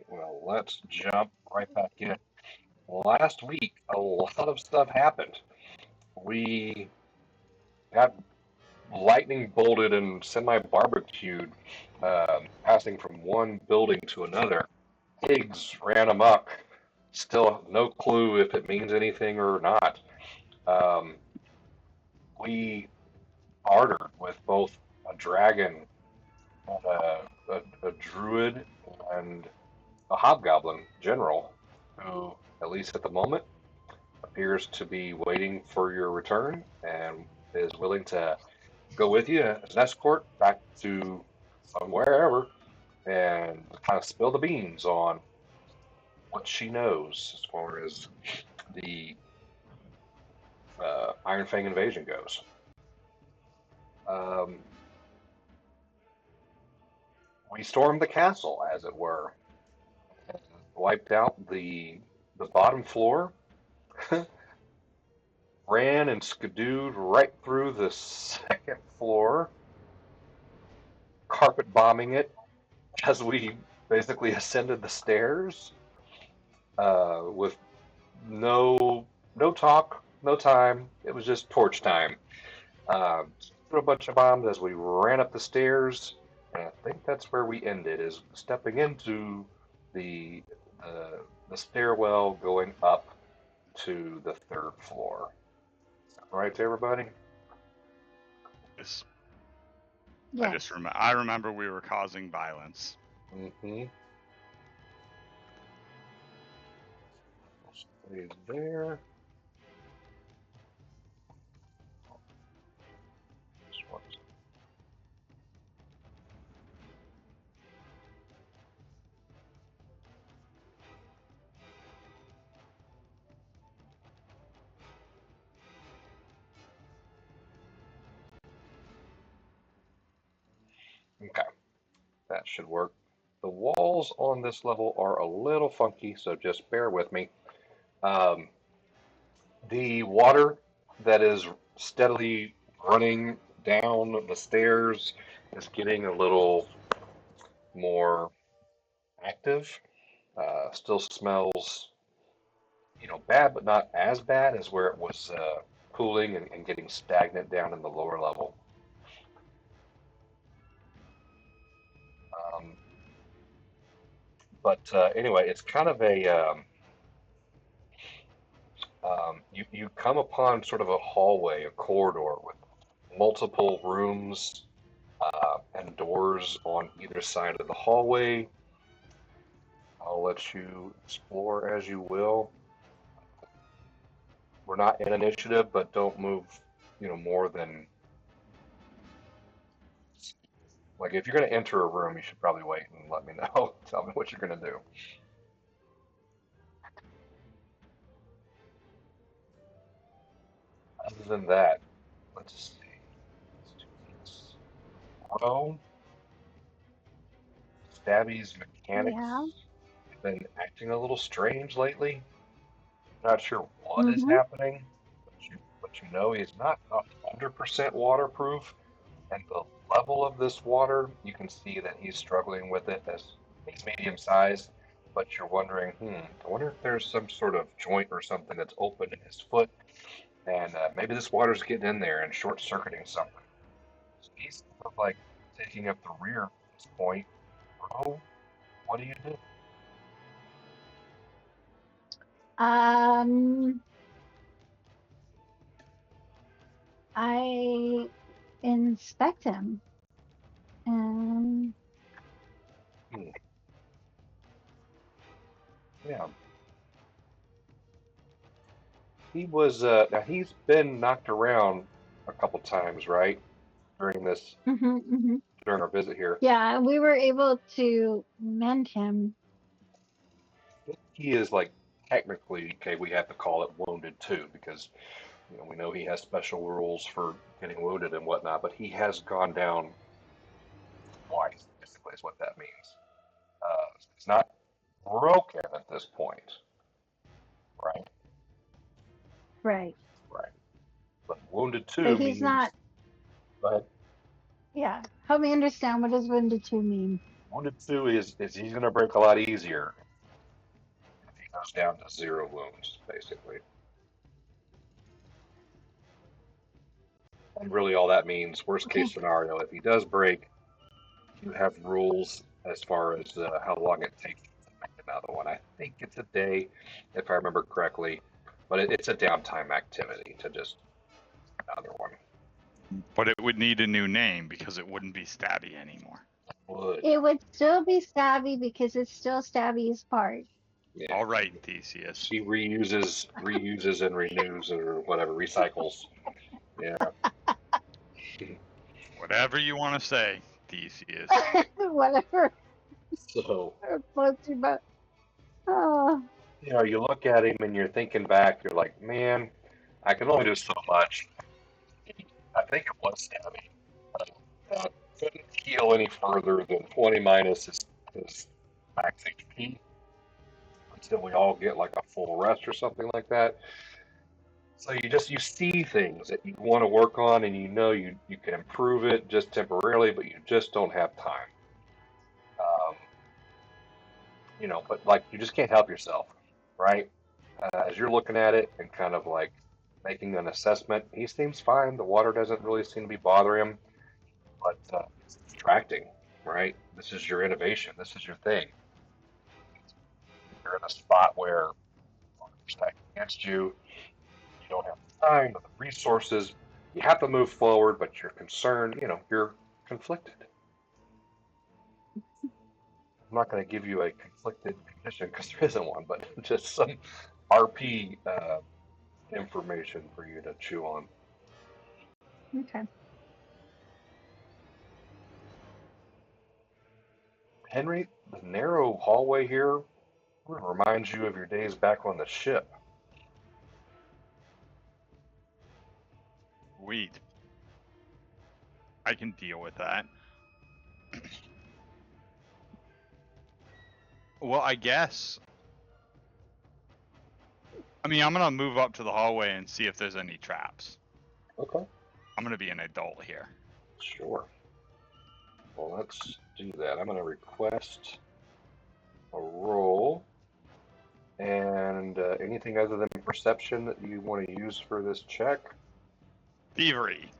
Well, let's jump right back in. Last week, a lot of stuff happened. We got lightning bolted and semi barbecued, passing from one building to another. Pigs ran amok. Still no clue if it means anything or not. Um, we bartered with both a dragon, a druid, and a hobgoblin general, who, at least at the moment, appears to be waiting for your return and is willing to go with you as an escort back to somewhere ever and kind of spill the beans on what she knows as far as the Iron Fang invasion goes. Um, we stormed the castle, as it were, and wiped out the bottom floor, ran and skidooed right through the second floor, carpet bombing it as we basically ascended the stairs with no talk, no time. It was just torch time. Threw a bunch of bombs as we ran up the stairs, and I think that's where we ended. Is stepping into the the, the stairwell going up to the third floor. All right, to everybody. Yes. Yeah. I remember we were causing violence. Mm-hmm. Stay there. This one's okay. That should work. The walls on this level are a little funky, so just bear with me. Um, the water that is steadily running down the stairs is getting a little more active. Still smells, bad, but not as bad as where it was cooling and getting stagnant down in the lower level. Um, but anyway, it's kind of you come upon sort of a hallway, a corridor with multiple rooms and doors on either side of the hallway. I'll let you explore as you will. We're not in initiative, but don't move, more than like if you're going to enter a room, you should probably wait and let me know. Tell me what you're going to do. Other than that, let's see. Let's do this. Row, Stabby's Yeah. mechanics have been acting a little strange lately. Not sure what is Mm-hmm. happening, but you know he's not 100% waterproof, and the level of this water, you can see that he's struggling with it as he's medium sized. But you're wondering, I wonder if there's some sort of joint or something that's open in his foot, and maybe this water's getting in there and short circuiting something. So he's sort of like taking up the rear at this point. Bro, what do you do? Um, I inspect him and Hmm, yeah, he was. Now he's been knocked around a couple times, right, during this hmm hmm during our visit here. yeah, we were able to mend him. He is like technically, okay, we have to call it wounded too because we know he has special rules for getting wounded and whatnot, but he has gone down twice. Basically, is what that means. He's not broken at this point, right? Right. Right. But wounded But two he's means. not, Go ahead. yeah. Help me understand, what does wounded two mean? Wounded 2 is he's going to break a lot easier if he goes down to 0 wounds, basically. And really, all that means, worst case scenario, if he does break, you have rules as far as how long it takes to make another one. I think it's a day, if I remember correctly, but it's a downtime activity to just another one. But it would need a new name because it wouldn't be stabby anymore. It would still be stabby because it's still stabby's part. Yeah. All right, Theseus. She reuses and renews or whatever, recycles. Yeah. Whatever you want to say, Theseus. Whatever So, floats your boat. Oh, you look at him and you're thinking back, you're like, man, I can only do so much. I think it was stabby. I couldn't heal any further than 20 minus his max HP until we all get like a full rest or something like that. So you see things that you want to work on, and you can improve it just temporarily, but you just don't have time. Um, but like you just can't help yourself, right? As you're looking at it and kind of like making an assessment, he seems fine. The water doesn't really seem to be bothering him, but it's distracting, right? This is your innovation. This is your thing. You're in a spot where water's stacking against you. You don't have the time or the resources. You have to move forward, but you're concerned. You're conflicted. I'm not going to give you a conflicted condition because there isn't one, but just some RP information for you to chew on. okay. Henry, the narrow hallway here reminds you of your days back on the ship. Weed. I can deal with that. Well, I guess. I mean, I'm going to move up to the hallway and see if there's any traps. Okay. I'm going to be an adult here. Sure. Well, let's do that. I'm going to request a roll. And anything other than perception that you want to use for this check? Thievery.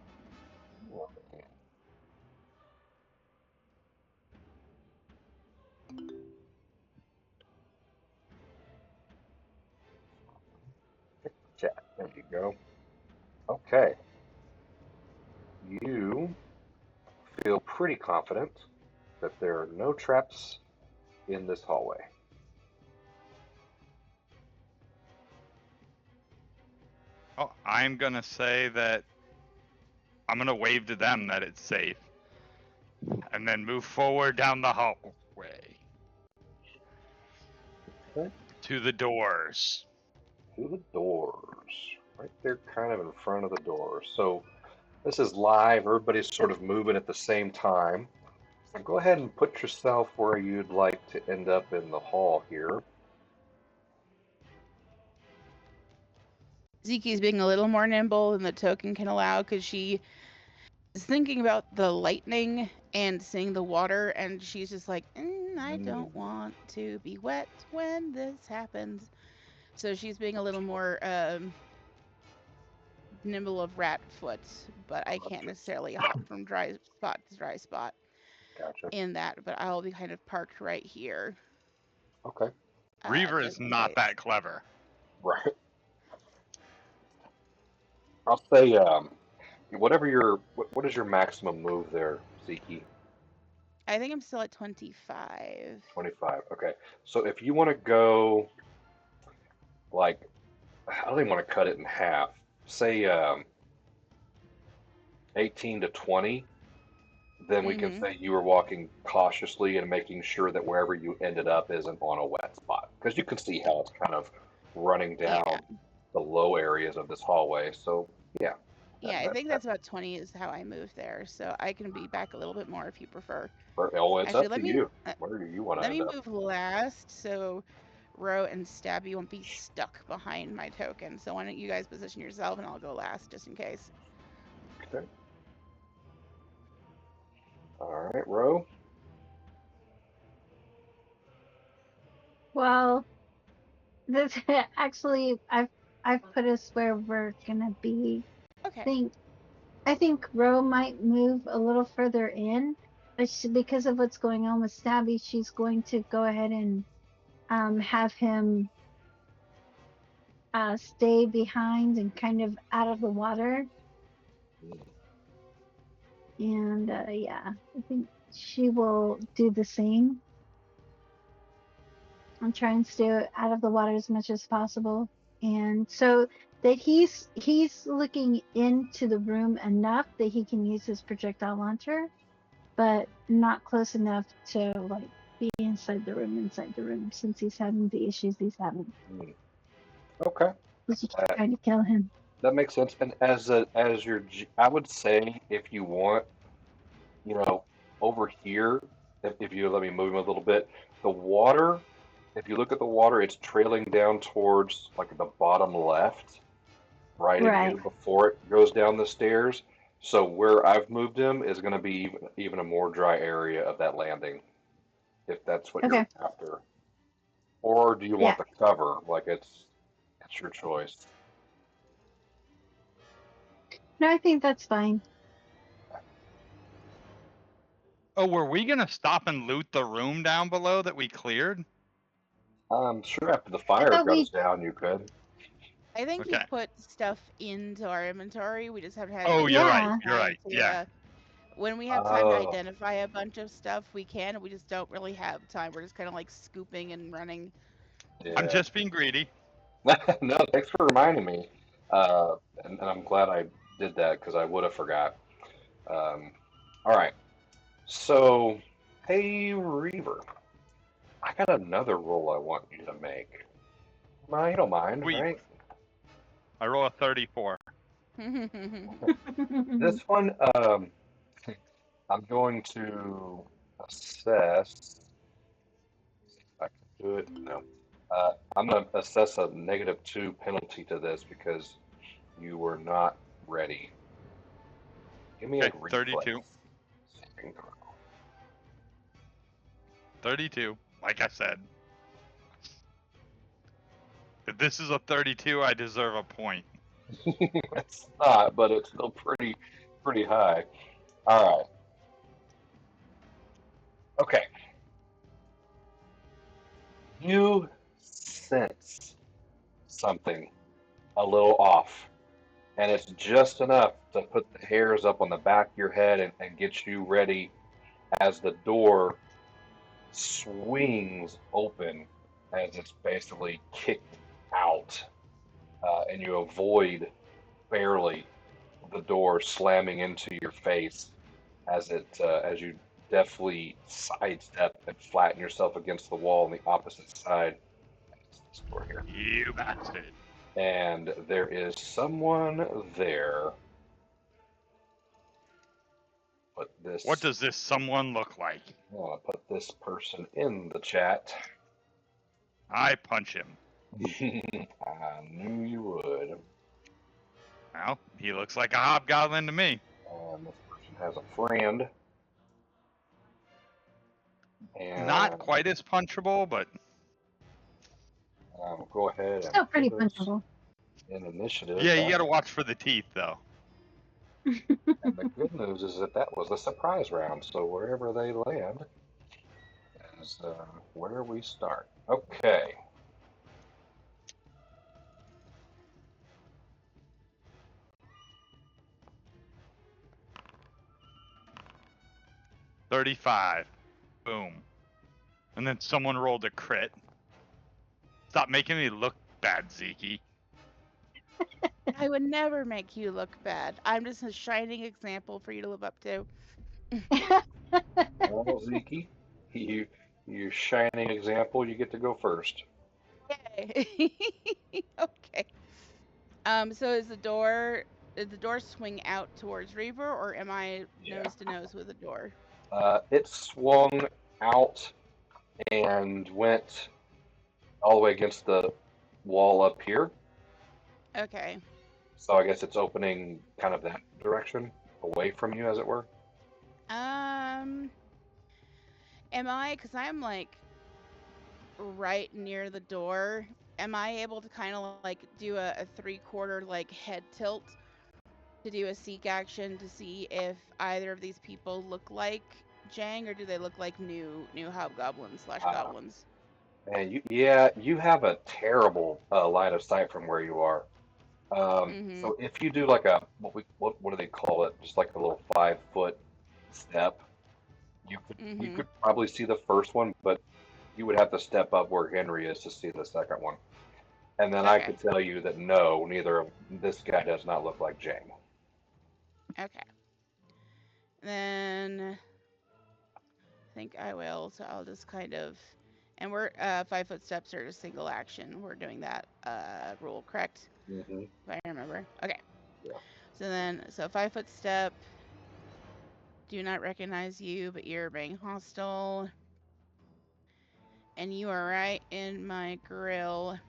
Check. There you go. Okay. You feel pretty confident that there are no traps in this hallway. Oh, I'm going to say that I'm going to wave to them that it's safe. And then move forward down the hallway. Okay. To the doors. To the doors. Right there, kind of in front of the doors. So this is live. Everybody's sort of moving at the same time. So go ahead and put yourself where you'd like to end up in the hall here. Ziki's being a little more nimble than the token can allow because she is thinking about the lightning and seeing the water, and she's just like, I don't want to be wet when this happens. So she's being a little more nimble of rat foot, but I can't necessarily hop from dry spot to dry spot. Gotcha. In that, but I'll be kind of parked right here. Okay. Reaver is not that clever. Right. I'll say, whatever what is your maximum move there, Ziki? I think I'm still at 25. 25. Okay. So if you want to go, like, I don't even want to cut it in half. Say 18 to 20, then we can say you were walking cautiously and making sure that wherever you ended up isn't on a wet spot. Because you can see how it's kind of running down the low areas of this hallway. So, yeah. Yeah, I think that's about 20 is how I move there. So I can be back a little bit more if you prefer. Oh, it's Actually, up to you. Where do you want to Let me end up? move last so Ro and Stabby won't be stuck behind my token. So why don't you guys position yourself and I'll go last just in case. Okay. All right, Ro. Well, this actually, I've put us where we're gonna be. Okay. I think Ro might move a little further in, but because of what's going on with Stabby, she's going to go ahead and have him stay behind and kind of out of the water. And yeah, I think she will do the same and try and stay out of the water as much as possible. And so that he's looking into the room enough that he can use his projectile launcher, but not close enough to like be inside the room since he's having the issues he's having. Okay, He's just trying to kill him. that makes sense. And as your, I would say if you want, over here, if you let me move him a little bit, the water. If you look at the water, it's trailing down towards like the bottom left, right at Right. you before it goes down the stairs. So where I've moved him is going to be even a more dry area of that landing, if that's what you're Okay. after. Or do you want Yeah. the cover? Like it's your choice. No, I think that's fine. Oh, were we gonna stop and loot the room down below that we cleared? I'm sure after the I fire thought goes we down, you could. I think we Okay. put stuff into our inventory. We just haven't had Oh, you're right. Yeah. You're time right. to, Yeah. when we have time to Oh, identify a bunch of stuff, we can. We just don't really have time. We're just kind of like scooping and running. I'm yeah. just being greedy. No, thanks for reminding me. And I'm glad I did that because I would have forgot. All right. So, hey, Reaver, I got another roll I want you to make. No, you don't mind, Sweet. right? I roll a 34. This one, I'm going to assess. If I can do it. No. I'm going to assess a -2 penalty to this because you were not ready. Give me a Okay, reflex 32. saving throw. 32. Like I said. If this is a 32, I deserve a point. It's not, but it's still pretty high. All right. Okay. You sense something a little off, and it's just enough to put the hairs up on the back of your head and get you ready as the door swings open as it's basically kicked out, and you avoid barely the door slamming into your face as you deftly sidestep and flatten yourself against the wall on the opposite side. It's this door here. You bastard. And there is someone there. Put this. What does this someone look like? I want to put this person in the chat. I punch him. I knew you would. Well, he looks like a hobgoblin to me. And this person has a friend. And Not quite as punchable, but go ahead and Still pretty put us punchable. in initiative. yeah, you gotta watch for the teeth, though. And the good news is that was the surprise round, so wherever they land is where we start. Okay. $35. Boom. And then someone rolled a crit. Stop making me look bad, Zeke. I would never make you look bad. I'm just a shining example for you to live up to. Well, Zeke, you shining example, you get to go first. Yay. Okay. So did the door swing out towards Reaver, or am I Yeah. nose to nose with the door? It swung out and went all the way against the wall up here. Okay. So I guess it's opening kind of that direction, away from you, as it were. Am I? Because I'm like right near the door. Am I able to kind of like do a 3/4 like head tilt to do a seek action to see if either of these people look like Jang, or do they look like new hobgoblins / goblins? And you have a terrible line of sight from where you are. Mm-hmm. So if you do like a what do they call it? Just like a little 5 foot step, you Mm-hmm. could probably see the first one, but you would have to step up where Henry is to see the second one. And then I Okay. could tell you that no, neither of this guy does not look like Jang. Okay. Then I think I will. So I'll just kind of, and we're 5 foot steps are a single action. We're doing that rule, correct? Mm-hmm. If I remember. Okay. Yeah. So 5 foot step. Do not recognize you, but you're being hostile. And you are right in my grill.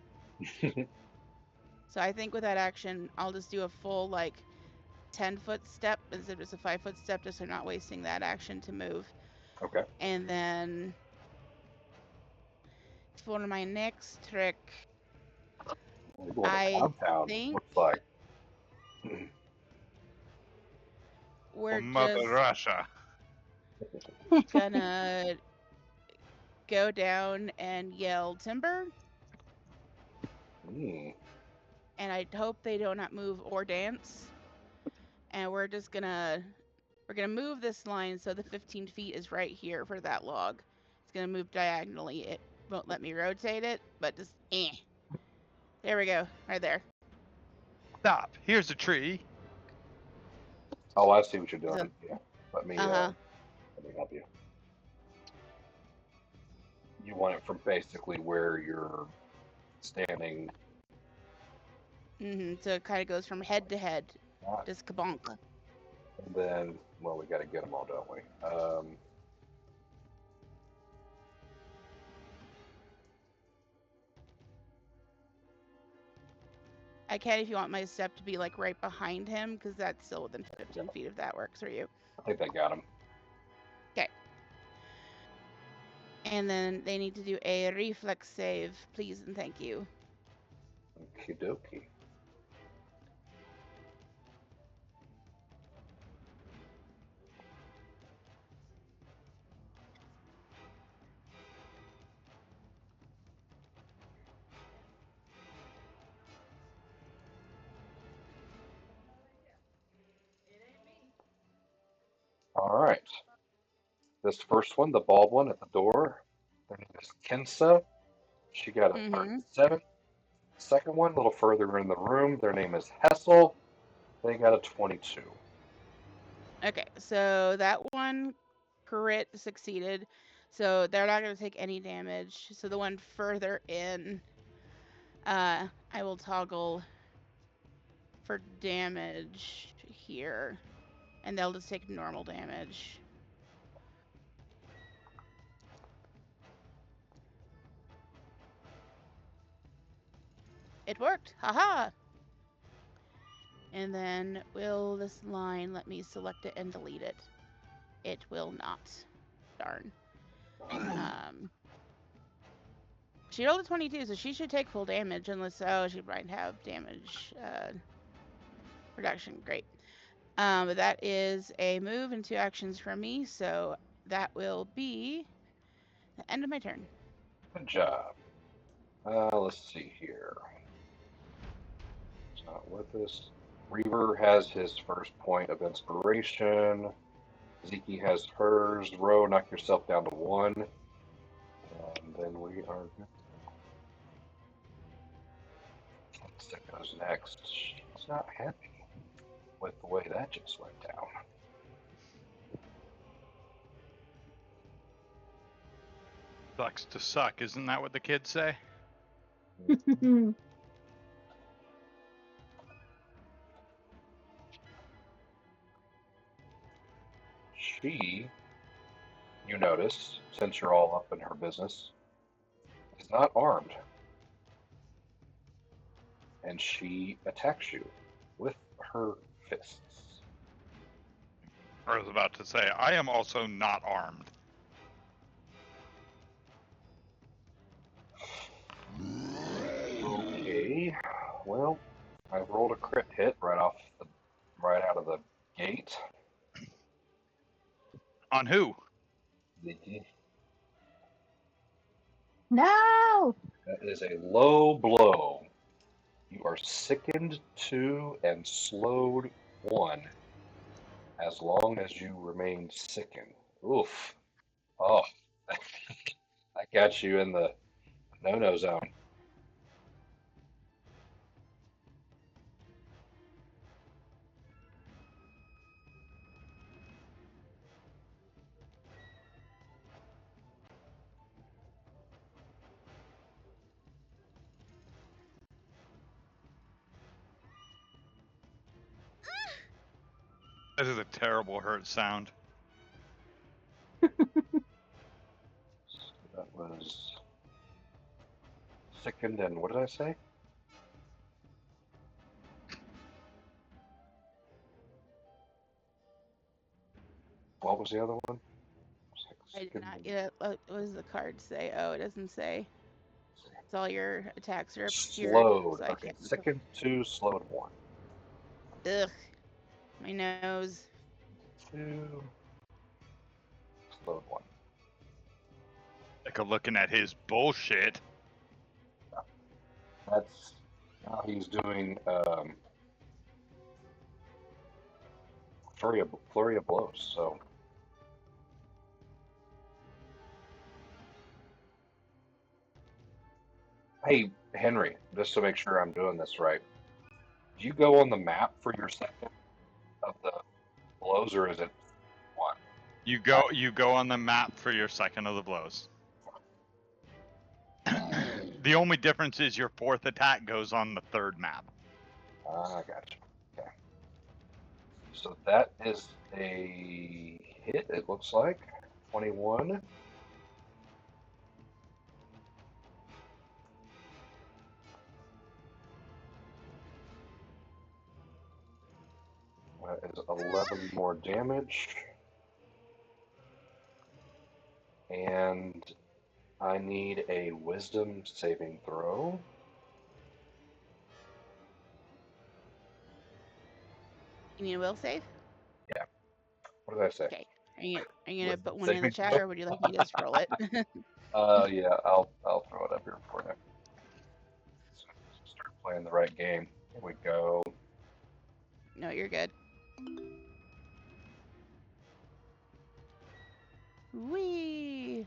So I think with that action, I'll just do a full like 10-foot step instead of just a 5-foot step, just so I'm not wasting that action to move. Okay. And then for my next trick, We're going to I Clowntown, think looks like. we're Mother just Russia. gonna go down and yell timber, Mm. and I hope they do not move or dance. And we're gonna move this line so the 15 feet is right here for that log. It's gonna move diagonally. It won't let me rotate it, but just There we go, right there. Stop. Here's a tree. Oh, I see what you're So, doing. Yeah. Let me uh-huh. let me help you. You want it from basically where you're standing. So it kind of goes from head to head, Not, just kabonk. and then, well, we got to get them all, don't we? I can if you want my step to be like right behind him, because that's still within 15 feet if that works for you. I think they got him. Okay. And then they need to do a reflex save, please and thank you. Okie dokie. All right. This first one, the bald one at the door, her name is Kensa. She got a 37. Second one, a little further in the room, their name is Hessel. They got a 22. Okay, so that one crit succeeded, so they're not going to take any damage. So the one further in, I will toggle for damage here, and they'll just take normal damage. It worked! Haha! And then will this line let me select it and delete it? It will not. Darn. She rolled a 22, so she should take full damage, unless, she might have damage reduction. Great. But that is a move and 2 actions from me, so that will be the end of my turn. Good job. Let's see here. It's not with us. Reaver has his first point of inspiration. Zeke has hers. Ro, knock yourself down to 1. And then we are good. That goes next. She's not happy with the way that just went down. Sucks to suck, isn't that what the kids say? She, you notice, since you're all up in her business, is not armed. And she attacks you with her fists. I was about to say, I am also not armed. Well, I rolled a crit hit right out of the gate. On who? The- No! That is a low blow. You are sickened 2 and slowed 1 as long as you remain sickened. Oof. Oh, I got you in the no-no zone. That is a terrible hurt sound. That was sickened and what did I say? What was the other one? I did Sickened not and get what does the card say? Oh, it doesn't say. It's all your attacks are obscured, slowed. so I Okay, can't. sickened 2, slowed 1. Ugh, my nose. 2, slowed 1. Like looking at his bullshit. That's now he's doing flurry of blows. So hey Henry, just to make sure I'm doing this right, do you go on the map for your second of the blows, or is it one? You go on the map for your second of the blows. The only difference is your fourth attack goes on the third map. I got you. Okay. So that is a hit. It looks like 21. That is 11 more damage. And I need a wisdom saving throw. You need a will save? Yeah. What did I say? Okay. Are you gonna Wisdom put one in the saving chat, throw? or would you like me to just roll it? Yeah, I'll throw it up here for you. Start playing the right game. Here we go. No, you're good. Wee!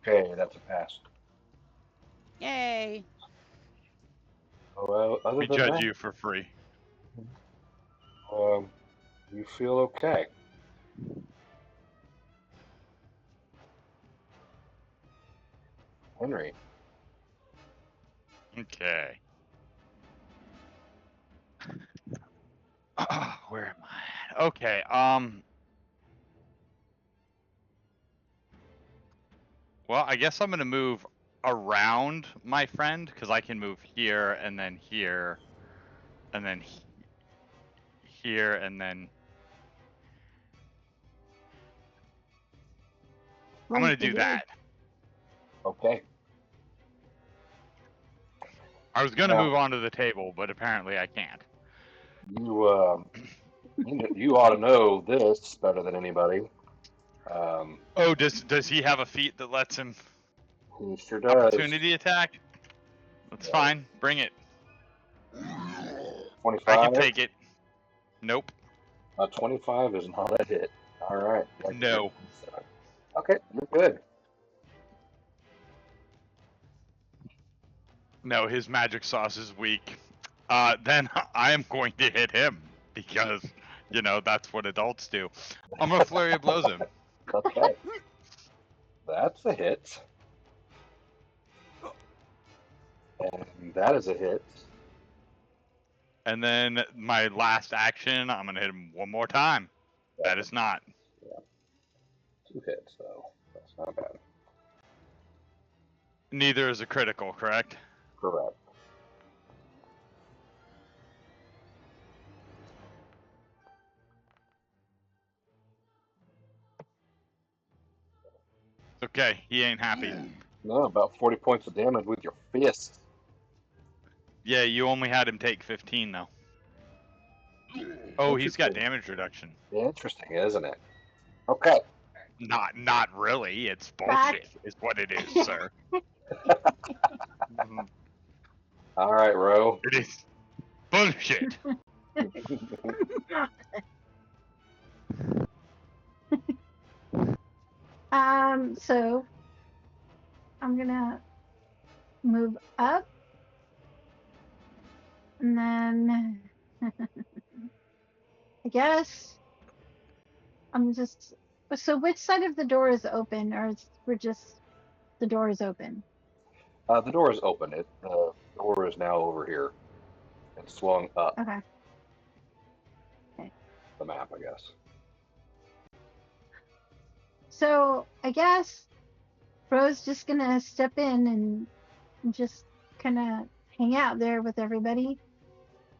Okay, that's a pass. Yay! Well, other We than judge that, you for free. you feel okay. Henry, Okay. Where am I? Okay. Well, I guess I'm gonna move around my friend because I can move here and then here, and then here and then. I'm gonna Like you do do. that. okay. I was gonna Now, move onto the table, but apparently I can't. you ought to know this better than anybody. Oh, does he have a feat that lets him He sure does. opportunity attack? That's Yeah. fine. Bring it. I can 25. take it. Nope. 25 is not a hit. All right. No. Okay, you're good. No, his magic sauce is weak. Then I am going to hit him because, that's what adults do. I'm gonna flurry of blows him. Okay, that's a hit. And that is a hit. And then my last action, I'm gonna hit him one more time. That is not. Yeah. 2 hits, though. That's not bad. Neither is a critical, correct? Correct. Okay, he ain't happy. No, about 40 points of damage with your fist. Yeah, you only had him take 15 though. Oh, he's got Interesting. damage reduction. Interesting, isn't it? Okay. Not really. It's bullshit, is what it is, sir. All right, Ro. It is bullshit. So I'm gonna move up, and then I guess I'm just. So which side of the door is open, or we're just the door is open? The door is open. The door is now over here. It's swung up Okay. Okay. the map, I guess. So I guess Ro's just gonna step in and just kind of hang out there with everybody.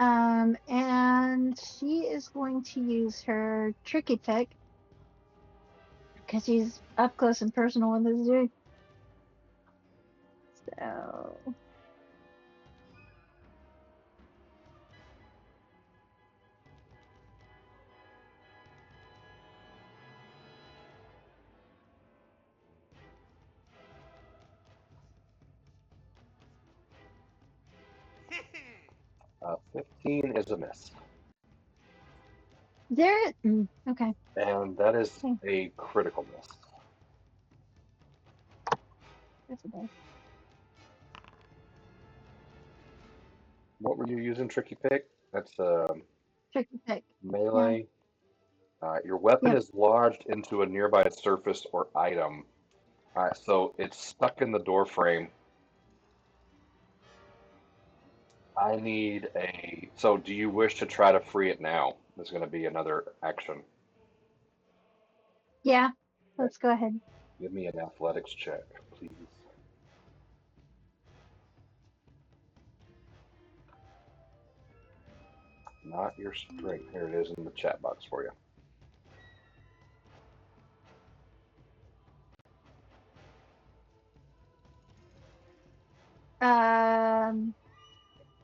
And she is going to use her tricky pick because she's up close and personal with this dude. So 15 is a miss. okay. And that is Okay. a critical miss. That's a bit. What were you using, Tricky Pick? That's Tricky pick. melee. Your weapon Yep. is lodged into a nearby surface or item. So it's stuck in the door frame. I need a. So do you wish to try to free it now? There's going to be another action. Yeah. Let's go ahead. Give me an athletics check, please. Not your strength. Here it is in the chat box for you.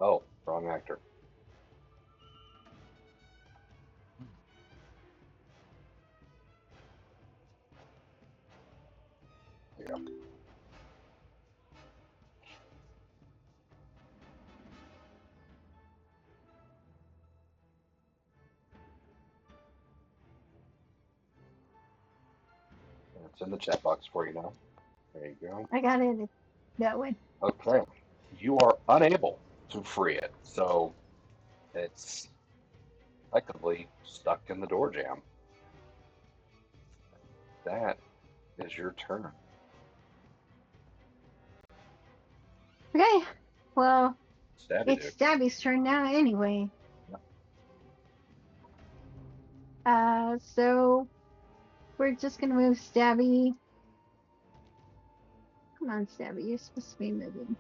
Oh, wrong actor. There you go. It's in the chat box for you now. There you go. I got it that way. Okay. You are unable to free it, so it's effectively stuck in the door jam. That is your turn. Okay. Well, Stabby it's dude. Stabby's turn now anyway. So we're just gonna move Stabby. Come on, Stabby, you're supposed to be moving.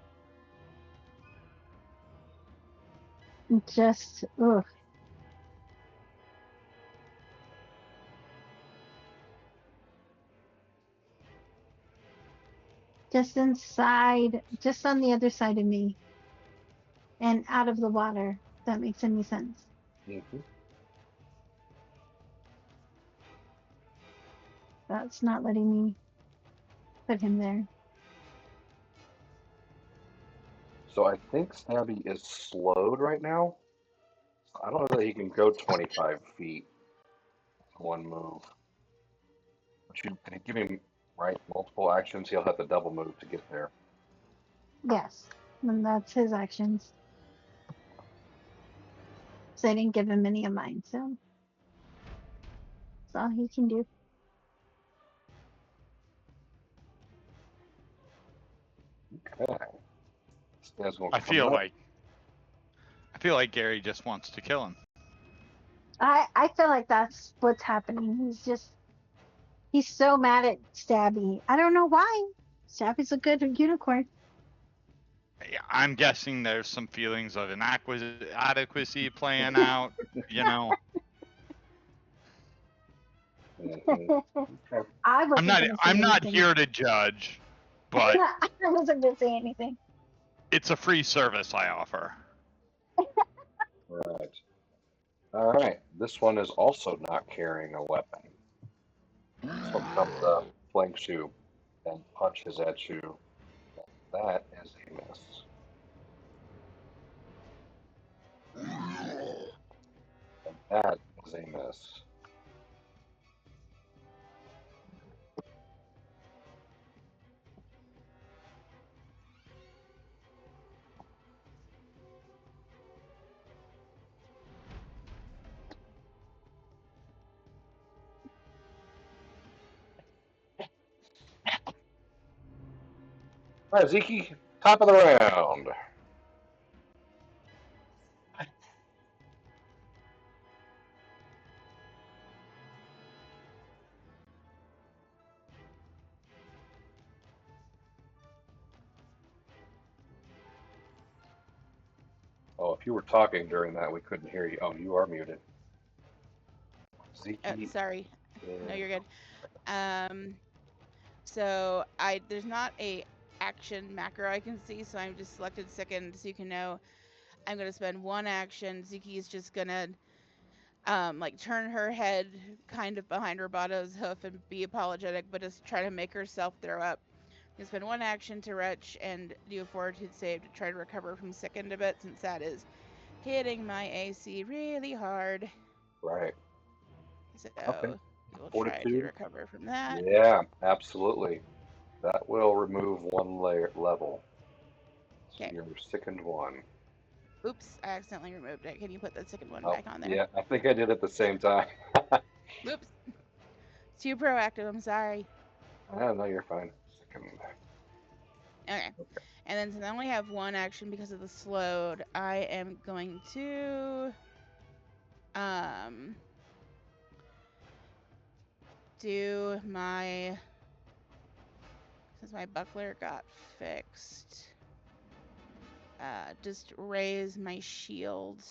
Just ugh. Just inside, just on the other side of me, and out of the water. If that makes any sense. Mm-hmm. That's not letting me put him there. So I think Stabby is slowed right now. I don't know that he can go 25 feet one move. But you can give him multiple actions. He'll have to double move to get there. Yes, and that's his actions. So I didn't give him any of mine, so that's all he can do. Okay. This guy's gonna I come feel up. like Gary just wants to kill him. I feel like that's what's happening. He's so mad at Stabby. I don't know why. Stabby's a good unicorn. I'm guessing there's some feelings of inadequacy playing out, you know. Mm-hmm. Okay. I wasn't gonna say I'm not anything. here to judge, but I wasn't gonna say anything. it's a free service I offer. Right. All right. This one is also not carrying a weapon. This one comes up, flanks you, and punches at you. That is a miss. And that is a miss. All right, Zeke, top of the round. Oh, if you were talking during that, we couldn't hear you. Oh, you are muted. Zeke Sorry. is... No, you're good. So there's not a action macro I can see, so I'm just selected second, so you can know I'm gonna spend one action. Zuki is just gonna like turn her head kind of behind Robato's hoof and be apologetic, but just try to make herself throw up. You spend one action to retch and do a fortitude save to try to recover from sickened a bit, since that is hitting my AC really hard. Right. So Okay. we'll try to Fortitude? recover from that. Yeah, absolutely. That will remove one level. So Okay. you're sickened one. Oops, I accidentally removed it. Can you put the second one Oh, back on there? yeah, I think I did at the same time. Oops. Too proactive, I'm sorry. No, you're fine. Second. Okay. And then since I only have one action because of the slowed, I am going to do my, since my buckler got fixed, just raise my shield.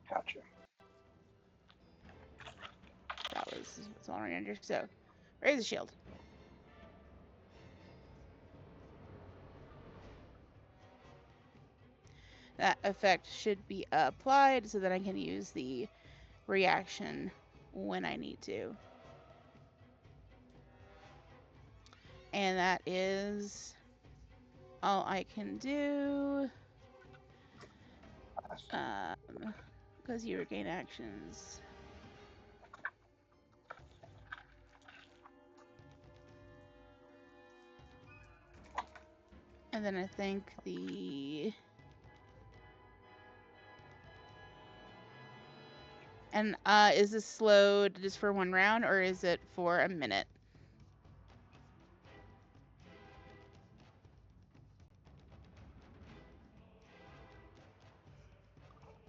Gotcha. That was all right under. So raise the shield. That effect should be applied so that I can use the reaction when I need to. And that is all I can do. Because you regain actions. And then I think the... And is this slowed just for one round, or is it for a minute?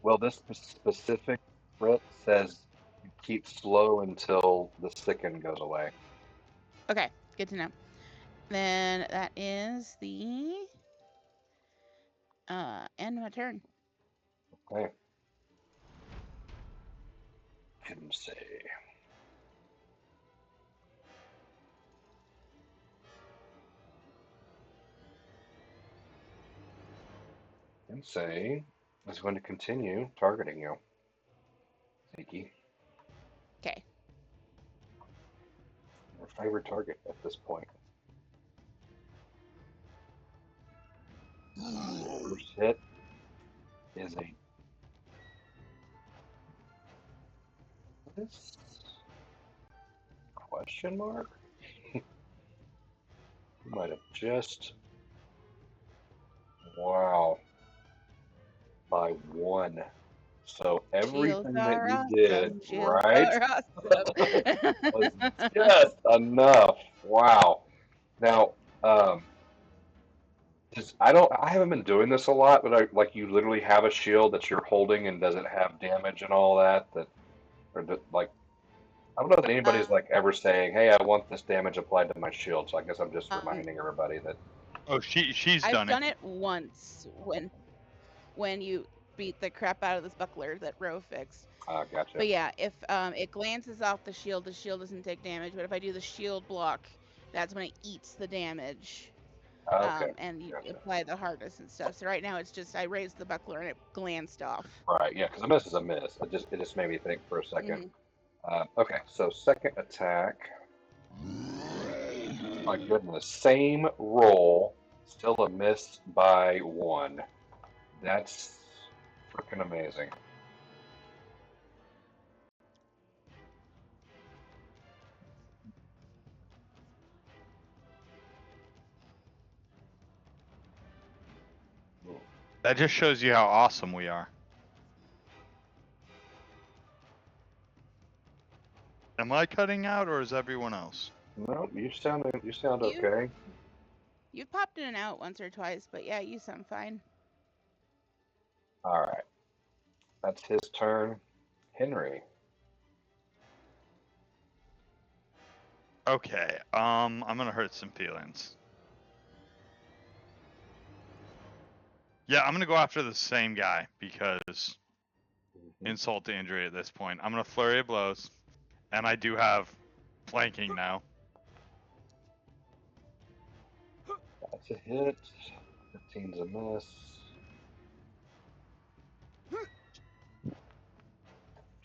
Well, this specific crit says you keep slow until the sicken goes away. Okay, good to know. Then that is the end of my turn. Okay. Can say. Insane is going to continue targeting you, Zeke. Okay. Your favorite target at this point. First hit is a this question mark. You might have just wow by one. So Shields everything that are you did awesome. Shields right are awesome. was just enough. Wow. Now, I haven't been doing this a lot, but like you literally have a shield that you're holding and does it have damage and all that like I don't know that anybody's like ever saying, "Hey, I want this damage applied to my shield." So I guess I'm just reminding everybody that. Oh, she's I've done done it once when you beat the crap out of this buckler that Ro fixed. Gotcha. But yeah, if it glances off the shield doesn't take damage. But if I do the shield block, that's when it eats the damage. Okay. and you Gotcha. apply the hardness and stuff. So right now it's just I raised the buckler and it glanced off. Right. Yeah, because a miss is a miss. It just made me think for a second. Mhm. Okay. So second attack. My goodness. Same roll. Still a miss by 1. That's freaking amazing. Ooh. That just shows you how awesome we are. Am I cutting out or is everyone else? No, you sound You okay. you've popped in and out once or twice, but yeah, you sound fine. All right. That's his turn. Henry. Okay, I'm gonna hurt some feelings. Yeah, I'm gonna go after the same guy because insult to injury at this point. I'm gonna flurry of blows, and I do have flanking now. That's a hit. 15's a miss.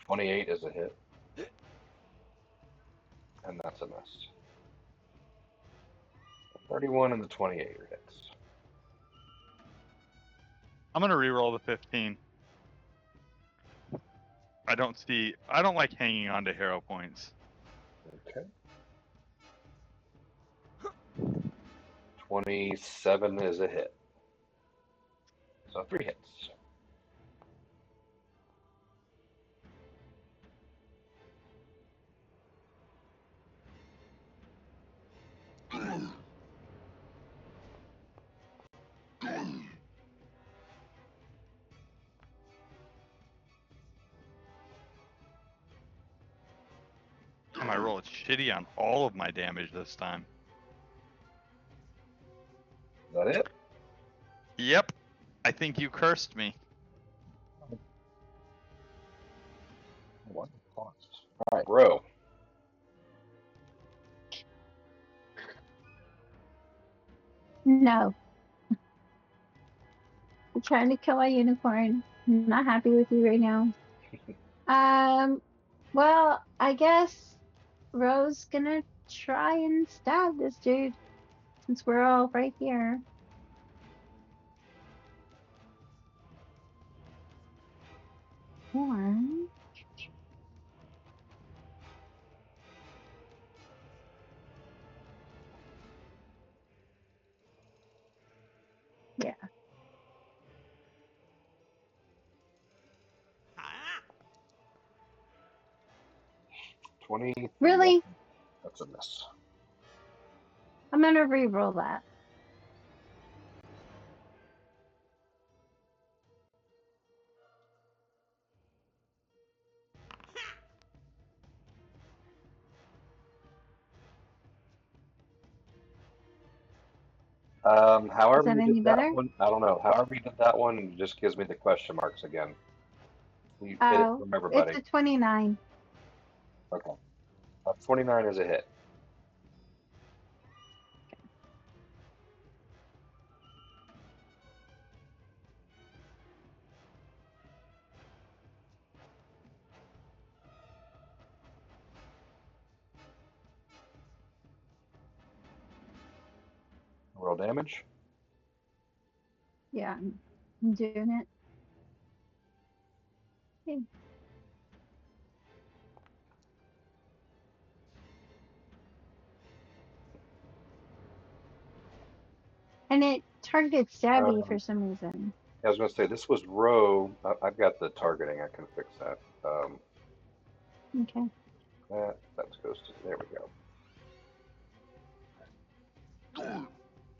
28 is a hit. And that's a miss. 31 and the 28 are hits. I'm gonna reroll the 15. I don't like hanging on to hero points. Okay. 27 is a hit. So 3 hits. I rolled shitty on all of my damage this time. Is that it? Yep. I think you cursed me. What? All right, Ro. No. I'm trying to kill a unicorn. I'm not happy with you right now. Well, I guess Rose gonna try and stab this dude since we're all right here. Or yeah. 20. Really? That's a miss. I'm gonna re-roll that. Is However that you did any that better? one, I don't know. However you did that one, it just gives me the question marks again. You hit it Oh, from it's everybody. a 29. Okay. 29 is a hit. Roll damage. Yeah, I'm doing it. Okay. And it targets Stabby for Um, some reason. I was going to say, this was Ro. I've got the targeting. I can fix that. Okay. That goes to, there we go.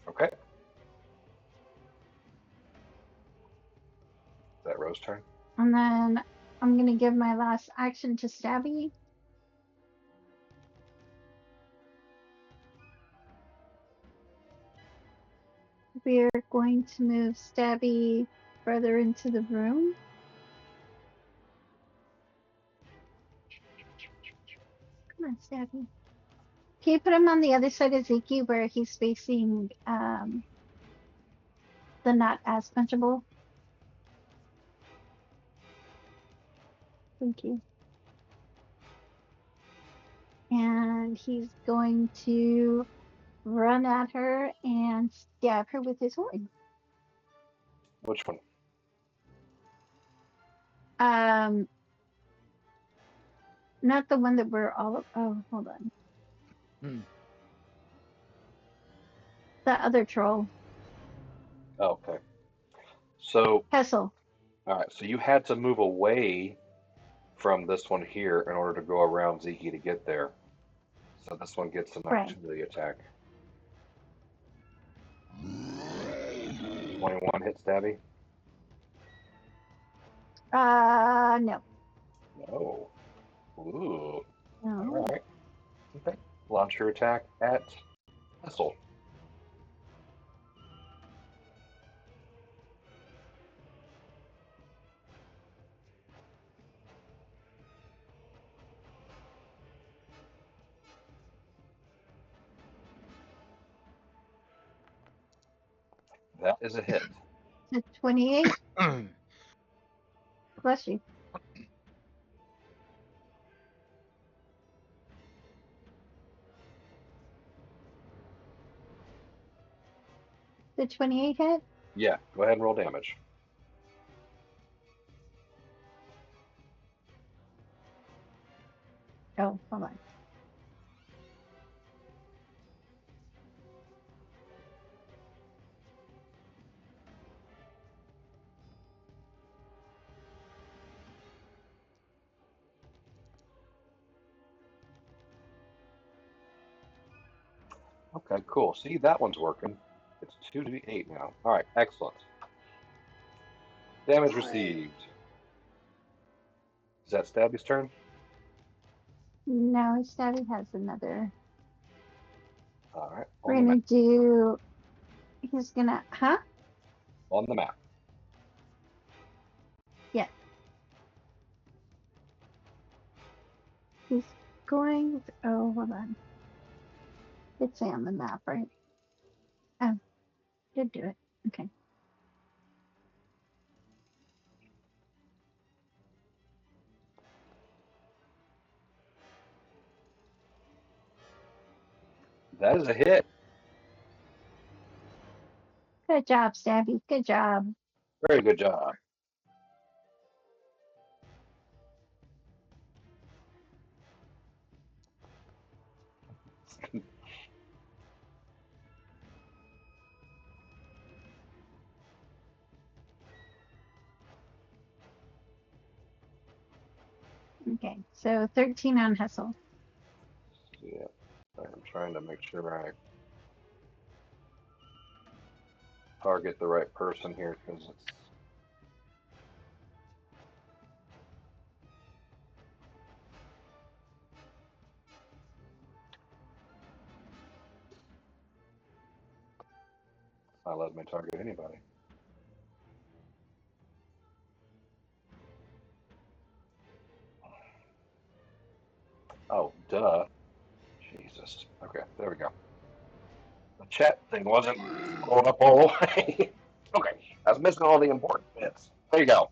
Okay. Is that Ro's turn? And then I'm gonna give my last action to Stabby. We're going to move Stabby further into the room. Come on, Stabby. Can you put him on the other side of Ziki where he's facing the not as punchable? Thank you. And he's going to run at her and stab her with his horn. Which one? Not the one that we're all. Oh, hold on. The other troll. Okay. So, Hessel. all right. So you had to move away from this one here in order to go around Zeke to get there. So this one gets an Right. opportunity attack. 21 hit stabby? No. No. Ooh. No. All right. Okay. Launch your attack at Hessel. That is a hit. It's 28. Bless you. The 28 hit? Yeah, go ahead and roll damage. Oh, hold on. Okay, cool. See, that one's working. It's 2d8 now. All right, excellent. Damage received. Is that Stabby's turn? No, Stabby has another. All right, We're on the gonna map. do. He's gonna. Huh? On the map. Yeah. He's going. Oh, hold on. It's on the map, right? Oh, did do it. Okay. That is a hit. Good job, Stabby. Good job. Very good job. Okay, so 13 on Hustle. Yeah, I'm trying to make sure I target the right person here because it's. Not letting me target anybody. Oh, duh. Jesus. Okay, there we go. The chat thing wasn't going up all the way. Okay, I was missing all the important bits. There you go.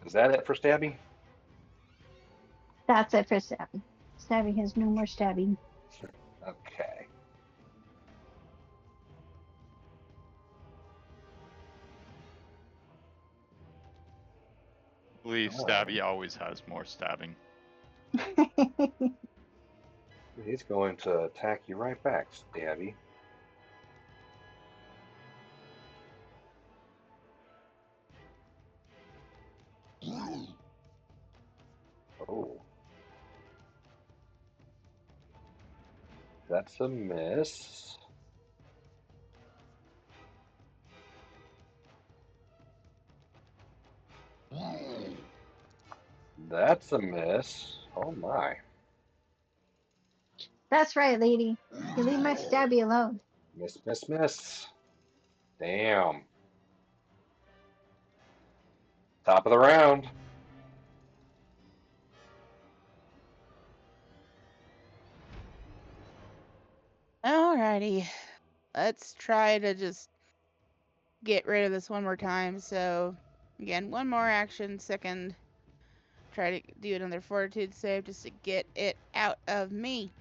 Is that it for Stabby? That's it for Stabby. Stabby has no more stabbing. Okay. I believe Stabby always has more stabbing. He's going to attack you right back, Stabby. Oh. That's a miss. That's a miss. Oh my. That's right, lady. You leave my Stabby alone. Miss, miss, miss. Damn. Top of the round. Alrighty. Let's try to just get rid of this one more time. So, again, one more action. Second, try to do another fortitude save just to get it out of me.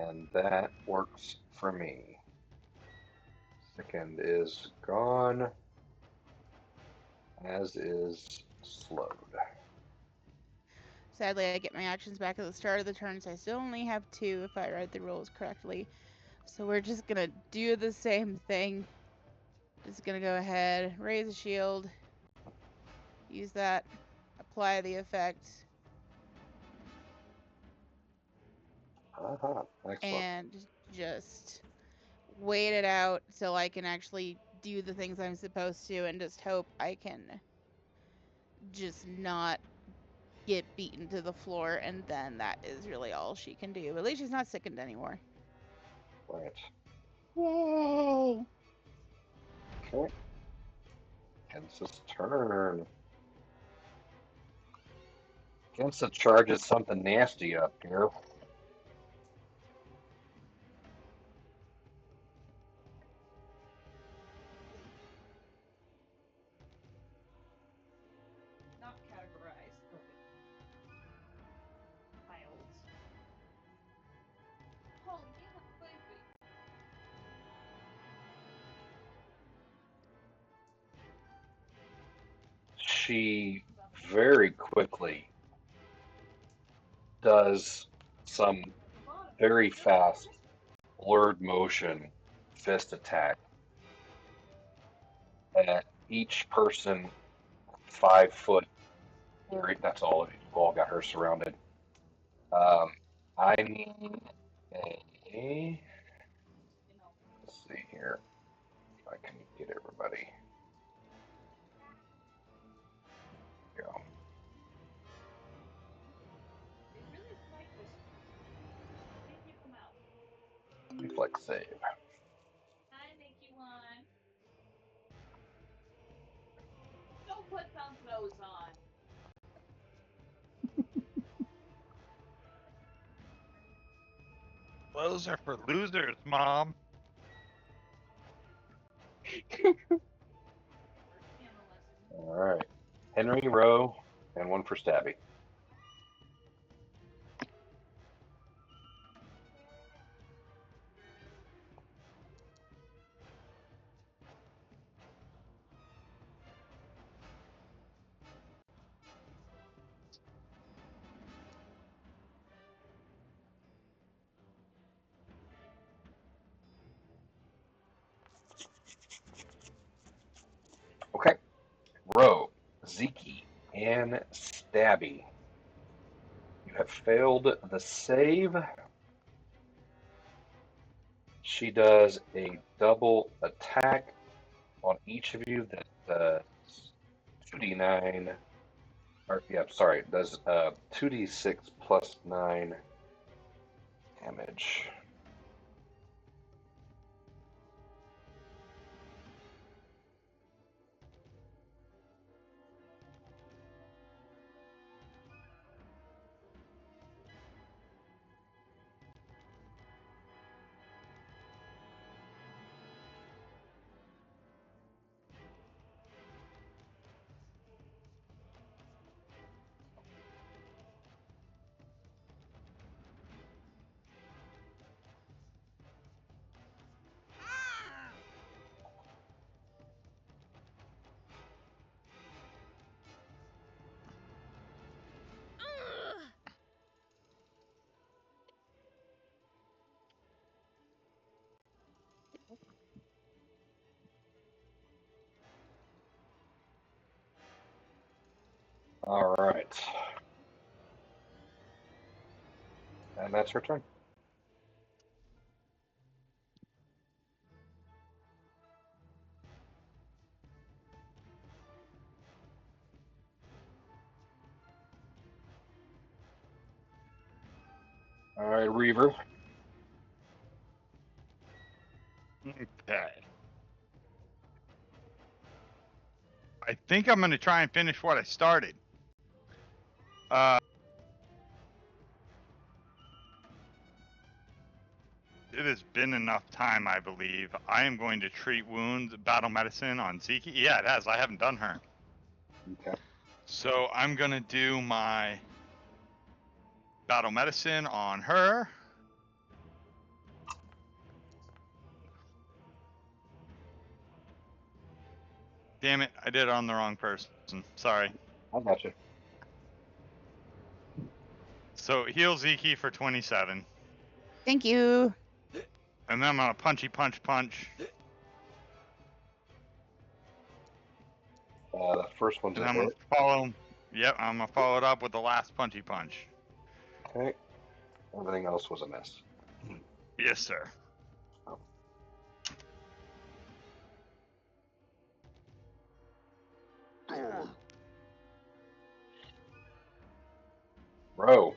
And that works for me. Second is gone, as is slowed. Sadly, I get my actions back at the start of the turn, so I still only have 2 if I write the rules correctly. So we're just gonna do the same thing. Just gonna go ahead, raise a shield, use that, apply the effect, Excellent. and just wait it out till I can actually do the things I'm supposed to, and just hope I can just not get beaten to the floor, and then that is really all she can do. At least she's not sickened anymore. Right. Yay! Okay. Kensa's turn. Kensa charges something nasty up here. Not categorized, but files. Oh, yeah, baby. She very quickly does some very fast blurred motion fist attack at each person 5 foot. That's all of you. You've all got her surrounded. I need a. Let's see here. If I can get everybody. Go. Reflex save. I think you won. Don't put some clothes on. Clothes are for losers, Mom. All right. Henry, Rowe, and one for Stabby. Okay. Rowe, Zeke, and Stabby. You have failed the save. She does a double attack on each of you that does 2d9. Or, yeah, sorry, does 2d6 plus 9 damage. All right. And that's her turn. All right, Reaver. Okay. I think I'm gonna try and finish what I started. It has been enough time, I believe. I am going to treat wounds, battle medicine on Zeke. Yeah, it has. I haven't done her. Okay. So I'm going to do my battle medicine on her. Damn it, I did it on the wrong person. Sorry. I got you. So heal Zeke for 27. Thank you. And then I'm going to punch. The first one's And a I'm going hit. to follow. Yep, I'm going to follow it up with the last punchy punch. Okay. Everything else was a miss. Yes, sir. Oh. Bro.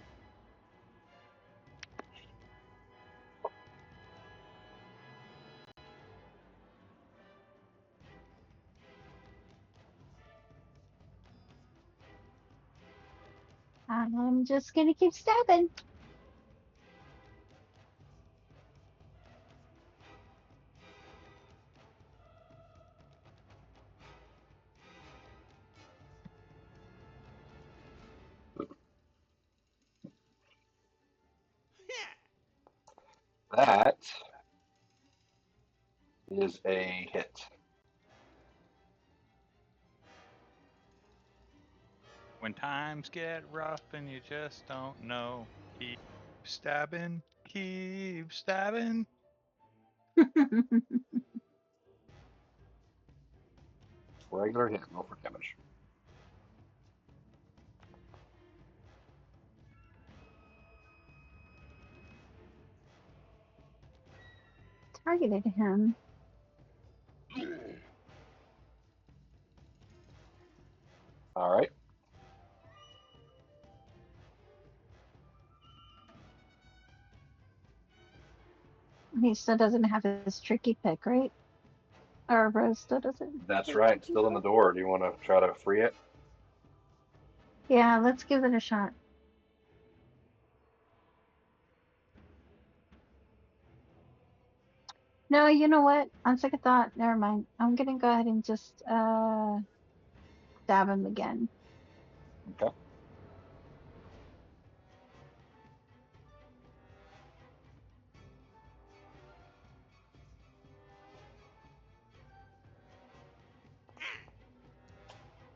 I'm just gonna keep stabbing. That is a hit. When times get rough and you just don't know, keep stabbing, keep stabbing. Regular hit. Roll for damage. Targeted him. All right. He still doesn't have his tricky pick, right? Or Rose still doesn't. That's right. Still in the door. Do you want to try to free it? Yeah, let's give it a shot. No, you know what? On second thought, never mind. I'm gonna go ahead and just stab him again. Okay.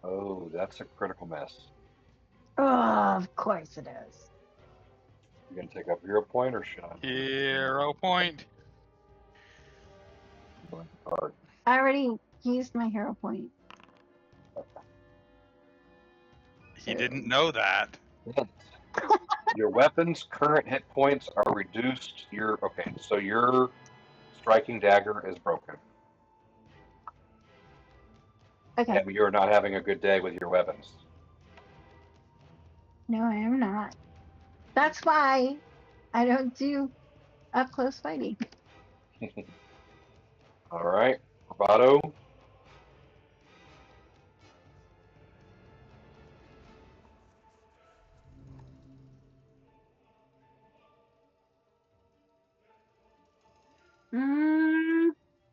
Oh, that's a critical miss. Oh, of course it is. You gonna take up hero point or should I? Hero point. Blank the card. I already used my hero point. He didn't know that. Hint. Your weapon's current hit points are reduced. So your striking dagger is broken. Okay. And you're not having a good day with your weapons. No, I am not. That's why I don't do up close fighting. All right. Bravado.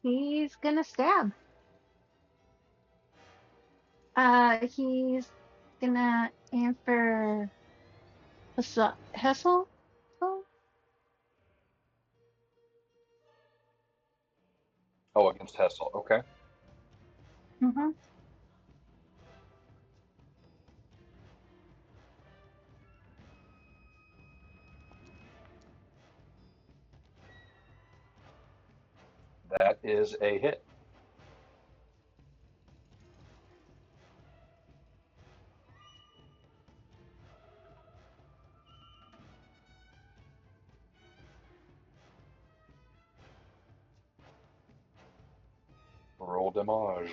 He's gonna stab. He's gonna aim for Hessel. Oh, against Hessel. Okay. Mm-hmm. That is a hit. Roll damage.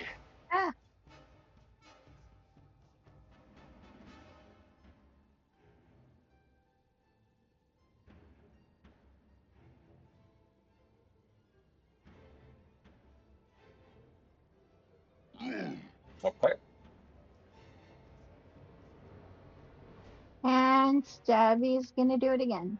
Ah. Okay. And Stabby's gonna do it again.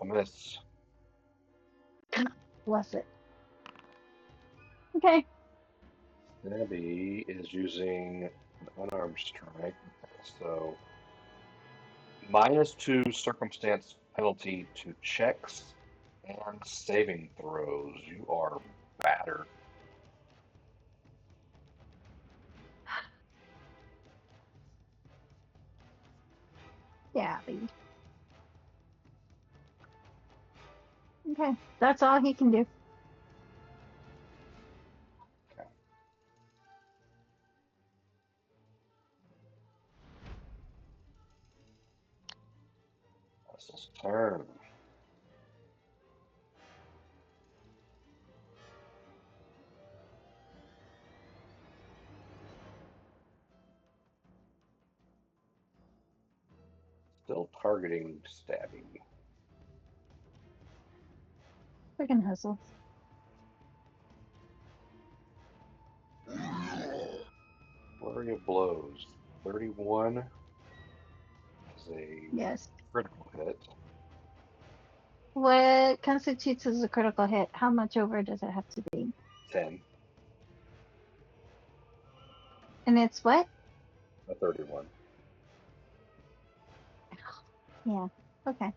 A miss. Bless it. Okay. Stabby is using an unarmed strike, so -2 circumstance penalty to checks and saving throws. You are battered. Yeah. Okay. That's all he can do. Hustle's turn. Still targeting Stabby. Freaking hustles. Flurry of blows. 31 is a Yes. critical hit. What constitutes as a critical hit? How much over does it have to be? 10. And it's what? A 31. Yeah. Okay.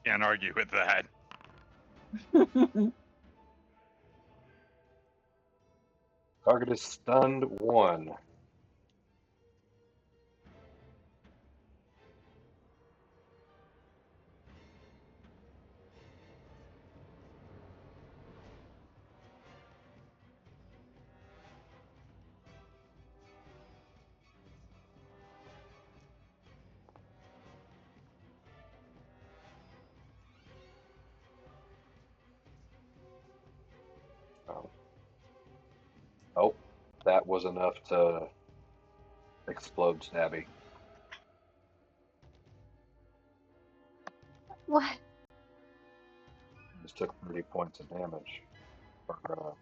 Can't argue with that. Target is stunned 1. Oh, that was enough to explode Stabby. What? Just took 30 points of damage. Or,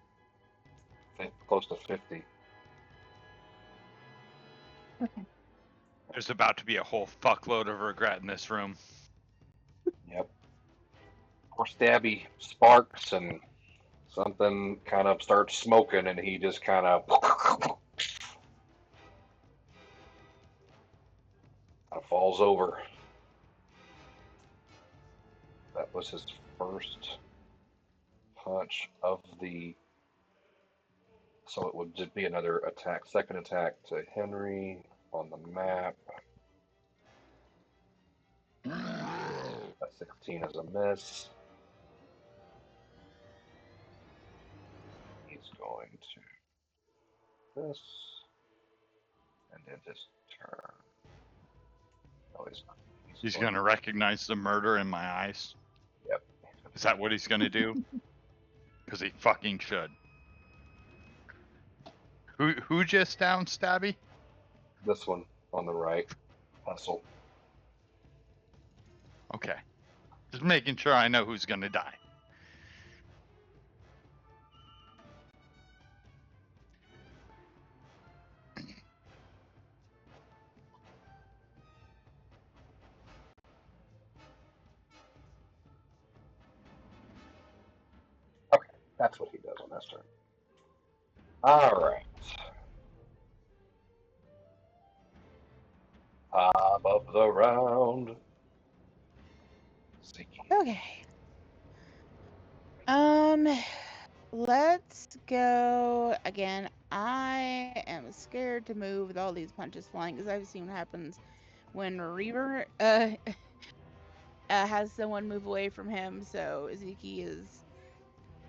close to 50. Okay. There's about to be a whole fuckload of regret in this room. Yep. Poor Stabby sparks and something kind of starts smoking and he just kind of falls over. That was his first punch of the. So it would just be another attack, second attack to Henry on the map. A 16 is a miss. He's going to this and then just turn. Oh, He's gonna recognize the murder in my eyes. Yep. Is that what he's gonna do? Because he fucking should. Who just down Stabby? This one on the right. Hustle. Okay. Just making sure I know who's gonna die. Okay, that's what he does on this turn. Alright. Top of the round. Okay. Let's go again. I am scared to move with all these punches flying because I've seen what happens when Reaver has someone move away from him. So Zuki is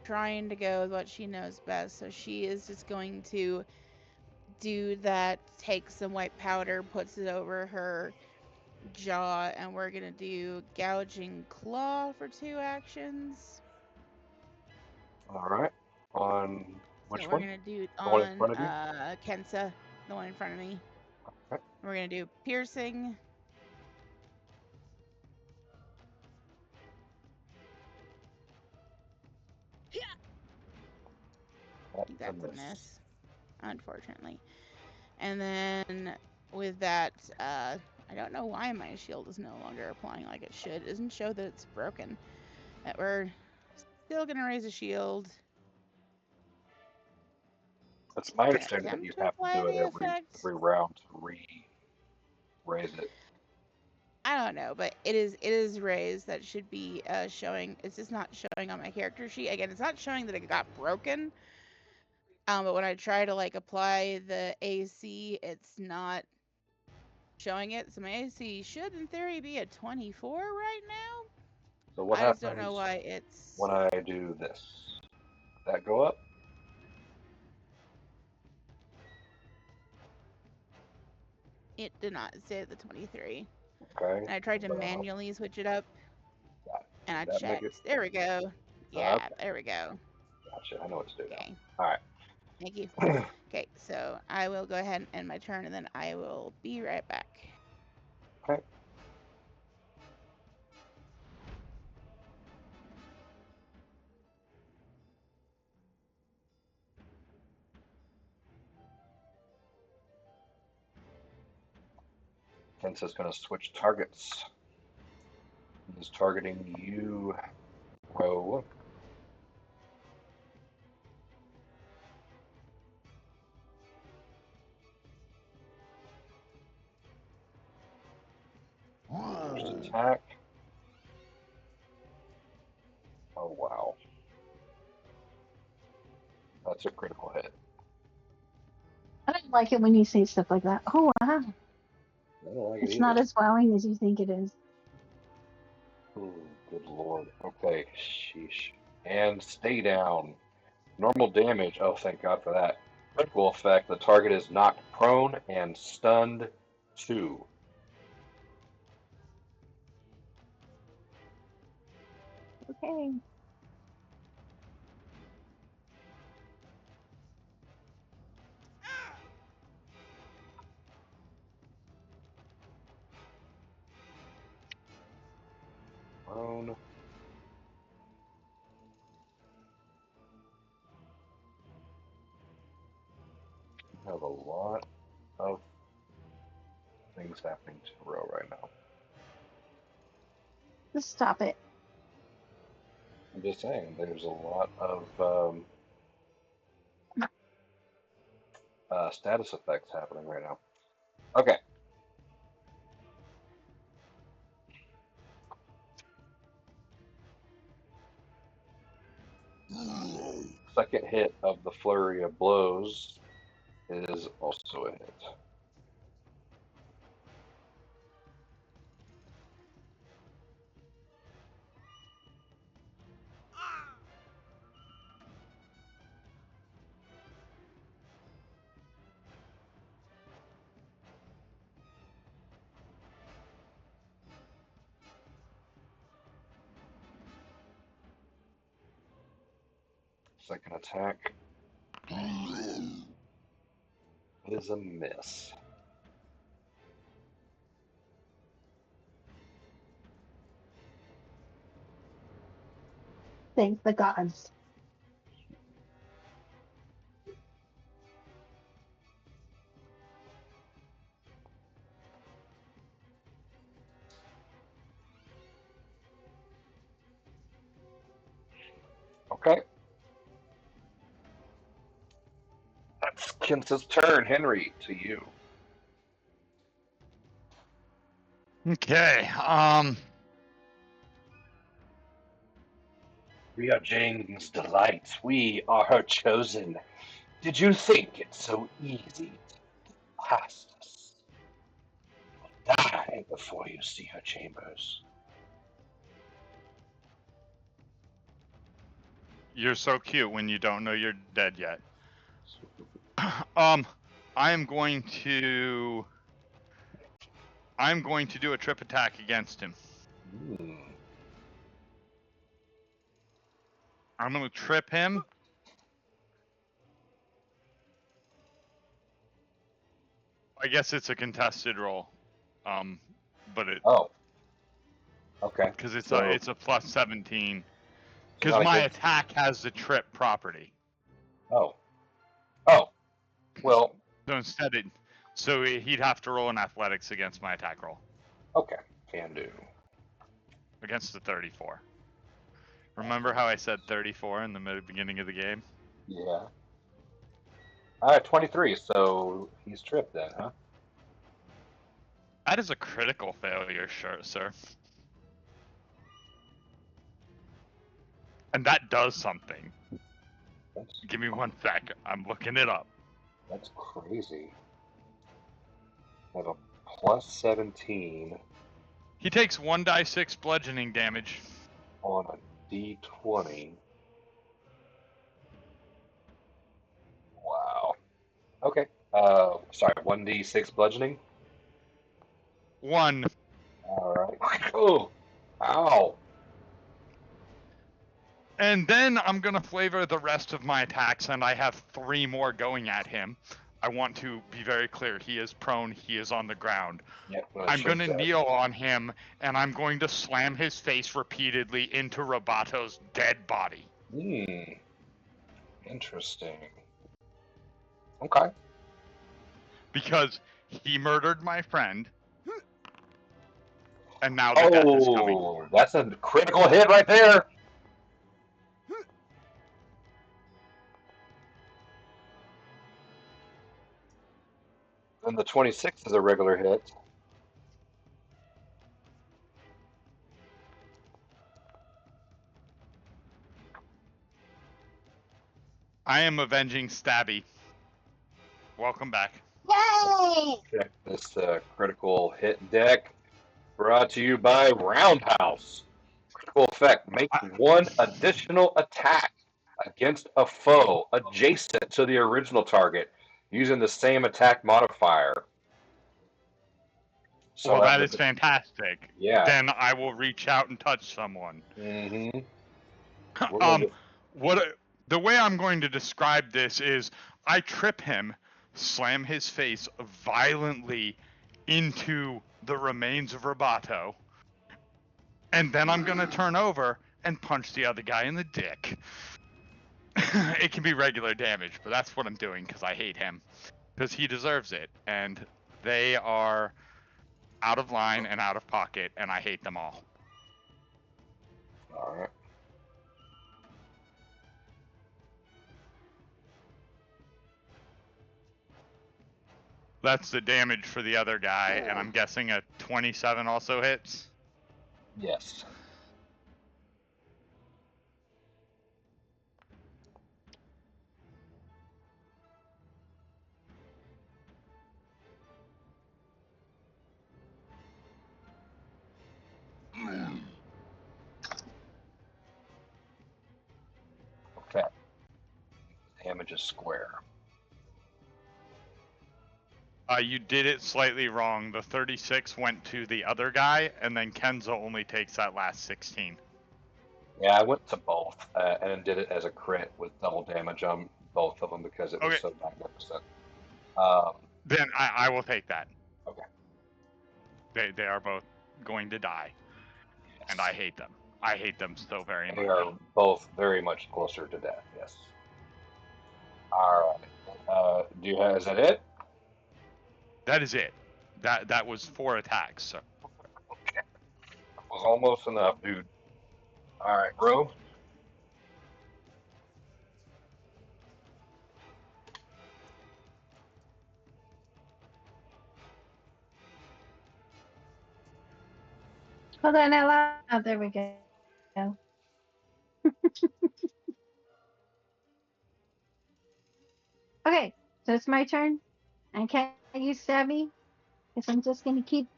trying to go with what she knows best. So she is just going to do that, take some white powder, puts it over her jaw, and we're gonna do gouging claw for 2 actions. Alright. On which So we're one? gonna do The one in on front of you? Kensa, the one in front of me. Okay. We're gonna do piercing. That's a miss, unfortunately. And then with that, I I don't know why my shield is no longer applying like it should. It doesn't show that it's broken. That we're still gonna raise a shield. It's my Gonna understanding that you attempt to have to apply do it the effect. every round to raise it. I don't know, but it is raised. That should be showing. It's just not showing on my character sheet. Again, it's not showing that it got broken. But when I try to like apply the AC, it's not showing it. So my AC should, in theory, be a 24 right now. So what I just don't happens know why it's. when I do this? Does that go up? It did not say the 23. Okay. And I tried to manually switch it up. And I That make it? checked. There we go. Yeah, Okay. there we go. Gotcha. I know what to do now. Okay. All right. Thank you. Okay, so I will go ahead and end my turn, and then I will be right back. Okay. Kent is going to switch targets. He's targeting you, Ro. First attack. Oh, wow. That's a critical hit. I don't like it when you say stuff like that. Oh, wow. I don't like It's it not either. as wowing as you think it is. Oh, good lord. Okay, sheesh. And stay down. Normal damage. Oh, thank God for that. Critical effect. The target is knocked prone and stunned 2. Okay. Prone. We have a lot of things happening to Ro right now. Just stop it. I'm just saying, there's a lot of status effects happening right now. Okay. Second hit of the flurry of blows is also a hit. Second attack is a miss. Thank the gods. Okay. That's Kent's turn. Henry, to you. Okay. We are Jang's delight. We are her chosen. Did you think it's so easy to get past us? Die before you see her chambers. You're so cute when you don't know you're dead yet. I'm going to do a trip attack against him. I'm going to trip him. I guess it's a contested roll. But it. Oh. Okay. Because it's So- a plus 17. Not Because a my good- attack has the trip property. Oh. Oh. Well, So instead So he'd have to roll an athletics against my attack roll. Okay, can do. Against the 34. Remember how I said 34 in the beginning of the game? Yeah. All right, 23. So he's tripped then, huh? That is a critical failure, sir. And that does something. Give me 1 sec. I'm looking it up. That's crazy. I have a plus 17 He takes 1d6 bludgeoning damage. on a d20. Wow. Okay. Sorry, 1d6 bludgeoning. 1. All right. Oh, ow. And then I'm going to flavor the rest of my attacks, and I have 3 more going at him. I want to be very clear. He is prone. He is on the ground. Yep. I'm going to kneel on him, and I'm going to slam his face repeatedly into Robato's dead body. Interesting. Okay. Because he murdered my friend, and now the death is coming. Oh, that's a critical hit right there. And the 26 is a regular hit. I am avenging Stabby. Welcome back. Yay! Check this critical hit deck. Brought to you by Roundhouse. Critical effect. Make one additional attack against a foe adjacent to the original target using the same attack modifier. So Well, that is fantastic. Yeah. Then I will reach out and touch someone. Mm-hmm. The way I'm going to describe this is I trip him, slam his face violently into the remains of Robato, and then I'm going to turn over and punch the other guy in the dick. It can be regular damage, but that's what I'm doing because I hate him. Because he deserves it, and they are out of line and out of pocket, and I hate them all. All right. That's the damage for the other guy, and I'm guessing a 27 also hits? Yes. Okay. Damage is square. You did it slightly wrong. The 36 went to the other guy, and then Kenzo only takes that last 16. Yeah, I went to both and did it as a crit with double damage on both of them because it was so magnificent. Then I will take that. Okay. They are both going to die, and I hate them. I hate them so very much. They are both very much closer to death, yes. All right. Is that it? That is it. That was 4 attacks. So. Okay. That was almost enough, dude. All right, bro. Hold on, I lost. Oh, there we go. Okay, so it's my turn. I can't use Stabby because I'm just going to keep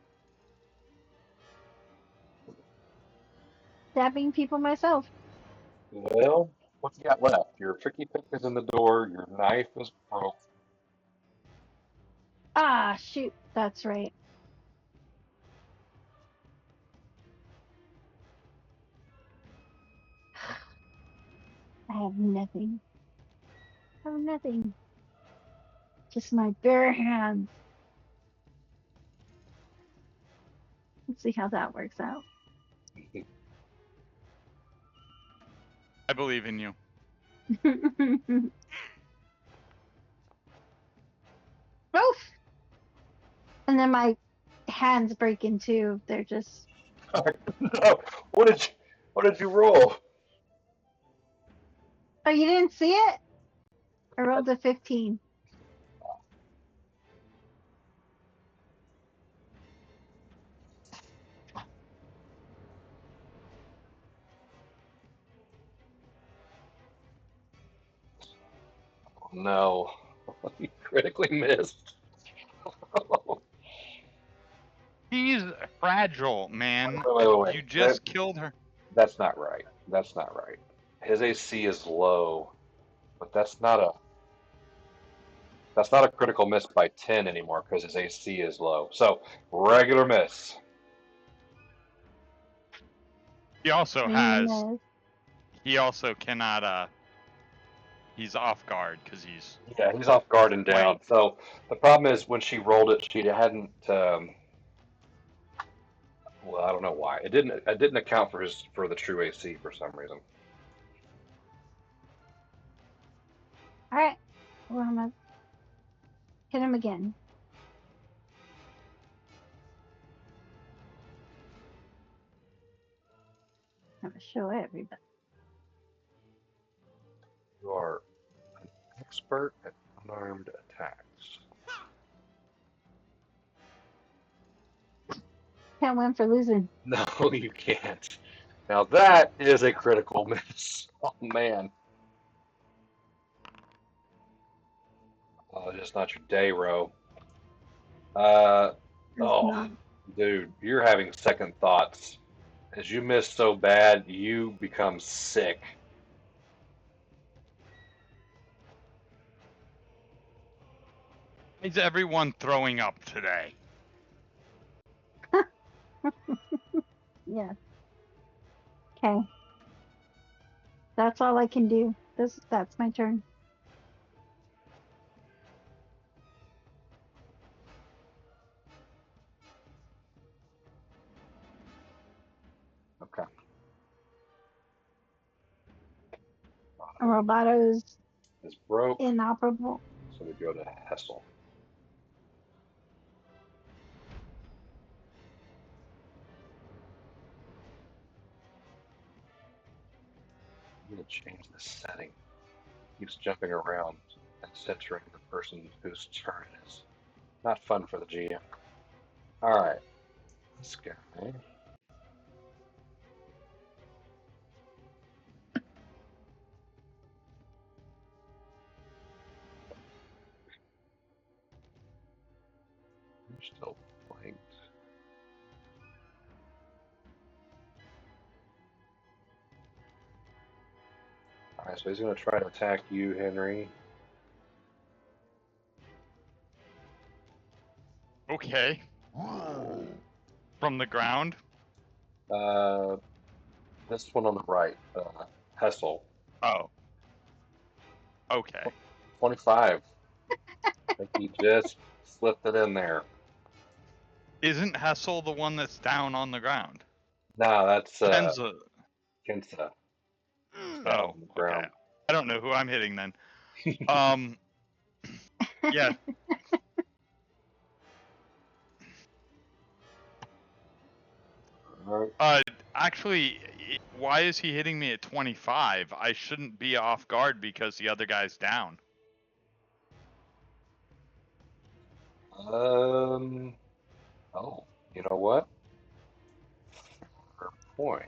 stabbing people myself. Well, what you got left? Your tricky pick is in the door. Your knife is broke. Ah, shoot. That's right. I have nothing. I have nothing. Just my bare hands. Let's see how that works out. I believe in you. Oof! And then my hands break in two. They're just. No. What did you roll? Oh, you didn't see it? I rolled a 15. No. You critically missed. She's fragile, man. Wait. You just killed her. That's not right. That's not right. His AC is low, but that's not a critical miss by 10 anymore because his AC is low. So regular miss. He also Clean has. miss. He also cannot. He's off guard because he's. Yeah, he's off guard and down. Flanked. So the problem is when she rolled it, she hadn't. Well, I don't know why. It didn't account for the true AC for some reason. All right. Well, I'm gonna hit him again. I'm gonna show everybody. You are an expert at unarmed attacks. Can't win for losing. No, you can't. Now that is a critical miss. Oh man. Oh, just not your day, Ro. It's Oh, not. dude, you're having second thoughts. As you miss so bad, you become sick. Is everyone throwing up today? Yeah. Okay. That's all I can do. That's my turn. Okay. Roboto's Is broke, inoperable. so we go to Hessel. I'm going to change the setting. It keeps jumping around and centering the person whose turn it is. Not fun for the GM. Alright. This guy. You're still flanked. Alright, so he's going to try to attack you, Henry. Okay. From the ground? This one on the right, Hessel. Oh. Okay. 25. I think he just slipped it in there. Isn't Hessel the one that's down on the ground? No, that's Kenza. Kensa. Oh, On the ground. okay. I don't know who I'm hitting then. Yeah. Alright. Actually, why is he hitting me at 25? I shouldn't be off guard because the other guy's down. Oh, you know what? Fair point.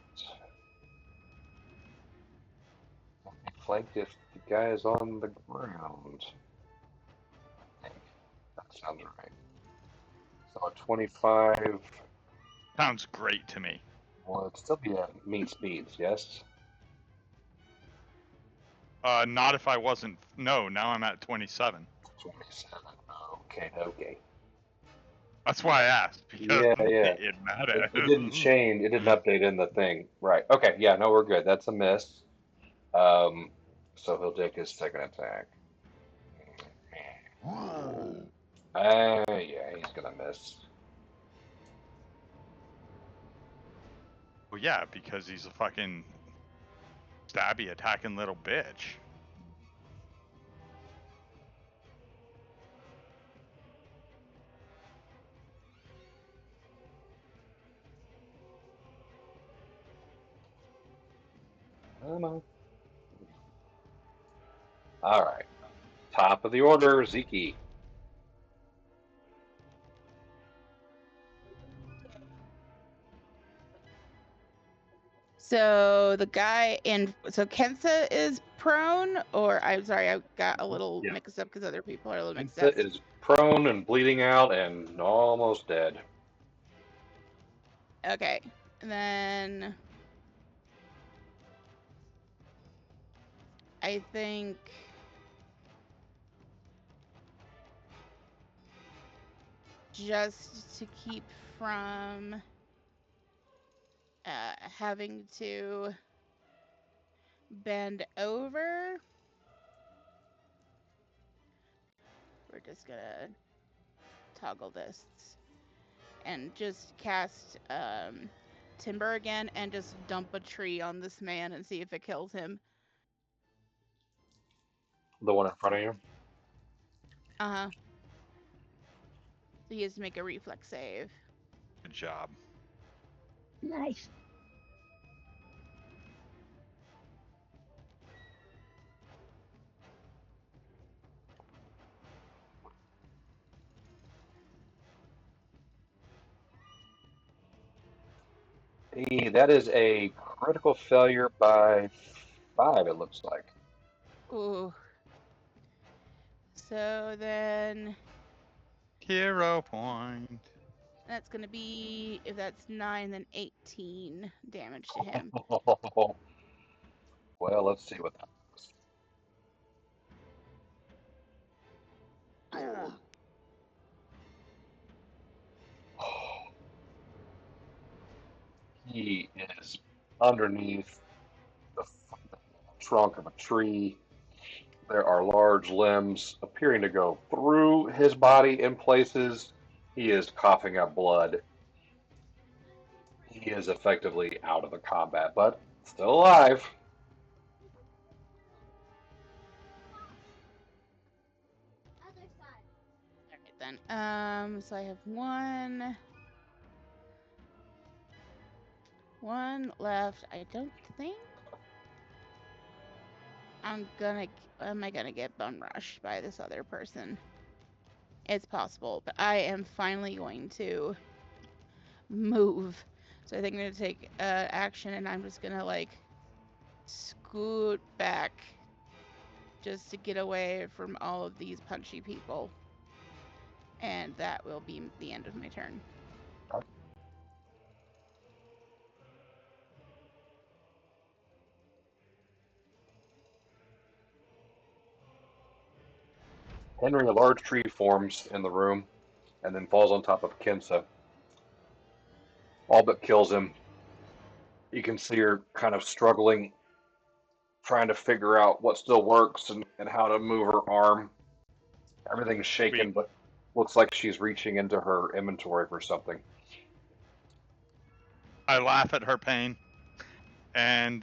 Flanked if the guy is on the ground. I think that sounds right. So a 25. Sounds great to me. Well, it'd still be a meat speeds, yes? Not if I wasn't. No, now I'm at 27. 27. Okay. That's why I asked, because Yeah. it matters. It didn't change. It didn't update in the thing. Right. Okay. Yeah. No, we're good. That's a miss. So he'll take his second attack. Yeah, he's gonna miss. Well, yeah, because he's a fucking stabby attacking little bitch. Come on. All right. Top of the order, Zeke. So the guy so Kensa is prone, or I'm sorry, I got a little Yeah. mixed up because other people are a little mixed Inta up. is prone and bleeding out and almost dead. Okay, and then I think just to keep from having to bend over, we're just gonna toggle this and just cast Timber again and just dump a tree on this man and see if it kills him. The one in front of you? Uh-huh. So he has to make a reflex save. Good job. Nice. Hey, that is a critical failure by 5, it looks like. Ooh. So then Hero point. that's going to be, if that's 9, then 18 damage to him. Well, let's see what that is. He is underneath the trunk of a tree. There are large limbs appearing to go through his body in places. He is coughing up blood. He is effectively out of the combat, but still alive. All right then. So I have one left. I don't think am I gonna get bum rushed by this other person? It's possible, but I am finally going to move. So I think I'm gonna take action, and I'm just gonna like scoot back just to get away from all of these punchy people. And that will be the end of my turn. Henry, a large tree forms in the room and then falls on top of Kimsa. All but kills him. You can see her kind of struggling, trying to figure out what still works and how to move her arm. Everything's shaken, but looks like she's reaching into her inventory for something. I laugh at her pain, and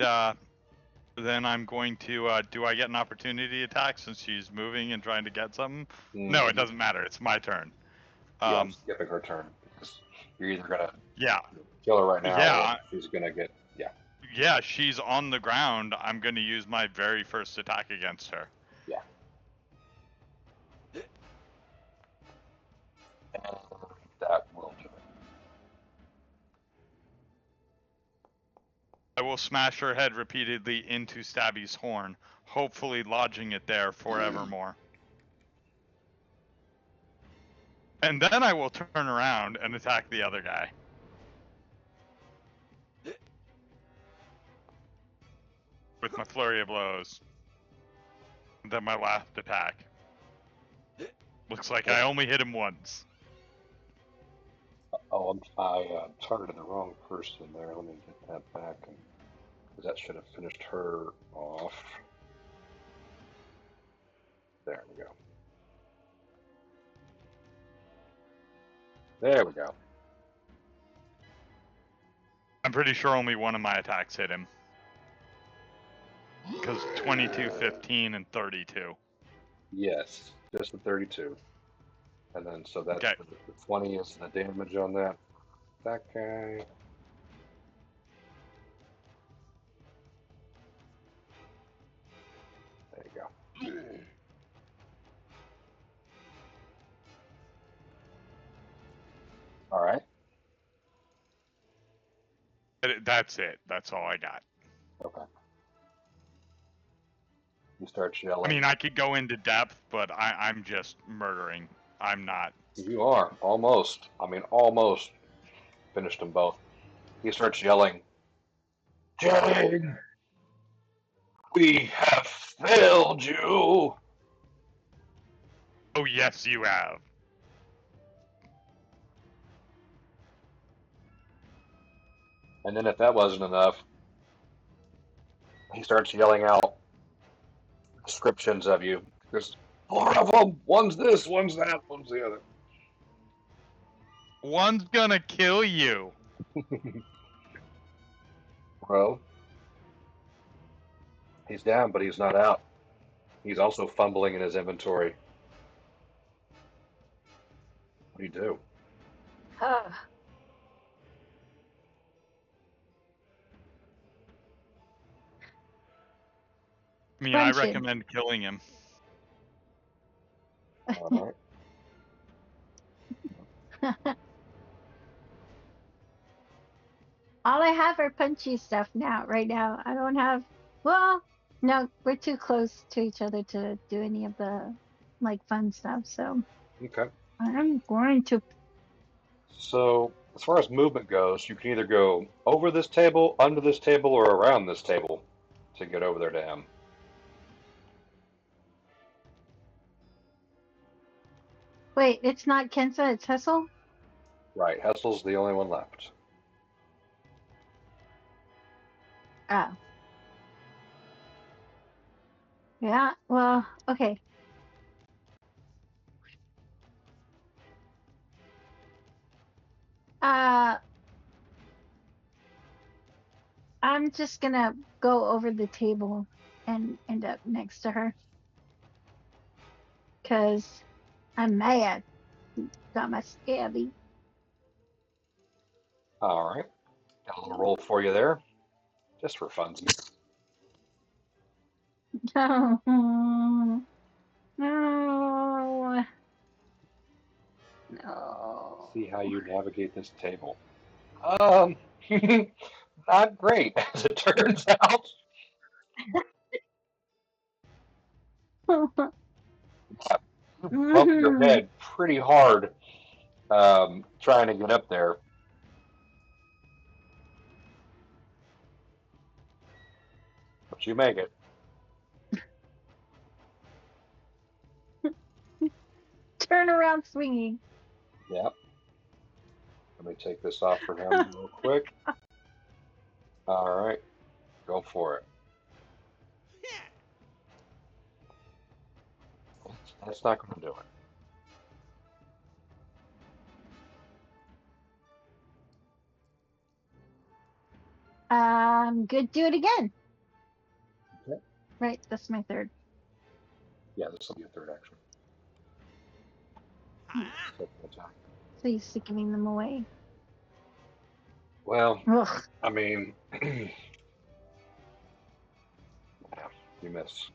then I'm going to. Do I get an opportunity attack since she's moving and trying to get something? No, it doesn't matter. It's my turn. Yeah, I'm skipping her turn because you're either gonna kill her right now or she's gonna get Yeah, she's on the ground. I'm going to use my very first attack against her. Yeah. And that will do it. I will smash her head repeatedly into Stabby's horn, hopefully lodging it there forevermore. And then I will turn around and attack the other guy. With my flurry of blows. And then my last attack. Looks like I only hit him once. Oh, I targeted the wrong person there. Let me get that back, because that should have finished her off. There we go. There we go. I'm pretty sure only one of my attacks hit him. Because 22, 15, and 32. Yes, just the 32. And then, so that's Okay. the 20 is the damage on that guy. All right. That's it. That's all I got. Okay. He starts I yelling. mean, I could go into depth, but I'm just murdering. I'm not. You are almost. I mean, almost finished them both. He starts yelling, "Jang, we have failed you!" Oh yes, you have. And then, if that wasn't enough, he starts yelling out descriptions of you. There's four of them. One's this, one's that, one's the other. One's gonna kill you. Well, he's down, but he's not out. He's also fumbling in his inventory. What do you do? Oh, I mean, I punch him. recommend killing him. All right. All I have are punchy stuff now, right now. I don't have, well, no, we're too close to each other to do any of the like fun stuff. So Okay. I'm going to, So, as far as movement goes, you can either go over this table, under this table, or around this table to get over there to him. wait, it's not Kensa, it's Hessel? Right. Hessel's the only one left. Oh. Yeah, well, okay. Uh, I'm just gonna go over the table and end up next to her. Cause I'm mad. Got my scabby. All right. Got a little roll for you there, just for funsies. No, no, no. See how you navigate this table. Um, not great, as it turns out. You bump your head pretty hard trying to get up there. But you make it. Turn around swinging. Yep. Let me take this off for him real quick. All right. Go for it. That's not going to do it. Good. Do it again. Okay. Right. That's my third. Yeah, this will be a third action. Second attack. So you're still giving them away. Well, Ugh. I mean, yeah, you miss.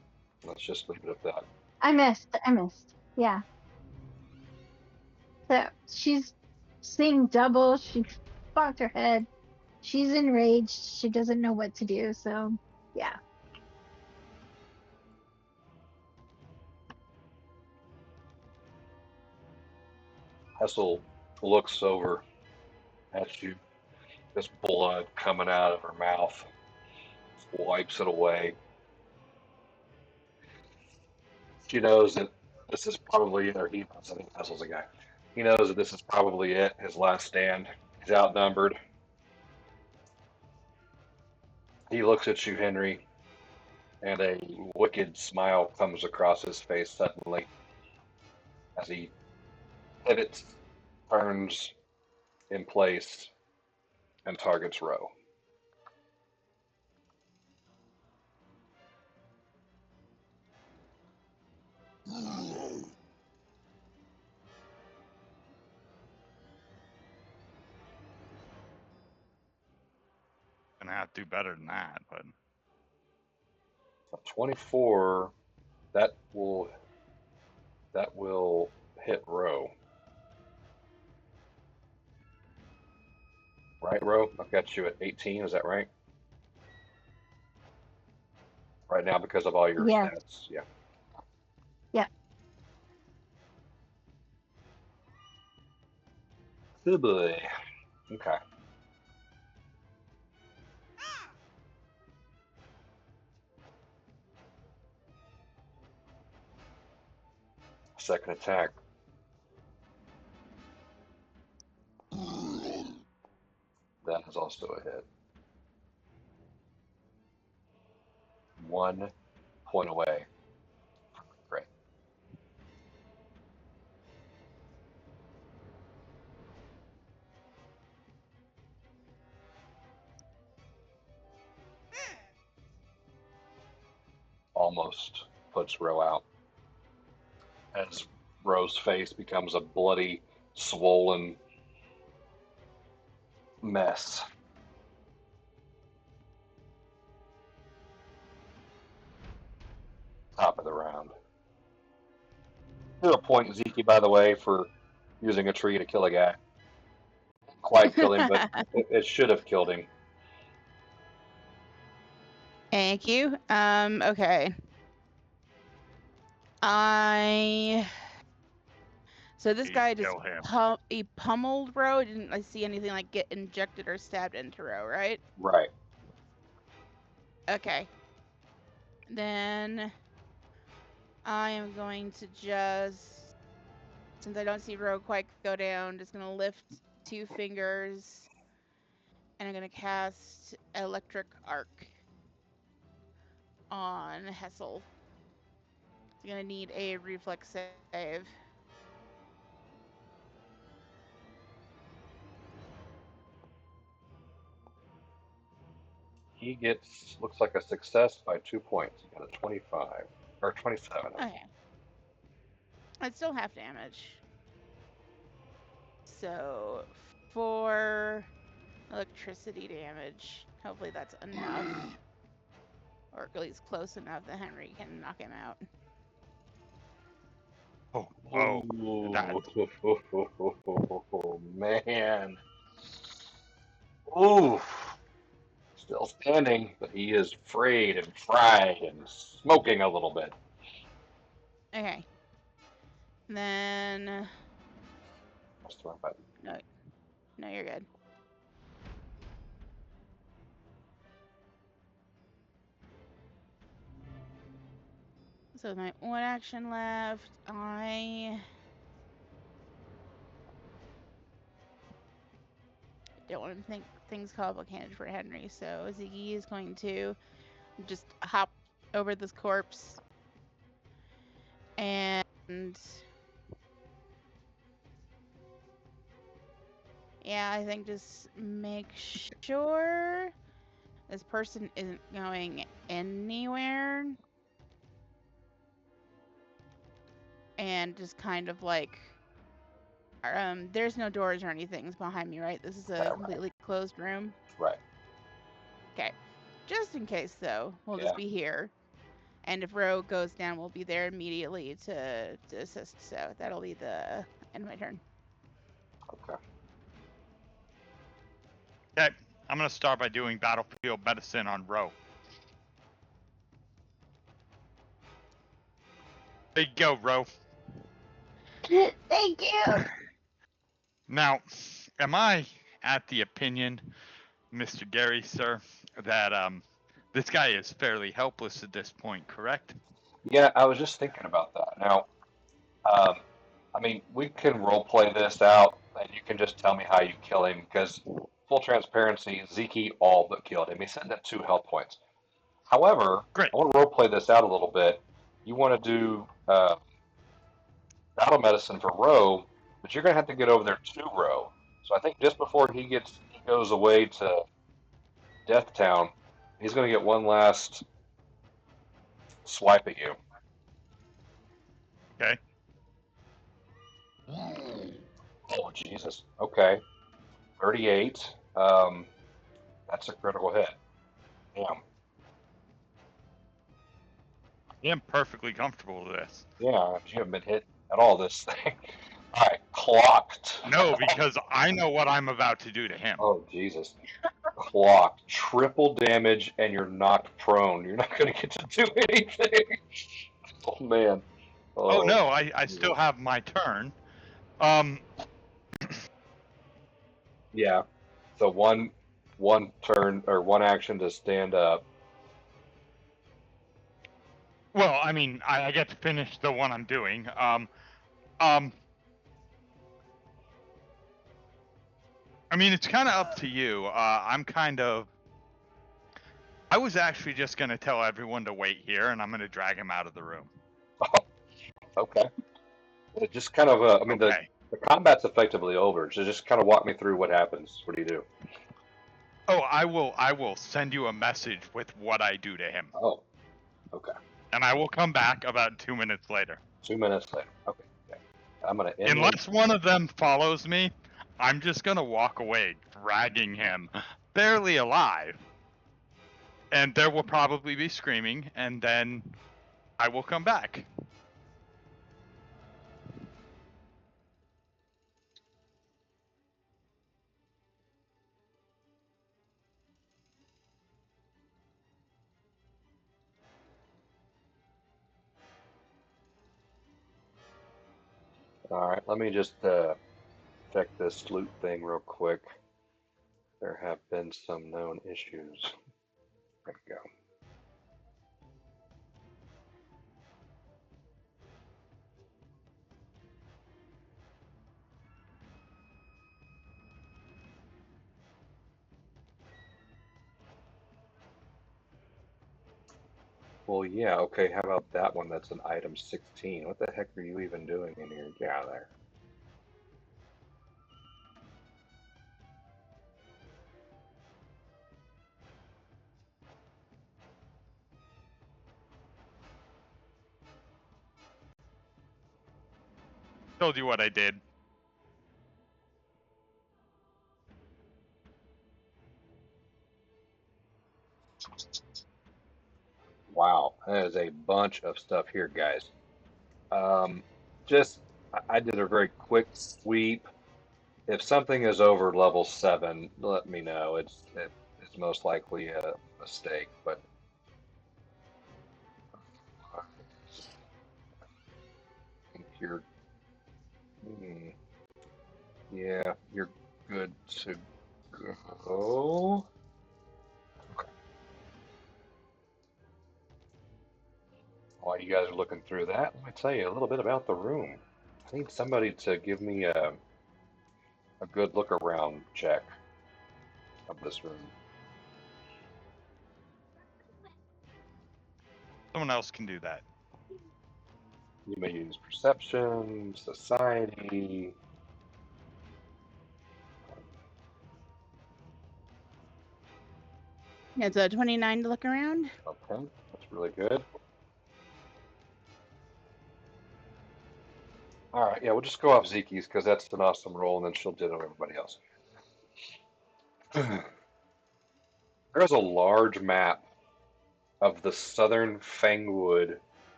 Let's just leave it at that. I missed. I missed. Yeah. So she's seeing double. She bonked her head. She's enraged. She doesn't know what to do. So yeah. Hessel looks over at you, this blood coming out of her mouth, wipes it away. She knows that this is probably, or he knows, I think Hessel's a guy. He knows that this is probably it, his last stand. He's outnumbered. He looks at you, Henry, and a wicked smile comes across his face suddenly as he pivots, turns in place, and targets Roe. Gonna have to do better than that, but A 24, that will that will hit Roe. right, Ro? I've got you at 18. Is that right? Right now, because of all your Yes. stats. Yeah. Yep. Good boy. Okay. Second attack. That is also a hit. 1 point away. Great. Almost puts Ro out as Ro's face becomes a bloody, swollen mess. Top of the round. To a point, Zeke, by the way, for using a tree to kill a guy. Quite kill him, but it should have killed him. Thank you. Okay. So this Please guy just kill him. he pummeled Ro. Didn't I see anything like get injected or stabbed into Ro, right? Right. Okay. Then I am going to just, since I don't see Ro quite go down, just gonna lift 2 fingers and I'm gonna cast Electric Arc on Hessel. He's gonna need a reflex save. He gets, looks like a success by 2 points. He got a 25, or 27. Okay. It's still half damage. So 4 electricity damage. Hopefully that's enough. Or at least close enough that Henry can knock him out. Oh, that Oh, man. Ooh. Still standing, but he is frayed and fried and smoking a little bit. Okay. Then Press the wrong button. no, you're good. So with my 1 action left, I don't want to think things complicated for Henry, so Ziggy is going to just hop over this corpse and yeah, I think just make sure this person isn't going anywhere and just kind of like there's no doors or anything behind me, right? This is a completely closed room. Right. Okay. Just in case though, we'll Yeah. just be here. And if Ro goes down, we'll be there immediately to assist. So that'll be the end of my turn. Okay. Okay, I'm gonna start by doing battlefield medicine on Ro. There you go, Ro. Thank you. Now, am I at the opinion, Mr. Gary, sir, that this guy is fairly helpless at this point, correct? Yeah, I was just thinking about that. Now, I mean, we can role play this out, and you can just tell me how you kill him. Because full transparency, Zeke all but killed him. He's sitting at 2 health points. However, Great. I want to role play this out a little bit. You want to do battle medicine for Ro, but you're gonna have to get over there to Ro. So I think just before he goes away to Death Town, he's gonna get one last swipe at you. Okay. Oh Jesus. Okay. 38. That's a critical hit. Damn. I am perfectly comfortable with this. Yeah, you haven't been hit at all this thing. right, clocked. No, because I know what I'm about to do to him. Oh, Jesus. Clocked. Triple damage, and you're knocked prone. You're not going to get to do anything. Oh, man. Oh Oh, no, I still have my turn. yeah. So one turn or one action to stand up. Well, I mean, I get to finish the one I'm doing. I mean, it's kind of up to you. I was actually just going to tell everyone to wait here, and I'm going to drag him out of the room. Okay. It just kind of, I mean, Okay. the combat's effectively over. So just kind of walk me through what happens. What do you do? Oh, I will send you a message with what I do to him. Oh, okay. And I will come back about 2 minutes later. 2 minutes later. Okay. Okay. I'm going to end Unless one of them follows me, I'm just going to walk away, dragging him, barely alive. And there will probably be screaming, and then I will come back. All right. Let me just check this loot thing real quick. There have been some known issues. There we go. Well, yeah, okay, how about that one that's an item 16? What the heck are you even doing in here? Get out of there. Told you what I did. Wow, that is a bunch of stuff here, guys. Um, just, I did a very quick sweep. If something is over level 7, let me know. It's most likely a mistake, but I think you're, hmm, yeah, you're good to go. While you guys are looking through that, let me tell you a little bit about the room. I need somebody to give me a good look around check of this room. Someone else can do that. You may use perception, society. It's a 29 to look around. Okay, that's really good. All right, yeah, we'll just go off Zeki's because that's an awesome roll, and then she'll ditto everybody else. There's a large map of the southern Fangwood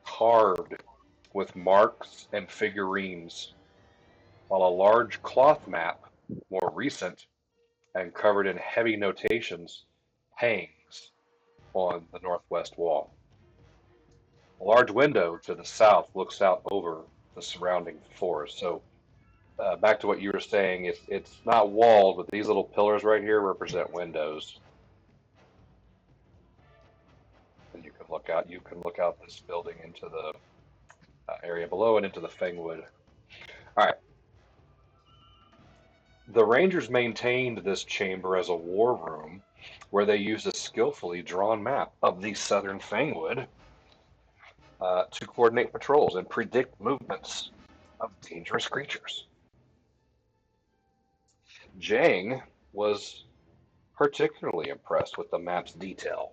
carved with marks and figurines, while a large cloth map, more recent and covered in heavy notations, hangs on the northwest wall. A large window to the south looks out over the surrounding forest. So, back to what you were saying, it's not walled, but these little pillars right here represent windows. And you can look out. You can look out this building into the area below and into the Fangwood. All right. The Rangers maintained this chamber as a war room where they used a skillfully drawn map of the southern Fangwood to coordinate patrols and predict movements of dangerous creatures. Jang was particularly impressed with the map's detail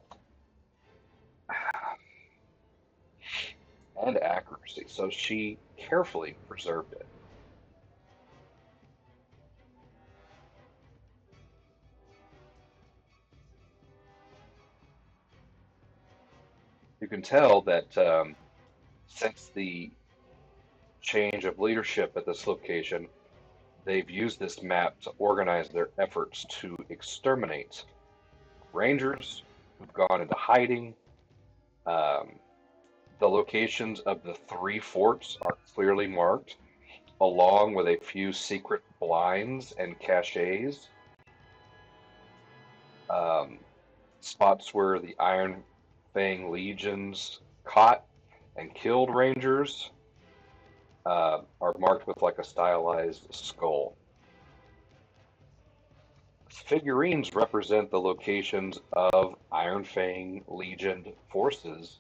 and accuracy, so she carefully preserved it. You can tell that since the change of leadership at this location, they've used this map to organize their efforts to exterminate rangers who've gone into hiding. Um, the locations of the three forts are clearly marked, along with a few secret blinds and caches. Um, spots where the Iron Fang legions caught and killed rangers are marked with like a stylized skull. Figurines represent the locations of Iron Fang Legion forces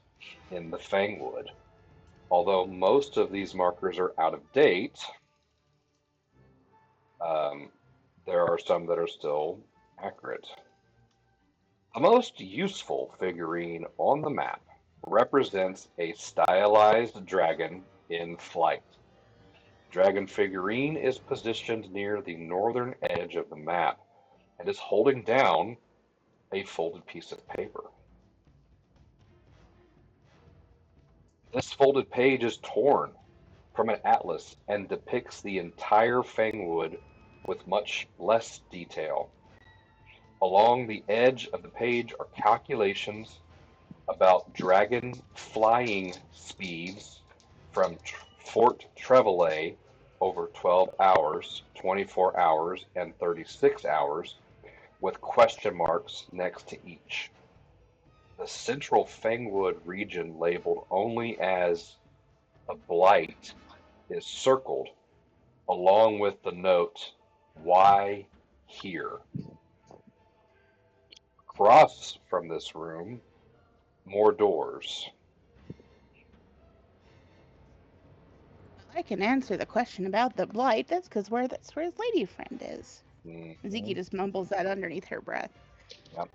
in the Fangwood. Although most of these markers are out of date, um, there are some that are still accurate. The most useful figurine on the map represents a stylized dragon in flight. Dragon figurine is positioned near the northern edge of the map and is holding down a folded piece of paper. This folded page is torn from an atlas and depicts the entire Fangwood with much less detail. Along the edge of the page are calculations about dragon flying speeds from Fort Trevalay over 12 hours, 24 hours, and 36 hours, with question marks next to each. The central Fangwood region, labeled only as a blight, is circled, along with the note, "Why here?" Across from this room, more doors. I can answer the question about the blight. That's because that's where his lady friend is. Ziki just mumbles that underneath her breath. Yep.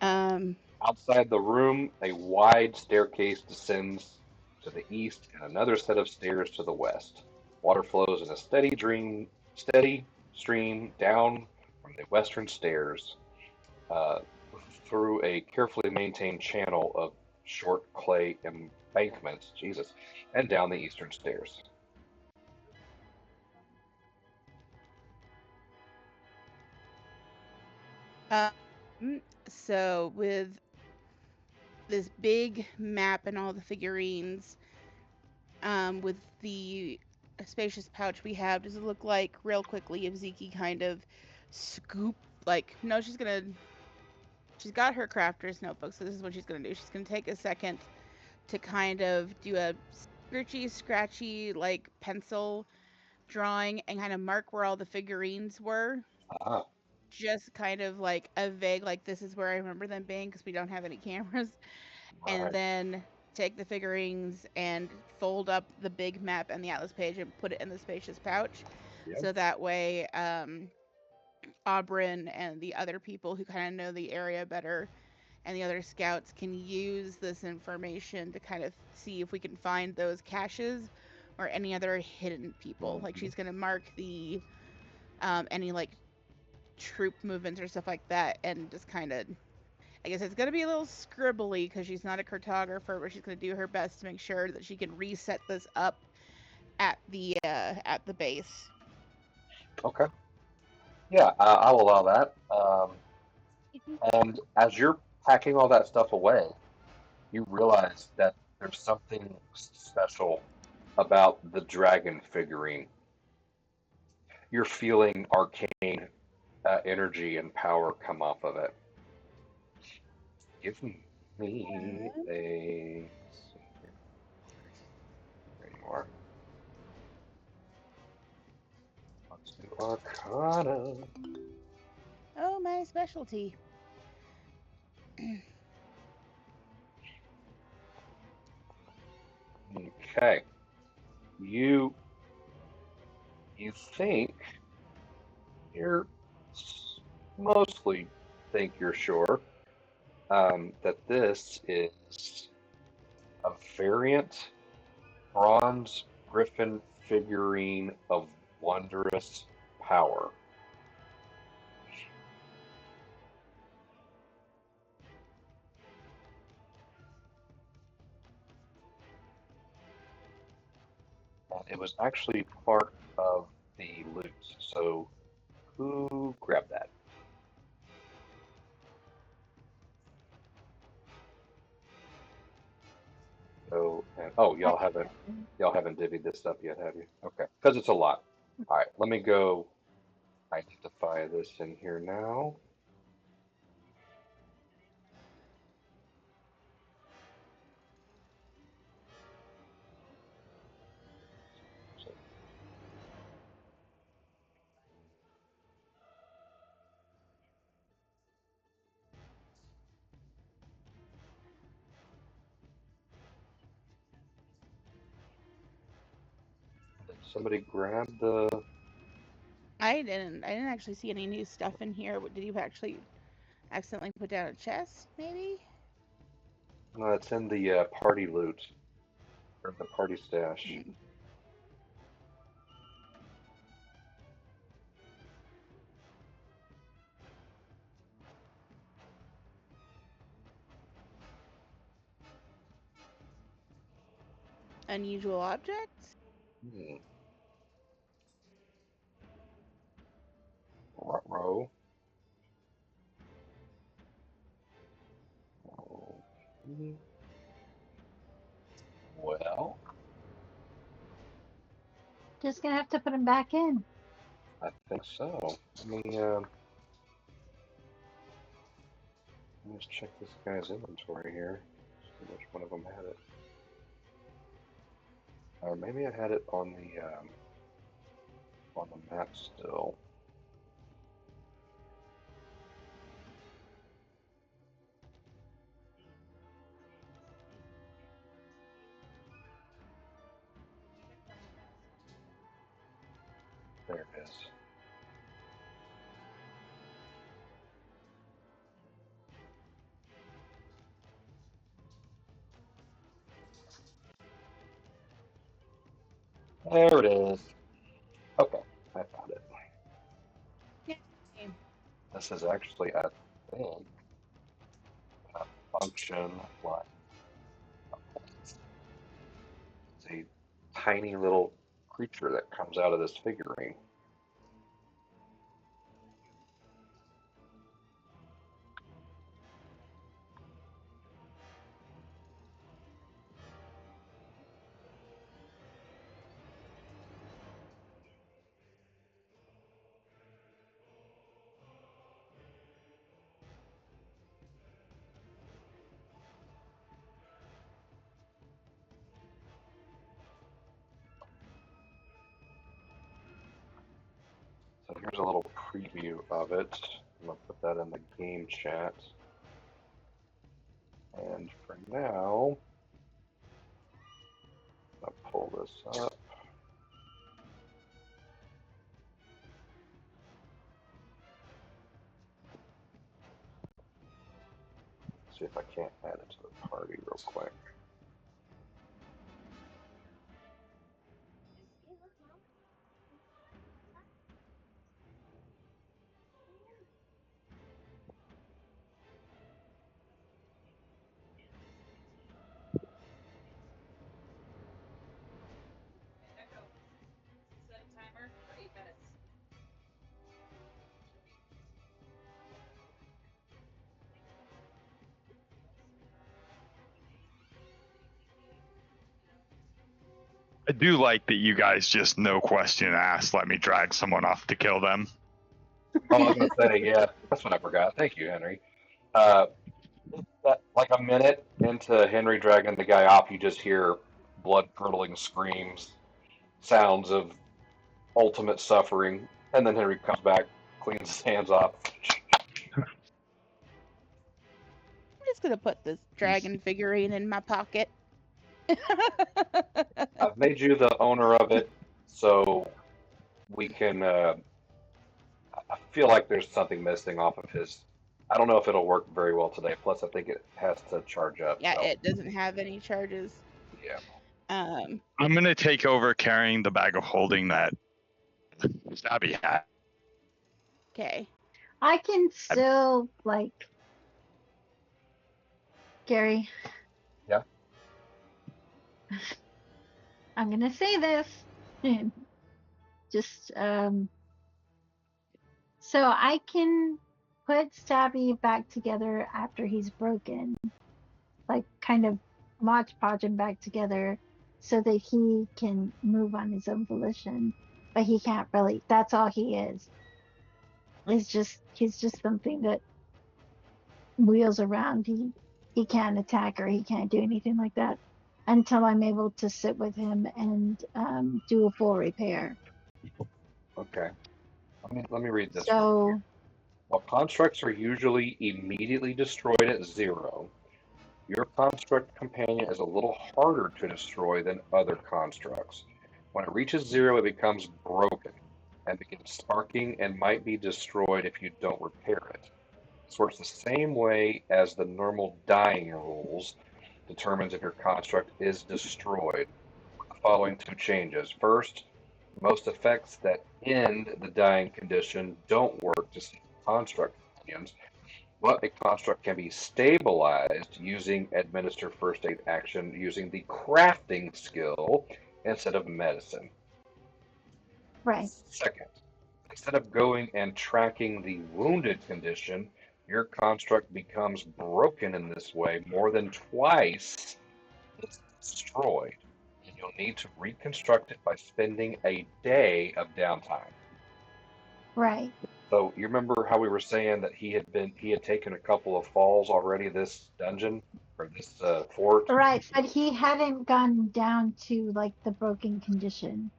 Um, Outside the room, a wide staircase descends to the east and another set of stairs to the west. Water flows in a steady stream down from the western stairs uh, through a carefully maintained channel of short clay embankments, Jesus, and down the eastern stairs. so with this big map and all the figurines, with the spacious pouch we have, does it look like, real quickly, if Ziki kind of no, she's got her crafter's notebook, so this is what she's gonna do. She's gonna take a second to kind of do a scratchy, like, pencil drawing and kind of mark where all the figurines were. Ah, Just kind of like a vague, like, this is where I remember them being, because we don't have any cameras. And right. then take the figurines and fold up the big map and the atlas page and put it in the spacious pouch. Yep. So that way, Aubryn and the other people who kind of know the area better and the other scouts can use this information to kind of see if we can find those caches or any other hidden people. Like, she's going to mark the any like troop movements or stuff like that, and just kind of, I guess it's going to be a little scribbly because she's not a cartographer, but she's going to do her best to make sure that she can reset this up at the base. Okay. Yeah, I'll allow that. And as you're packing all that stuff away, you realize that there's something special about the dragon figurine. You're feeling arcane energy and power come off of it. Give me a. There you are. Let's do Arcana. Oh, my specialty. Okay. You think you're mostly think you're sure that this is a variant bronze griffin figurine of wondrous power. And It was actually part of the loot. So who grabbed that? So and oh, y'all haven't divvied this up yet, have you? Okay, because it's a lot. All right, let me go identify this in here now. Did somebody grab the? I didn't actually see any new stuff in here. Did you actually accidentally put down a chest, maybe? No, it's in the party loot or the party stash. Hmm. Unusual objects? Hmm. Row. Well, Just gonna have to put them back in. I think so. Let me just check this guy's inventory here. See which one of them had it. Or maybe I had it on the map still. There it is. There it is. Okay, I found it. Yeah. This is actually, I think, a function like it's a tiny little creature that comes out of this figurine. So here's a little preview of it. I'm gonna put that in the game chat. And for now, I'll pull this up. See if I can't add it to the party real quick. I do like that you guys just no question asked, let me drag someone off to kill them. Oh, I was gonna say, yeah, that's what I forgot. Thank you, Henry. Uh, like a minute into Henry dragging the guy off, you just hear blood-curdling screams, sounds of ultimate suffering, and then Henry comes back, cleans his hands off. I'm just gonna put this dragon figurine in my pocket. I've made you the owner of it, so we can. I feel like there's something missing off of his. I don't know if it'll work very well today. Plus, I think it has to charge up. Yeah, So it doesn't have any charges. yeah. I'm gonna take over carrying the bag of holding that Stabby hat. Okay. I can still like Gary. Yeah. I'm gonna say this. And just so I can put Stabby back together after he's broken, like kind of Mod Podge him back together so that he can move on his own volition. But he can't really. That's all he is. He's just something that wheels around. He can't attack or he can't do anything like that until I'm able to sit with him and do a full repair. Okay. Let me read this one here. So While constructs are usually immediately destroyed at 0, your construct companion is a little harder to destroy than other constructs. When it reaches 0, it becomes broken and begins sparking and might be destroyed if you don't repair it. This works the same way as the normal dying rules determines if your construct is destroyed. The following two changes. First, most effects that end the dying condition don't work to save construct companions, but a construct can be stabilized using administer first aid action using the crafting skill instead of medicine. right, Second, instead of going and tracking the wounded condition, your construct becomes broken in this way more than twice it's destroyed, and you'll need to reconstruct it by spending a day of downtime. right. So you remember how we were saying that he had taken a couple of falls already this dungeon or this fort? Right, but he hadn't gone down to like the broken condition.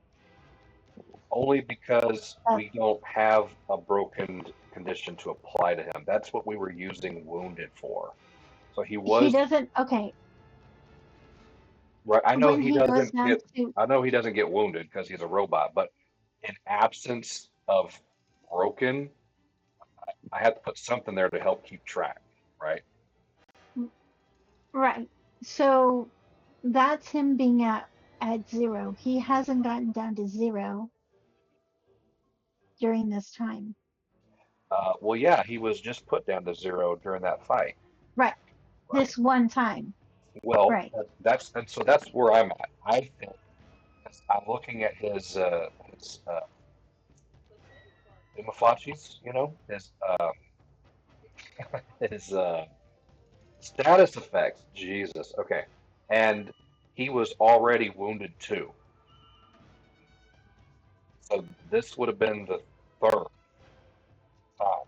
Only because Uh, we don't have a broken condition to apply to him. That's what we were using wounded for. So he he was doesn't. Okay, right. when he goes down to I know he doesn't get wounded because he's a robot, but in absence of broken, I had to put something there to help keep track, right? right, so that's him being at 0. He hasn't gotten down to 0 during this time. Well, yeah, he was just put down to 0 during that fight. Right, Right. this one time. Well, Right. that's and so that's where I'm at. I think as I'm looking at his camouflages, his status effects. Jesus. Okay, and he was already wounded too. So this would have been the third time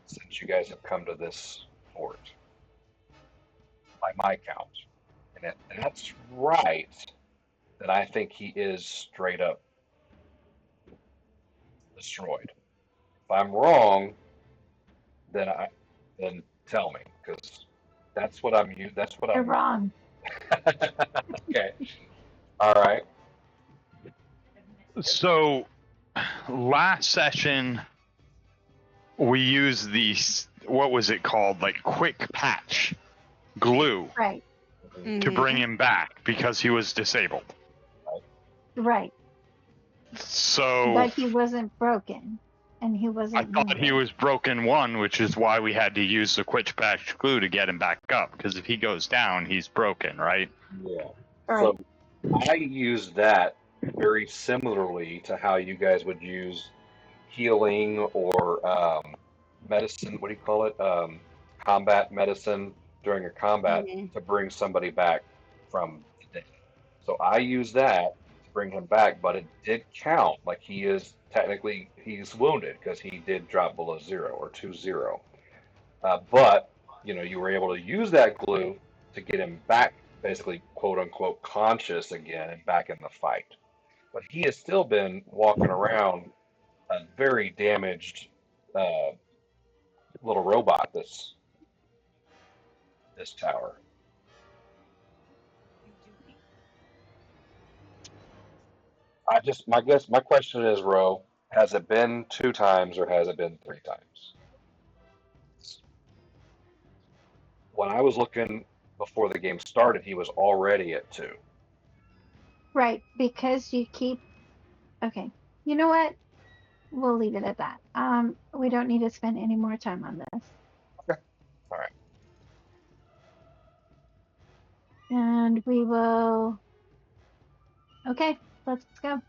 since you guys have come to this fort, by my count. And if that's right, then I think he is straight up destroyed. If I'm wrong, then then tell me because that's what That's what You're I'm. wrong. Okay. All right. So last session we used what was it called? Like quick patch glue Right. to bring him back because he was disabled. Right. So But he wasn't broken and he I wasn't thought he wounded. was broken one, which is why we had to use the quick patch glue to get him back up. Because if he goes down, he's broken, right? Yeah. Right. So I use that very similarly to how you guys would use healing or medicine. What do you call it? Combat medicine during a combat to bring somebody back from the dead. So I use that to bring him back, but it did count. Like he's wounded because he did drop below 0 or 2-0. But you were able to use that glue to get him back, basically quote unquote conscious again and back in the fight. But he has still been walking around a very damaged uh, little robot. This tower. My question is, Ro, has it been 2 times or has it been 3 times? When I was looking before the game started, he was already at 2. Right. Because you keep okay. You know what? We'll leave it at that. We don't need to spend any more time on this. Okay. All right. And we will okay, let's go.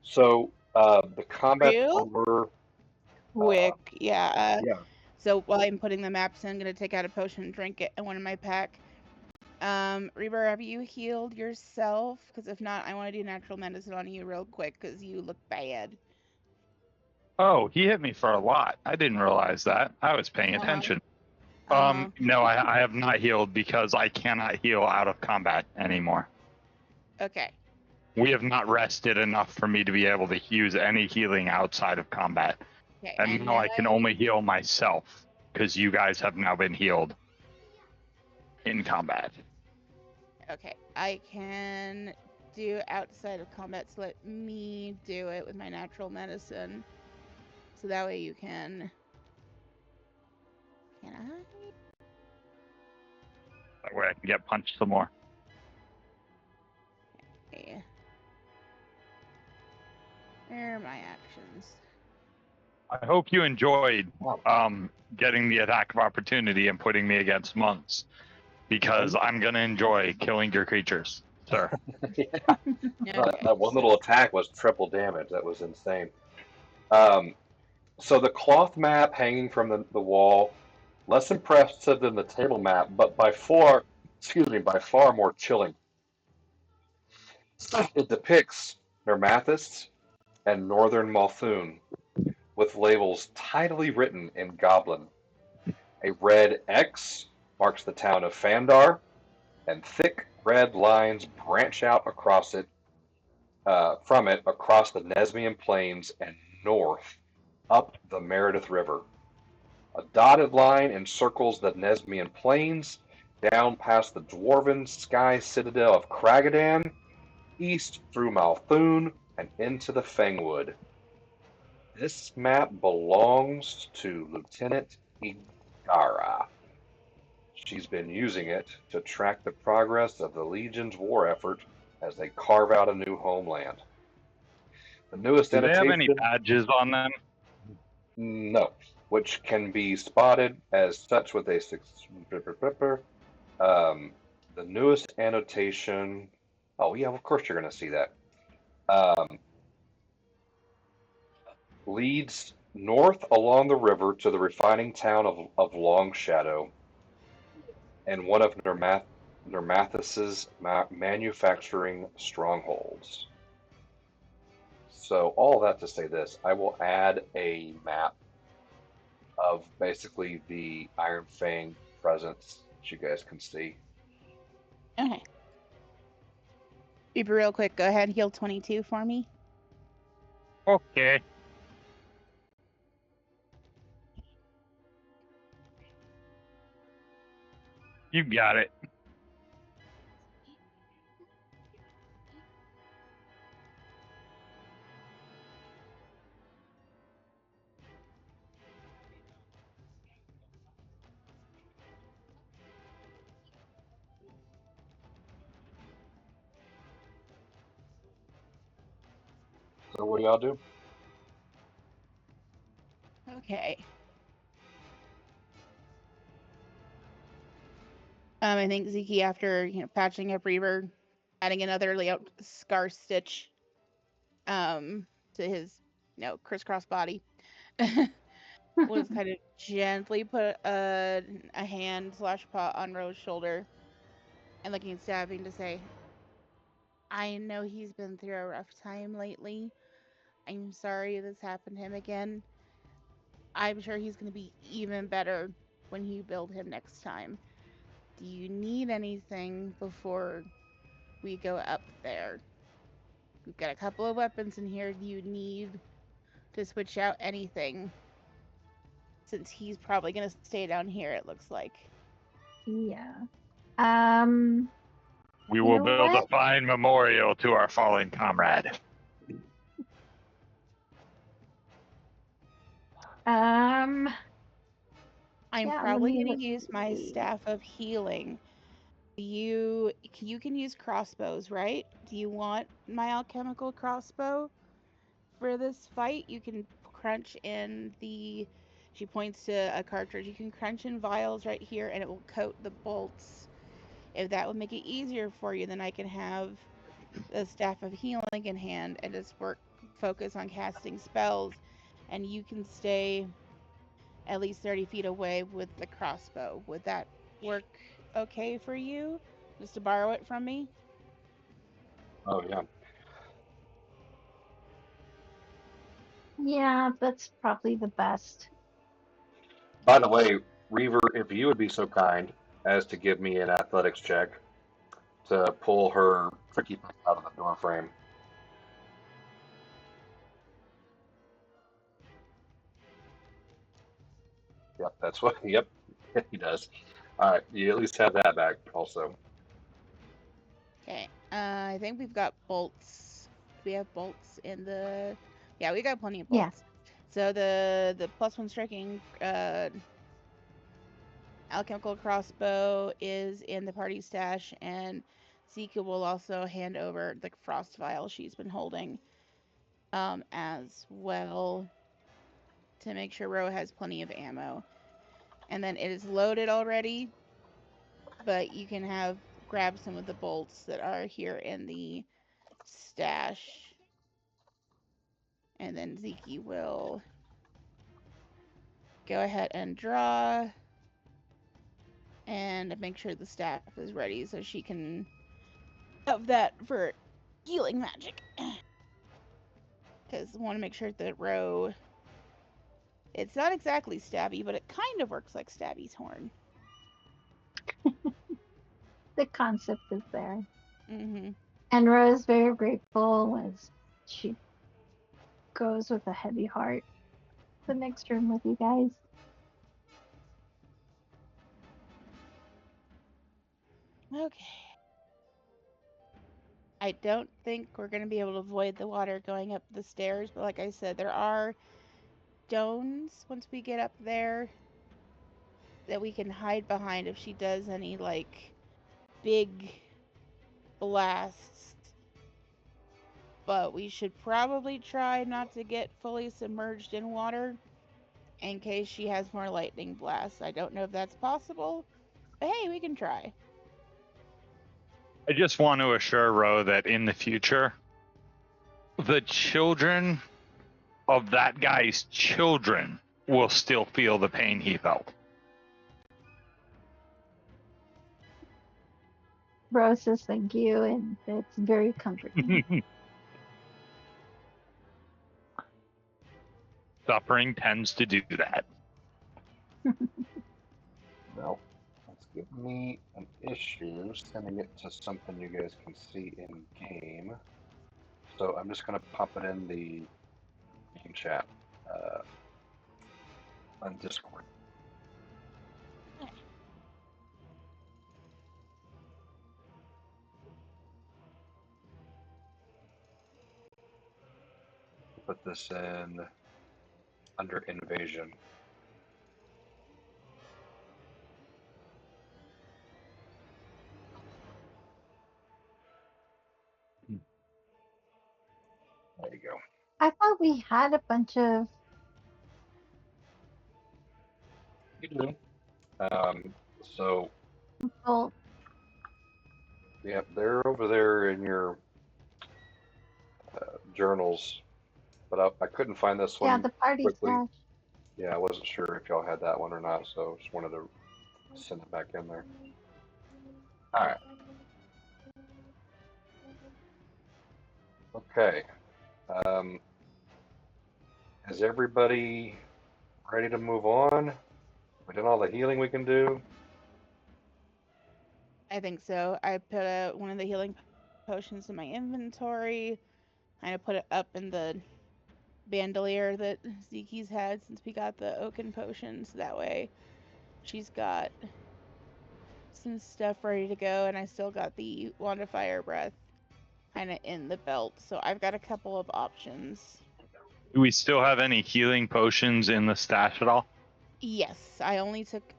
So the combat Real over. quick, yeah. Yeah. So while I'm putting the maps in, I'm gonna take out a potion and drink it in one in my pack. Reaver, have you healed yourself? Because if not, I want to do natural medicine on you real quick because you look bad. Oh, he hit me for a lot. I didn't realize that. I was paying attention. No, I have not healed because I cannot heal out of combat anymore. Okay. We have not rested enough for me to be able to use any healing outside of combat. Okay. And now I can only heal myself because you guys have now been healed in combat. Okay. I can do outside of combat, so let me do it with my natural medicine. So that way you can. Can I? That way I can get punched some more. Okay. Where are my actions? I hope you enjoyed getting the attack of opportunity and putting me against monks, because I'm going to enjoy killing your creatures, sir. Yeah. Okay. That one little attack was triple damage. That was insane. So the cloth map hanging from the wall, less impressive than the table map, but by far more chilling. It depicts Nermathis and Northern Malthun with labels tidily written in Goblin. A red X marks the town of Fandar, and thick red lines branch out across it from it across the Nesmian Plains and north up the Meredith River. A dotted line encircles the Nesmian Plains down past the dwarven sky citadel of Kragadan, east through Malthun, and into the Fangwood. This map belongs to Lieutenant Igara. She's been using it to track the progress of the Legion's war effort as they carve out a new homeland. The newest Do they have any annotation, badges on them? no, which can be spotted as such with a the newest annotation. Oh yeah, of course you're going to see that. Um, leads north along the river to the refining town of Long Shadow and one of Nermathis's manufacturing strongholds. So all that to say this, I will add a map of basically the Iron Fang presence that you guys can see. Okay. Reaper, real quick, go ahead, heal 22 for me. Okay. You got it. So what do y'all do? Okay. I think Zeke, after patching up Reaver, adding another layout scar stitch, to his crisscross body, will just kind of gently put a hand / paw on Rose's shoulder, and looking at Stabbing to say, "I know he's been through a rough time lately. I'm sorry this happened to him again. I'm sure he's going to be even better when you build him next time. Do you need anything before we go up there? We've got a couple of weapons in here. Do you need to switch out anything? Since he's probably going to stay down here, it looks like." Yeah. We You will know build a what? fine memorial to our fallen comrade. Um, I'm yeah, let probably me going look. to use my See. staff of healing. You can use crossbows, right? Do you want my alchemical crossbow for this fight? You can crunch in the. She points to a cartridge. You can crunch in vials right here, and it will coat the bolts. If that would make it easier for you, then I can have the staff of healing in hand and just focus on casting spells, and you can stay at least 30 feet away with the crossbow. Would that work okay for you? Just to borrow it from me? Oh yeah. Yeah, that's probably the best. By the way, Reaver, if you would be so kind as to give me an athletics check to pull her tricky thing out of the door frame. Yep, that's what. Yep, he does. All right, you at least have that back also. Okay. I think we've got bolts. We have bolts in the. Yeah, we got plenty of Yeah. bolts. So the +1 striking alchemical crossbow is in the party stash, and Zika will also hand over the frost vial she's been holding as well to make sure Ro has plenty of ammo. And then it is loaded already, but you can grab some of the bolts that are here in the stash. And then Zeke will go ahead and draw and make sure the staff is ready so she can have that for healing magic. Because I want to make sure that Ro, it's not exactly stabby, but it kind of works like Stabby's horn. The concept is there. Mm-hmm. And Rose very grateful as she goes with a heavy heart to the next room with you guys. Okay. I don't think we're going to be able to avoid the water going up the stairs, but like I said, there are stones once we get up there that we can hide behind if she does any like big blasts. But we should probably try not to get fully submerged in water in case she has more lightning blasts. I don't know if that's possible, but hey, we can try. I just want to assure Ro that in the future, the children of that guy's children will still feel the pain he felt. Rose says thank you, and it's very comforting. Suffering tends to do that. Well, that's giving me an issue sending it to something you guys can see in game. So I'm just going to pop it in the game chat on Discord. Put this in under invasion. There you go. I thought we had a bunch of. You do. So, Well, yeah, they're over there in your journals, but I couldn't find this yeah, one the party quickly. stash. Yeah, I wasn't sure if y'all had that one or not, so just wanted to send it back in there. All right. Okay. Is everybody ready to move on? We done all the healing we can do. I think so. I put one of the healing potions in my inventory. I put it up in the bandolier that Zeke's had since we got the oaken potions. That way she's got some stuff ready to go, and I still got the wand of fire breath kind of in the belt. So I've got a couple of options. Do we still have any healing potions in the stash at all? Yes, I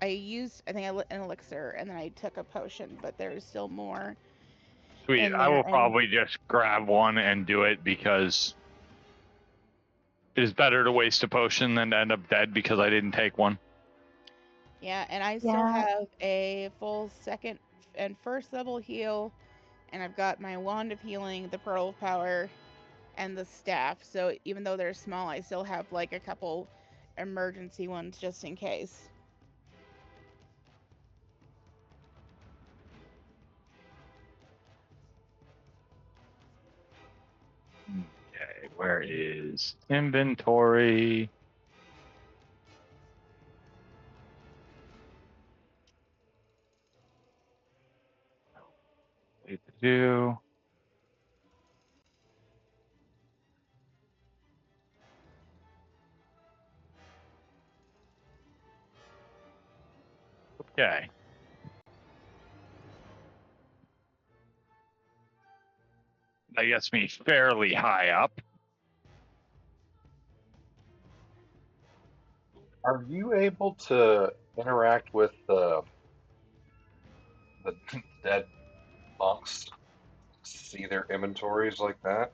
used, I think an elixir, and then I took a potion, but there's still more. Sweet. I will probably just grab one and do it because it is better to waste a potion than to end up dead because I didn't take one. Yeah, and I still have a full second and first level heal And I've got my wand of healing, the pearl of power, and the staff. So even though they're small, I still have like a couple emergency ones just in case. Okay, where is inventory? Need to do. Okay. That gets me fairly high up. Are you able to interact with the dead monks? See their inventories like that?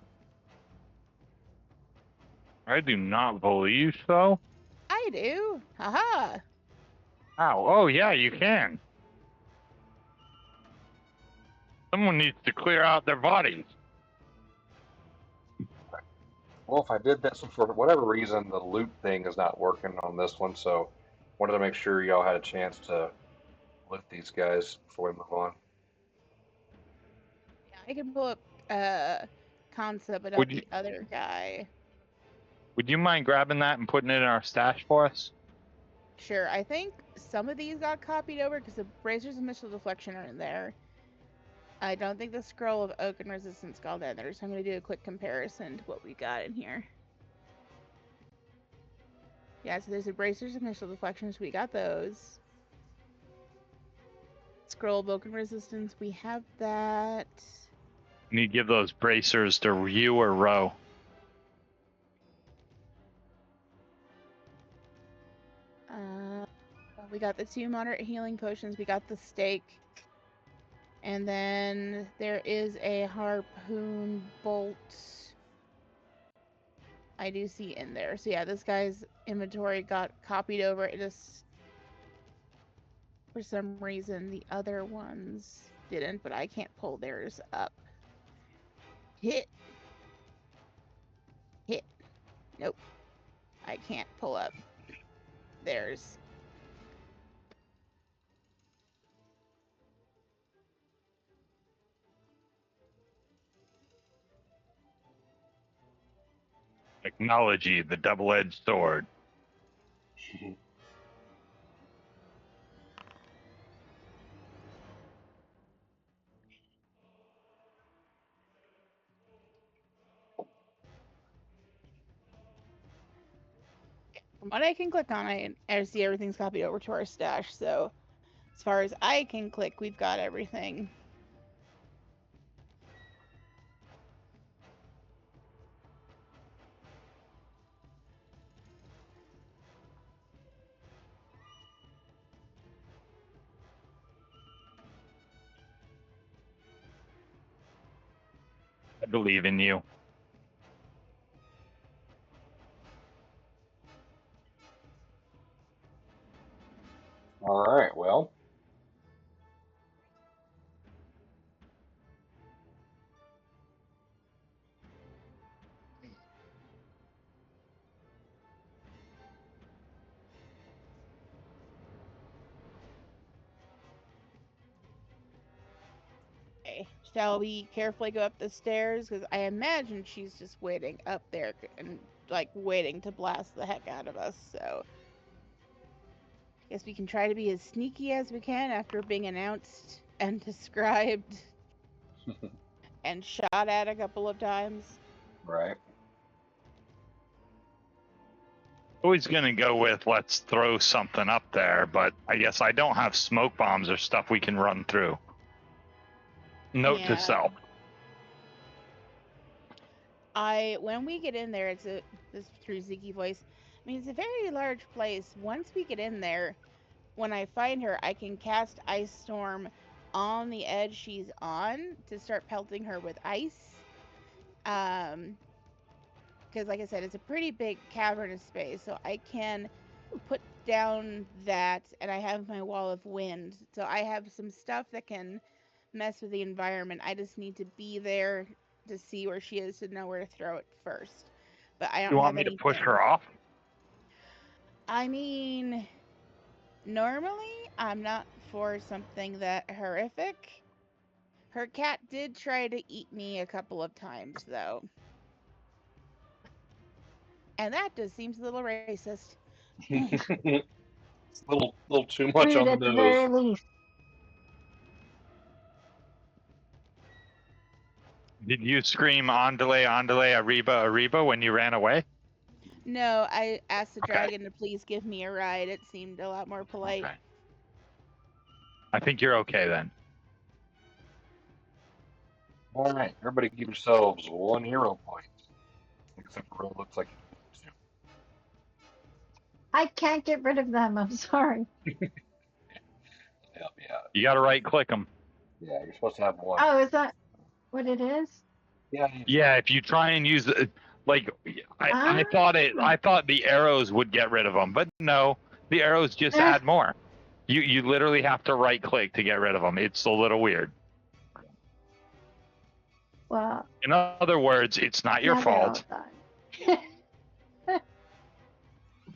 I do not believe so. I do. Haha. Ow. Oh, yeah, you can. Someone needs to clear out their bodies. Well, if I did this for whatever reason, the loot thing is not working on this one, so wanted to make sure y'all had a chance to loot these guys before we move on. Yeah, I can pull up concept about Would you the other guy. Would you mind grabbing that and putting it in our stash for us? Sure, I think some of these got copied over because the bracers of missile deflection are in there. I don't think the scroll of oaken resistance got in there, so I'm going to do a quick comparison to what we got in here. Yeah, so there's the bracers of missile deflections. We got those. Scroll of oaken resistance. We have that. Can you give those bracers to you or Ro? We got the 2 moderate healing potions. We got the stake. And then there is a harpoon bolt I do see in there. So yeah, this guy's inventory got copied over. It just, for some reason, the other ones didn't, but I can't pull theirs up. Hit. Nope. I can't pull up theirs. Technology, the double-edged sword. From what I can click on, I see everything's copied over to our stash. So as far as I can click, we've got everything. I believe in you. All right, well. Okay. Shall we carefully go up the stairs? Because I imagine she's just waiting up there and like waiting to blast the heck out of us. So I guess we can try to be as sneaky as we can after being announced and described and shot at a couple of times. Right. Always gonna go with let's throw something up there, but I guess I don't have smoke bombs or stuff we can run through. Note to Yeah. self. When we get in there, this through Ziggy voice. I mean, it's a very large place. Once we get in there, when I find her, I can cast Ice Storm on the edge she's on to start pelting her with ice. Because like I said, it's a pretty big cavernous space, so I can put down that, and I have my wall of wind. So I have some stuff that can mess with the environment. I just need to be there to see where she is to know where to throw it first. But I don't You want have me to anything. push her off? I mean, normally I'm not for something that horrific. Her cat did try to eat me a couple of times, though. And that just seems a little racist. a little too much Rude on the at the very nose. least. Did you scream "Andale, andale, arriba, arriba" when you ran away? No, I asked the Okay. dragon to please give me a ride. It seemed a lot more polite. Okay. I think you're okay then. All right, everybody give yourselves 1 hero point. Except for it looks like you do. I can't get rid of them. I'm sorry. Help me out. You got to right click them. Yeah, you're supposed to have 1. Oh, is that what it is? Yeah, if you try and use it, like I Ah. thought the arrows would get rid of them, but no, the arrows just Eh. add more. You literally have to right click to get rid of them. It's a little weird. Well, In other words, it's not your now they're all fault. done.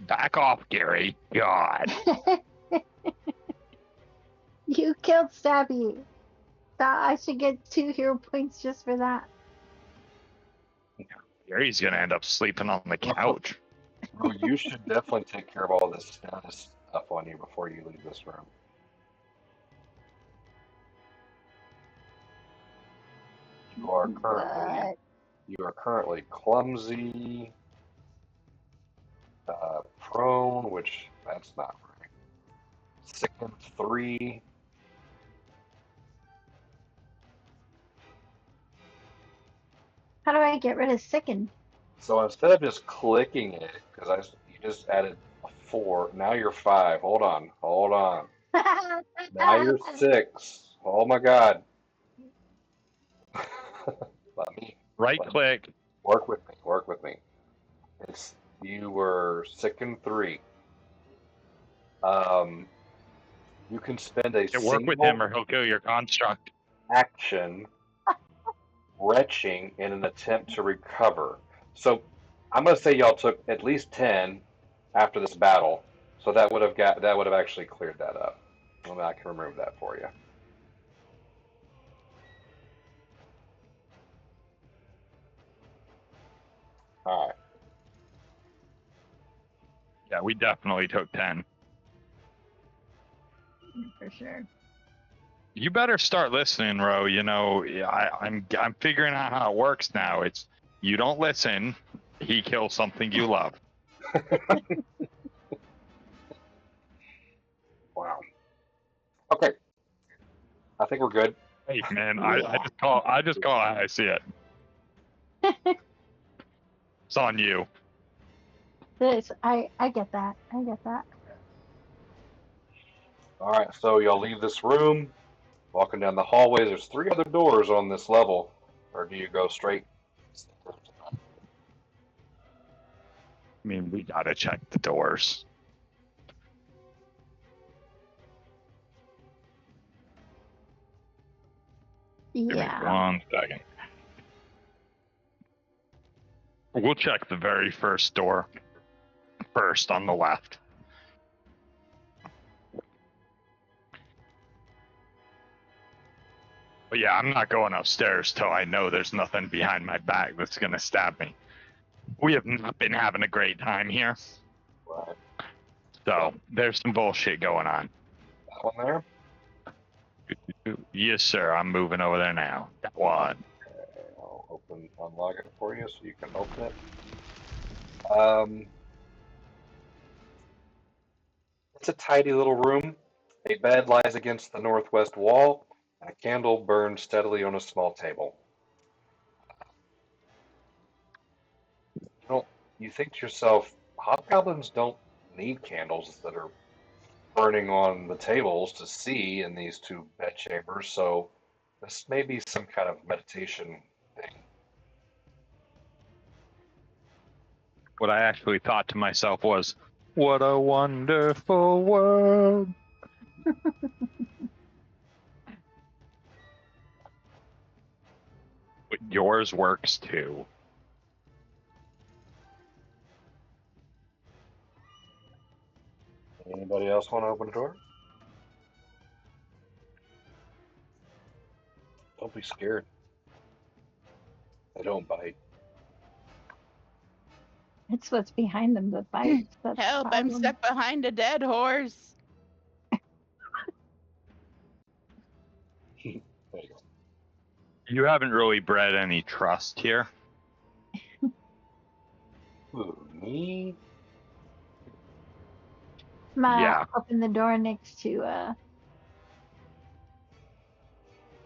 Back off, Gary. God. You killed Stabby. Thought I should get 2 hero points just for that. Gary's gonna end up sleeping on the couch. Well, you should definitely take care of all this status stuff on you before you leave this room. You are currently clumsy, prone, which that's not right. Sicken 3. How do I get rid of sicken? So instead of just clicking it, because you just added a 4, now you're 5. Hold on. Now you're 6. Oh my God. Let me Right click. work with me. You were Sicken 3. You can spend a Work with him or he'll kill your construct. action retching in an attempt to recover. So I'm going to say y'all took at least 10 after this battle. So that would have actually cleared that up. I can remove that for you. All right. Yeah, we definitely took 10. For sure. You better start listening, Ro. You know, I'm figuring out how it works now. It's you don't listen, he kills something you love. Wow. Okay. I think we're good. Hey man, Yeah. I just call it how I see it. It's on you. I get that. I get that. All right. So y'all leave this room. Walking down the hallway, there's 3 other doors on this level. Or do you go straight? I mean, we gotta check the doors. Give me Yeah. 1 second. We'll check the very first door first on the left. But yeah, I'm not going upstairs till I know there's nothing behind my back that's gonna stab me. We have not been having a great time here. Right. So there's some bullshit going on. That one there? Yes, sir. I'm moving over there now. That one. Okay, I'll unlock it for you so you can open it. It's a tidy little room. A bed lies against the northwest wall, and a candle burns steadily on a small table. You think to yourself, hobgoblins don't need candles that are burning on the tables to see in these 2 bedchambers, so this may be some kind of meditation thing. What I actually thought to myself was, what a wonderful world. yours works too. Anybody else want to open the door? Don't be scared. They don't bite. It's what's behind them that bites. That's the Help, I'm problem. stuck behind a dead horse. There you go. You haven't really bred any trust here. Ooh, me? Yeah. Open the door next to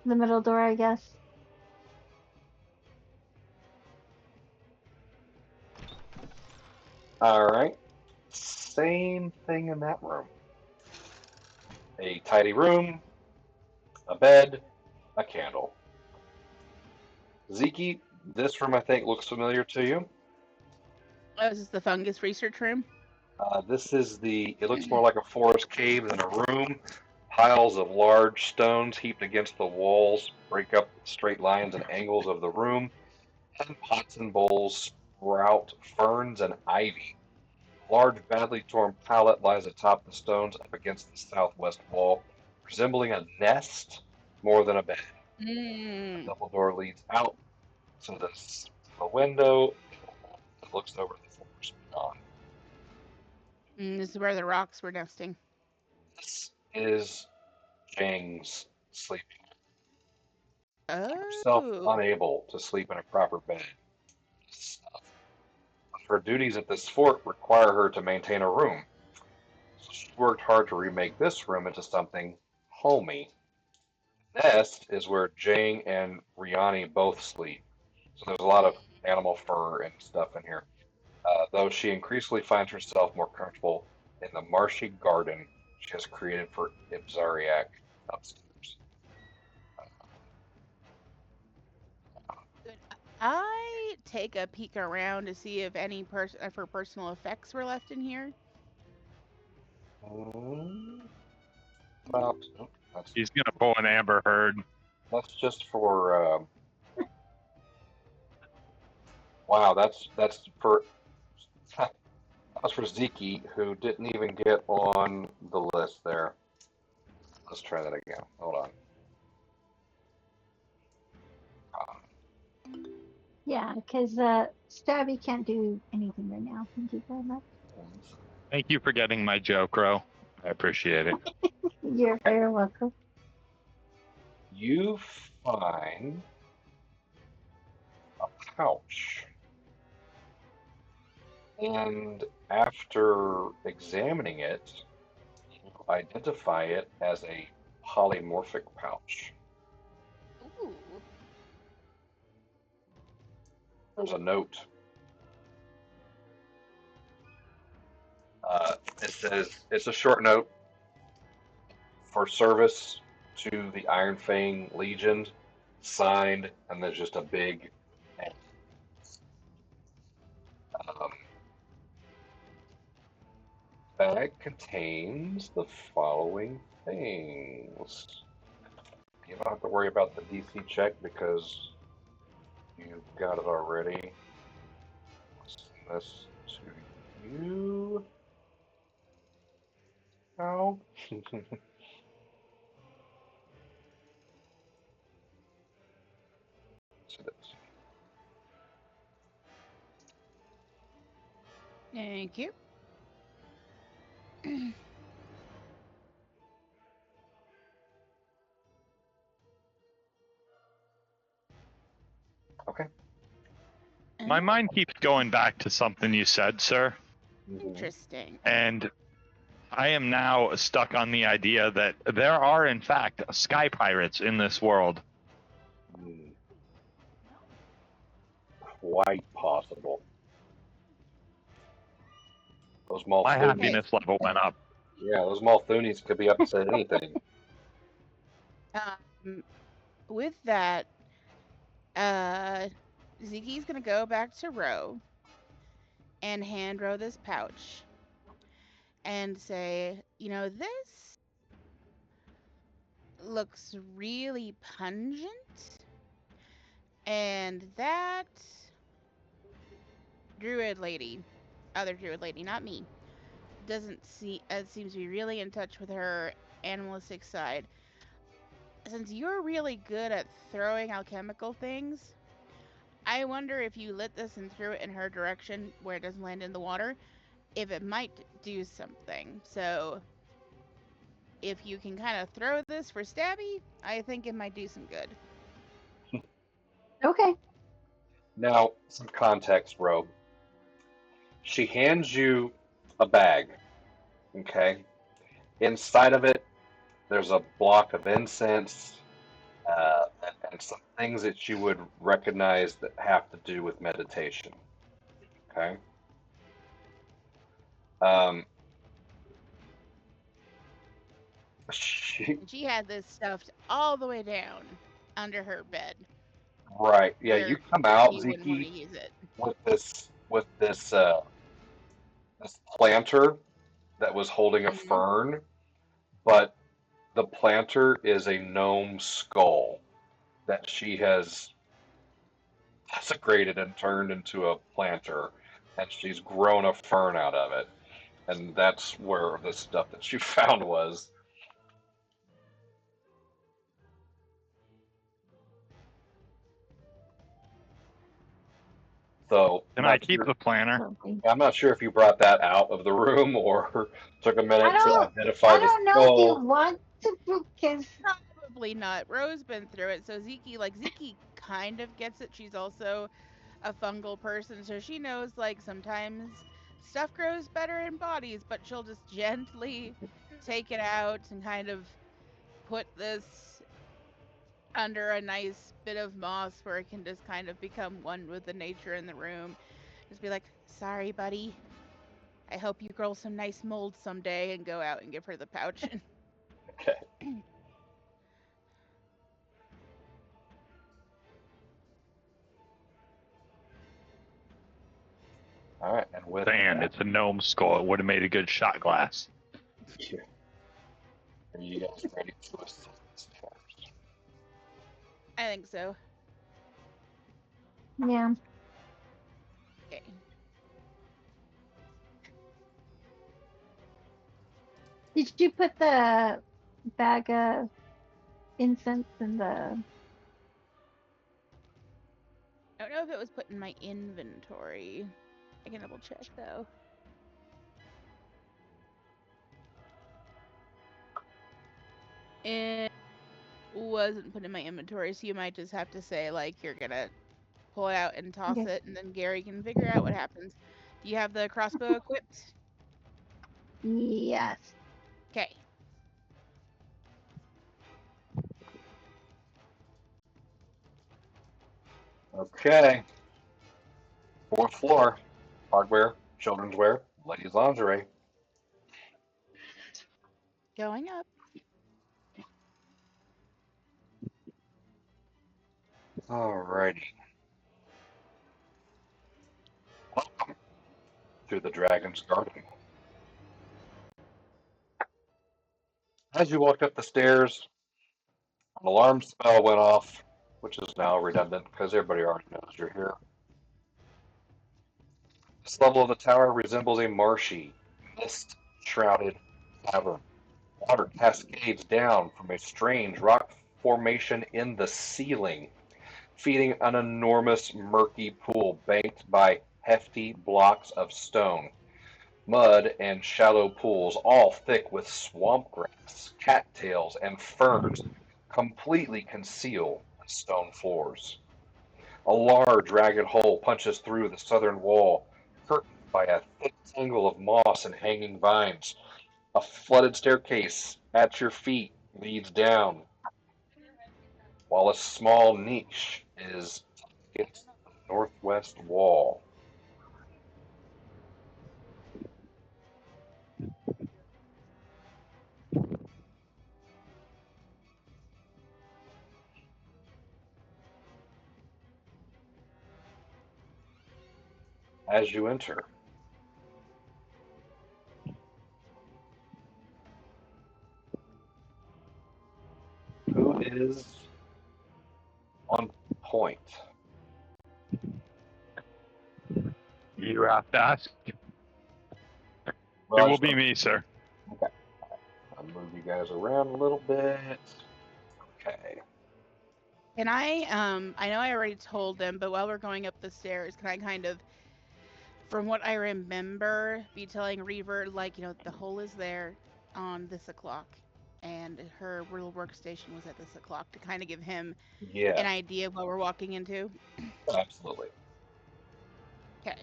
the middle door, I guess. All right. Same thing in that room. A tidy room, a bed, a candle. Zeke, this room I think looks familiar to you. Oh, is this the fungus research room? This is it looks more like a forest cave than a room. Piles of large stones heaped against the walls break up straight lines and angles of the room. And pots and bowls sprout ferns and ivy. A large, badly torn pallet lies atop the stones up against the southwest wall, resembling a nest more than a bed. A double door leads out to the window that looks over the forest beyond. This is where the rocks were nesting. This is Jang's sleeping. Oh. Herself unable to sleep in a proper bed. Her duties at this fort require her to maintain a room. So she worked hard to remake this room into something homey. Nest is where Jang and Riani both sleep. So there's a lot of animal fur and stuff in here. Though she increasingly finds herself more comfortable in the marshy garden she has created for Ibzariak upstairs. I take a peek around to see if any of her personal effects were left in here. Well, He's gonna pull an Amber Heard. that's just for. Wow, that's for. That's for Zeke, who didn't even get on the list there. Let's try that again. Hold on. Yeah, because Stabby can't do anything right now. Thank you very much. Thank you for getting my joke, Ro. I appreciate it. You're very welcome. You find a pouch. And after examining it, you identify it as a polymorphic pouch. Ooh. There's a note. It says, it's a short note for service to the Iron Fang Legion, signed, and there's just a big N. Bag contains the following things. You don't have to worry about the DC check because you've got it already. Send this to you. How? Thank you. Okay. My mind keeps going back to something you said, sir. Interesting. And I am now stuck on the idea that there are, in fact, sky pirates in this world. Quite possible. Those My Malthunis. happiness level went up. Yeah, those Malthunis could be up to anything. With that, Zeke's gonna go back to Ro and hand Ro this pouch and say, this looks really pungent, And that druid lady, other druid lady, not me, doesn't see seems to be really in touch with her animalistic side. Since you're really good at throwing alchemical things, I wonder if you lit this and threw it in her direction where it doesn't land in the water, if it might do something. So if you can kind of throw this for Stabby, I think it might do some good. Okay. Now, some context, Rogue. She hands you a bag, okay? Inside of it, there's a block of incense and some things that you would recognize that have to do with meditation, okay? Um, she, And she had this stuffed all the way down under her bed right, yeah, you where come out, she wouldn't want Ziki, to use it. with this planter that was holding a Mhm. fern, but the planter is a gnome skull that she has desecrated and turned into a planter, and she's grown a fern out of it. And that's where the stuff that she found was. So Can I keep the planner? Lovely. I'm not sure if you brought that out of the room or took a I minute to don't. identify I the don't know if you skull. want to because Probably not. Rose been through it, so Ziki kind of gets it. She's also a fungal person, so she knows like sometimes stuff grows better in bodies, but she'll just gently take it out and kind of put this under a nice bit of moss where it can just kind of become one with the nature in the room. Just be like, sorry, buddy. I hope you grow some nice mold someday, and go out and give her the pouch. Okay. All right, and with And that, it's a gnome skull. It would have made a good shot glass. are you guys ready to ascend the stairs? I think so. yeah. Okay. Did you put the bag of incense in the? I don't know if it was put in my inventory. I can double check though. It wasn't put in my inventory, so you might just have to say like you're gonna pull it out and toss Okay. it, and then Gary can figure out what happens. Do you have the crossbow equipped? Yes. Okay. Okay. Fourth floor. Hardware, children's wear, ladies' lingerie. Going up. Alrighty. Welcome to the Dragon's Garden. As you walked up the stairs, an alarm spell went off, which is now redundant because everybody already knows you're here. This level of the tower resembles a marshy, mist-shrouded cavern. Water cascades down from a strange rock formation in the ceiling, feeding an enormous murky pool banked by hefty blocks of stone. Mud and shallow pools, all thick with swamp grass, cattails, and ferns, completely conceal the stone floors. A large, ragged hole punches through the southern wall, curtained by a thick tangle of moss and hanging vines. A flooded staircase at your feet leads down, while a small niche is against the northwest wall. As you enter, who is on point? you have to ask. Well, It will be me, sir. Okay. I'll move you guys around a little bit. Okay. Can I know I already told them, but while we're going up the stairs, can I kind of, from what I remember, be telling Reaver, like, you know, the hole is there on this o'clock, and her little workstation was at this o'clock, to kind of give him Yeah, an idea of what we're walking into? absolutely. Okay.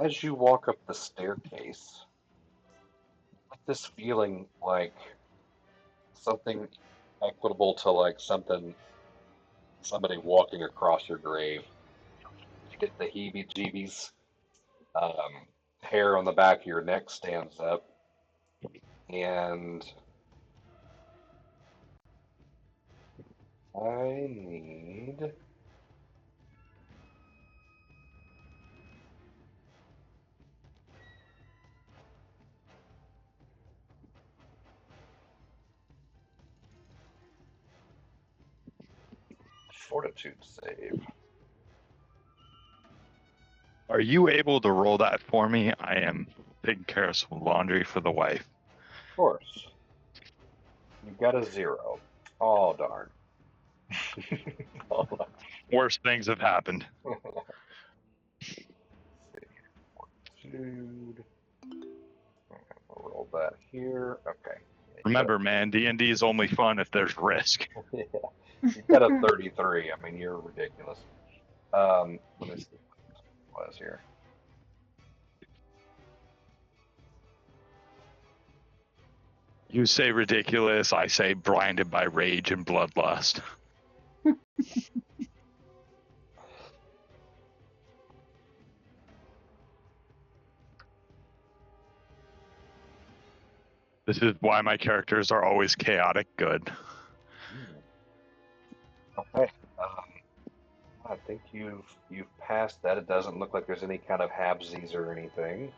As you walk up the staircase, this feeling like something equitable to like somebody walking across your grave. You get the heebie-jeebies. Hair on the back of your neck stands up, and I need fortitude save. Are you able to roll that for me? I am taking care of some laundry for the wife. Of course. You got a 0. Oh, darn. Hold on. Worse things have happened. Fortitude. I'll roll that here. Okay. Remember, man, D&D is only fun if there's risk. Yeah. You got a 33. I mean, you're ridiculous. Let me see what it was here. You say ridiculous, I say blinded by rage and bloodlust. This is why my characters are always chaotic good. Okay. I think you've passed that. It doesn't look like there's any kind of halvesies or anything.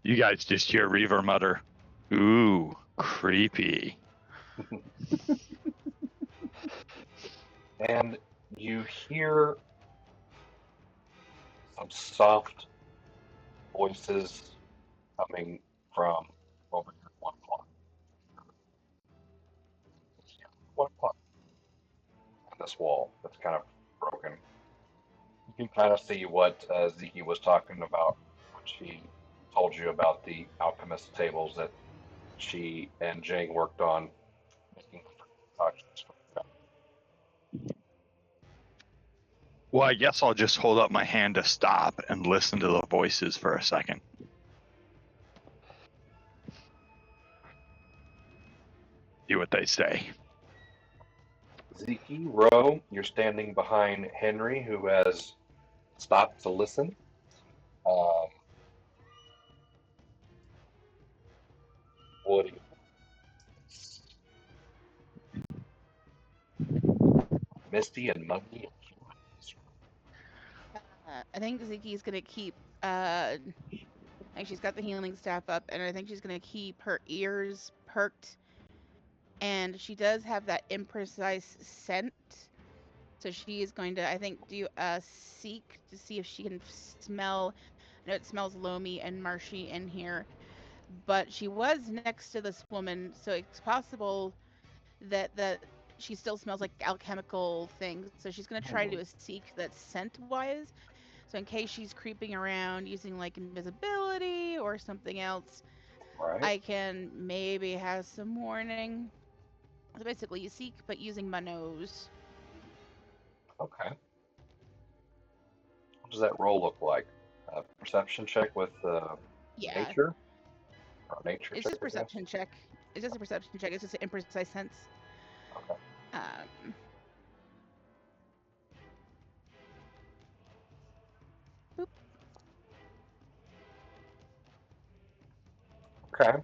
You guys just hear Reaver mutter, "Ooh, creepy." And you hear some soft voices coming from over here, 1 o'clock. 1 o'clock. On this wall that's kind of broken. You can kind of see what Ziki was talking about when she told you about the alchemist tables that she and Jang worked on making concoctions. Well, I guess I'll just hold up my hand to stop and listen to the voices for a second. See what they say. Ziki, Ro, you're standing behind Henry, who has stopped to listen. Woody. Misty and Muggy. I think Ziki's gonna keep, like, she's got the healing staff up, and I think she's gonna keep her ears perked. And she does have that imprecise scent, so she is going to, I think, do a seek to see if she can smell. I know it smells loamy and marshy in here, but she was next to this woman, so it's possible that she still smells like alchemical things. So she's going to try to do a seek that's scent-wise. So in case she's creeping around using like invisibility or something else, Right. I can maybe have some warning. So basically, you seek, but using my nose. Okay. What does that roll look like? A perception check with Yeah, nature? Or nature it's check, just I guess? perception check. It's just a perception check. It's just an imprecise sense. Okay. Boop. Okay.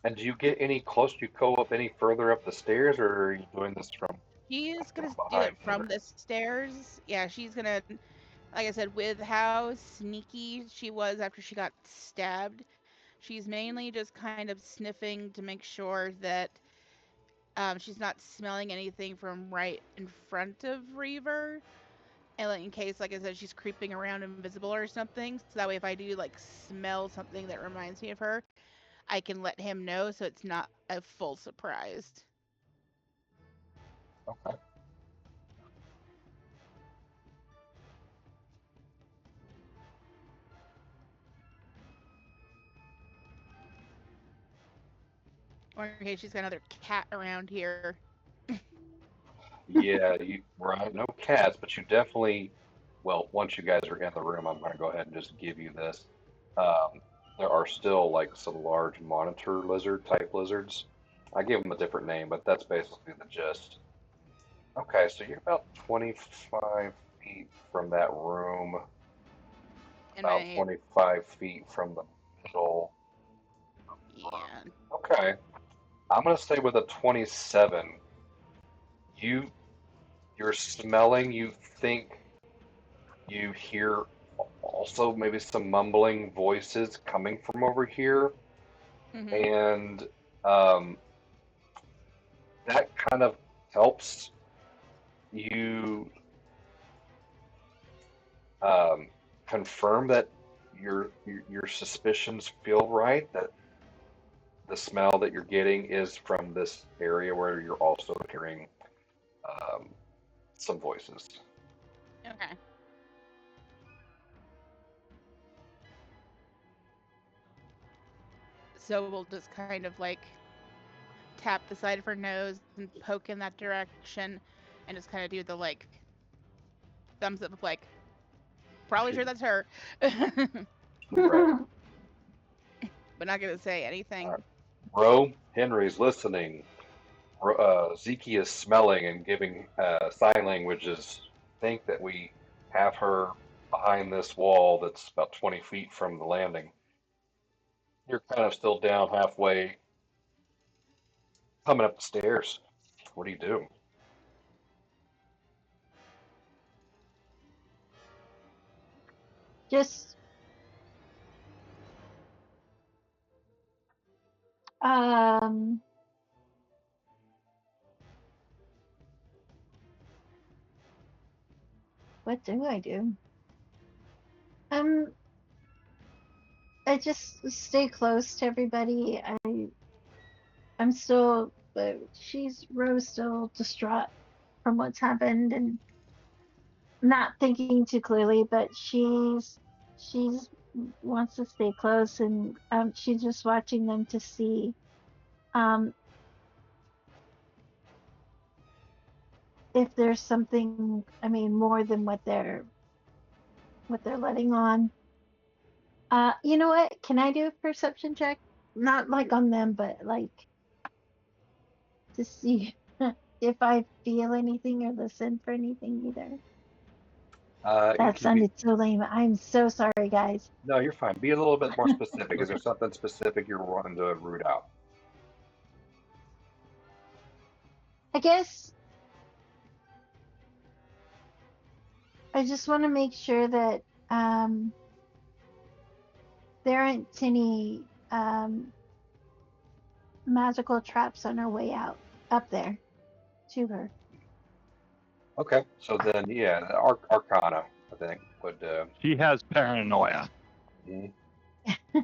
And do you get any close? Do you go up any further up the stairs, or are you doing this from She's gonna do behind it from Henry? the stairs. Yeah, she's gonna like I said, with how sneaky she was after she got stabbed, she's mainly just kind of sniffing to make sure that she's not smelling anything from right in front of Reaver. And like, in case, like I said, she's creeping around invisible or something. So that way, if I do like smell something that reminds me of her, I can let him know so it's not a full surprise. Okay. Or in case she's got another cat around here. Yeah, right. No cats, but you definitely. Well, once you guys are in the room, I'm going to go ahead and just give you this. Um, there are still like some large monitor lizard type lizards. I gave them a different name, but that's basically the gist. Okay, so you're about 25 feet from that room, And about my 25 feet from the middle. yeah. Okay, I'm going to stay with a 27. You, you're smelling. You think you hear also maybe some mumbling voices coming from over here, Mm-hmm. and um, that kind of helps you um, confirm that your suspicions feel right. That the smell that you're getting is from this area where you're also hearing um, some voices. Okay. So we'll just kind of like tap the side of her nose and poke in that direction and just kind of do the like thumbs up of like, probably sure that's her. Right. But not gonna say anything. All right. Ro, Henry's listening. Zeke is smelling and giving sign languages. Think that we have her behind this wall that's about 20 feet from the landing. You're kind of still down halfway, coming up the stairs. What do you do? Just um what do I do? Um I just stay close to everybody. I'm still she's Rose still distraught from what's happened and not thinking too clearly, but she's wants to stay close and she's just watching them to see um if there's something, I mean, more than what they're letting on. You know what? Can I do a perception check? Not like on them, but like to see if I feel anything or listen for anything either. You That can be. sounded so lame. I'm so sorry, guys. No, you're fine. Be a little bit more specific. Is there something specific you're wanting to root out? I guess I just want to make sure that um, there aren't any magical traps on our way out up there to her. Okay, so then yeah, Arcana, I think would She has paranoia, mm,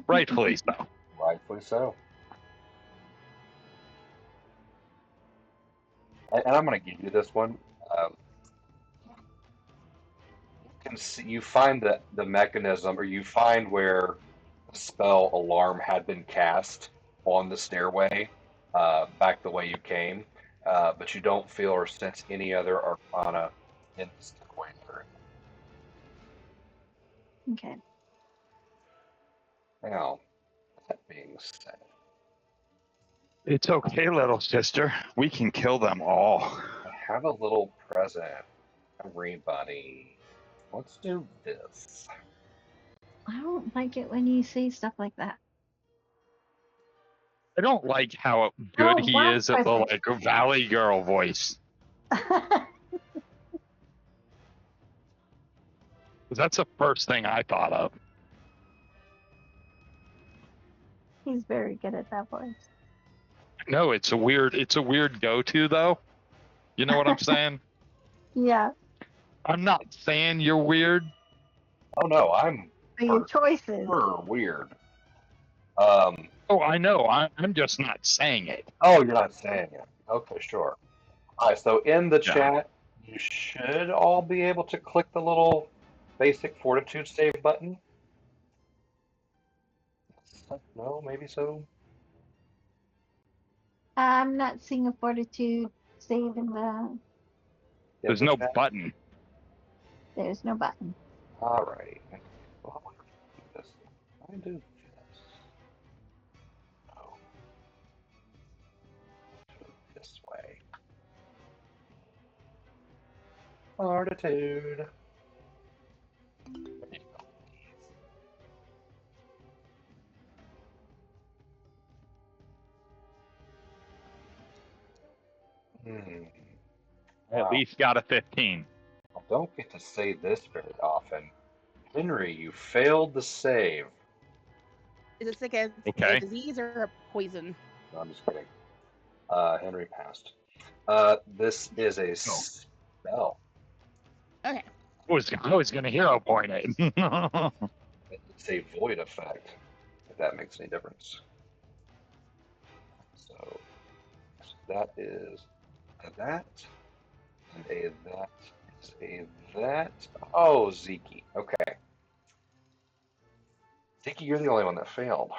rightfully so. rightfully so. And I'm going to give you this one. Um, you find the mechanism, or you find where the spell alarm had been cast on the stairway back the way you came, but you don't feel or sense any other arcana in this equation. Okay. Now, that being said, It's okay, little sister. We can kill them all. I have a little present, everybody. Let's do this. I don't like it when you say stuff like that. I don't like how I good don't he want is at the presents. like Valley Girl voice. That's the first thing I thought of. He's very good at that voice. No, it's a weird go-to though. You know what I'm saying? Yeah, I'm not saying you're weird. Oh no, I'm but your for choices. sure weird. Oh, I know. I'm just not saying it. Oh, you're not saying it. Okay, sure. All right, so in the Yeah. chat, you should all be able to click the little basic fortitude save button. No, maybe so. I'm not seeing a fortitude save in the. There's the no chat. button. There's no button. All right. Well, I do this. I do this. Oh, do it this way. Fortitude. Hmm. At Wow. least got a 15. I don't get to say this very often. Henry, you failed the save. Is this against Okay. a disease or a poison? No, I'm just kidding. Henry passed. This is a spell. Okay. I was gonna hero point it. It's a void effect, if that makes any difference. So that is a that, and a that is a that. Oh, Zeke. Okay. Zeke, you're the only one that failed.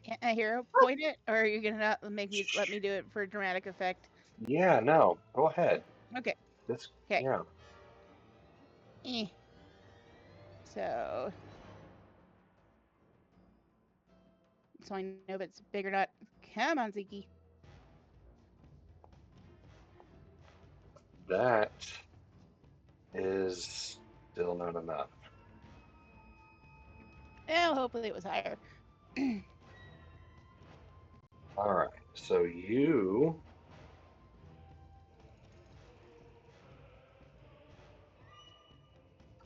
Can't a hero point it, or are you gonna not let me do it for dramatic effect? Yeah, no. Go ahead. Okay. This. Okay. Yeah. So I know if it's big or not. Come on, Zeke. That is still not enough. Well, hopefully it was higher. All right. So you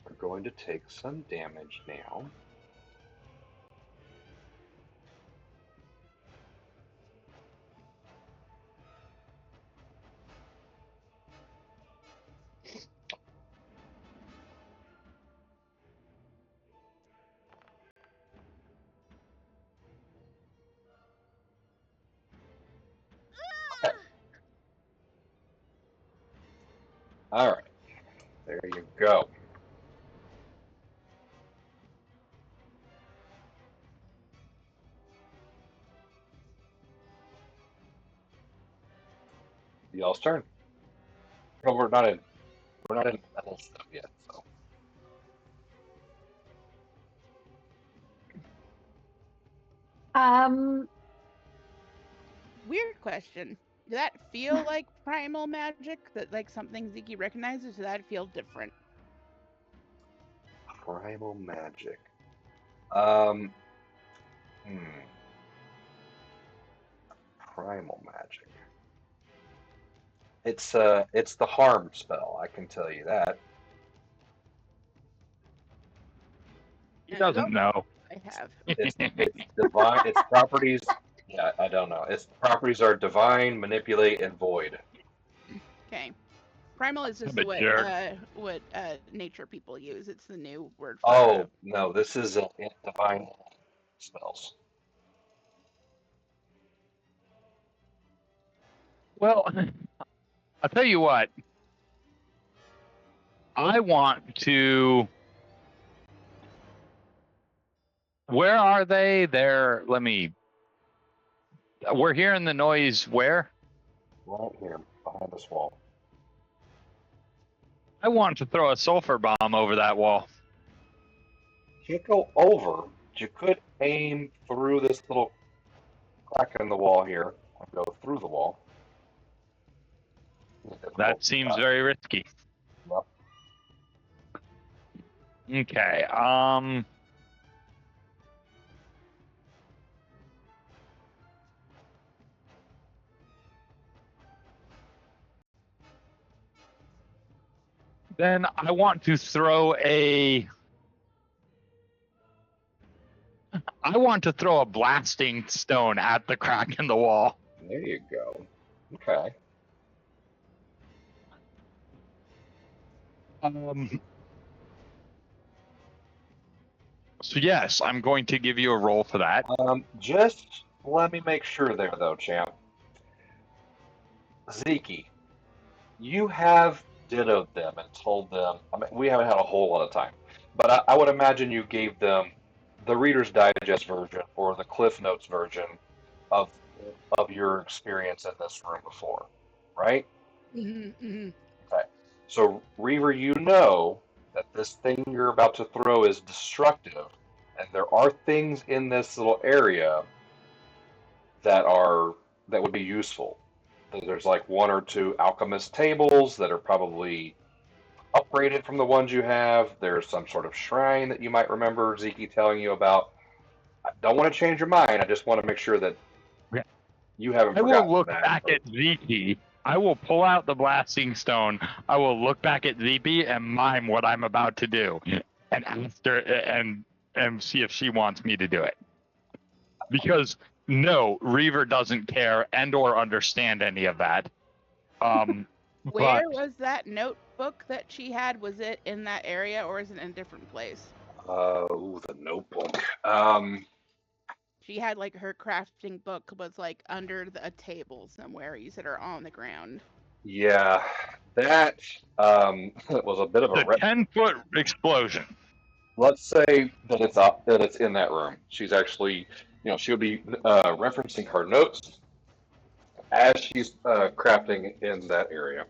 are going to take some damage now. All right. There you go. Y'all's turn. No, we're not in battle stuff yet. So Weird question. Does that feel like primal magic? That like something Zeke recognizes? Does that feel different? primal magic. Um. Primal magic. It's the harm spell. I can tell you that. He doesn't know. I have. It's divine. Its properties. Yeah, I don't know. Its properties are divine, manipulate, and void. Okay. Primal is just I'm a jerk. what nature people use. It's the new word for Oh no, this is divine spells. Well, I'll tell you what. I want to. Where are they? Let me. We're hearing the noise where? Right here, behind this wall. I want to throw a sulfur bomb over that wall. Can't go over. But you could aim through this little crack in the wall here and go through the wall. That seems very risky. Yep. Okay. Then I want to throw a blasting stone at the crack in the wall. There you go. Okay. So yes, I'm going to give you a roll for that. Just let me make sure there, though, champ. Zeke, you have dittoed them and told them. I mean, we haven't had a whole lot of time, but I would imagine you gave them the Reader's Digest version or the Cliff Notes version of your experience in this room before, right? Mm-hmm. Okay. So, Reaver, you know that this thing you're about to throw is destructive, and there are things in this little area that would be useful. There's like one or two alchemist tables that are probably upgraded from the ones you have. There's some sort of shrine that you might remember Zeke telling you about. I don't want to change your mind. I just want to make sure that you haven't I will forgotten look that. back at Zeke. I will pull out the blasting stone. I will look back at Zeke and mime what I'm about to do, and ask her and see if she wants me to do it. Because no, Reaver doesn't care and or understand any of that. Where was that notebook that she had? Was it in that area or is it in a different place? The notebook. She had like her crafting book was like under a table somewhere. You said, or on the ground. Yeah, that was a bit of a. The 10-foot explosion. Let's say that it's in that room. She's actually, she'll be referencing her notes as she's crafting in that area.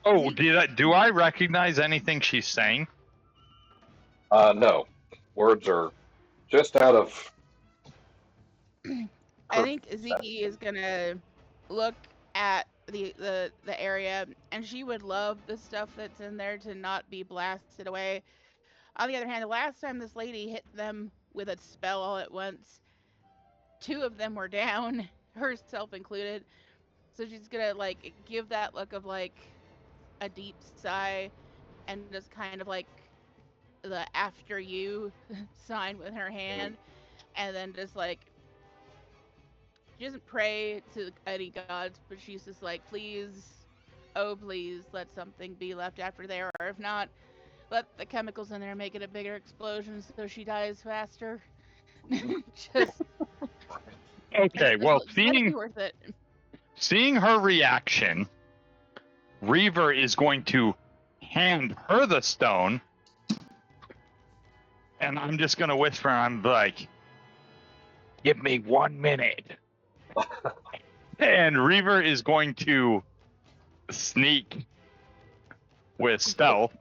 Oh, do I recognize anything she's saying? No, words are just out of. I think Zeke is gonna look at the area, and she would love the stuff that's in there to not be blasted away. On the other hand, the last time this lady hit them with a spell all at once, 2 of them were down, herself included. So she's gonna like give that look of like a deep sigh and just kind of like the after you sign with her hand, and then just like she doesn't pray to any gods, but she's just like, please, oh please, let something be left after there, or if not, let the chemicals in there make it a bigger explosion so she dies faster. Just okay. Well, let it be worth it. Seeing her reaction, Reaver is going to hand her the stone, and I'm just going to whisper. I'm like, "Give me 1 minute." And Reaver is going to sneak with stealth.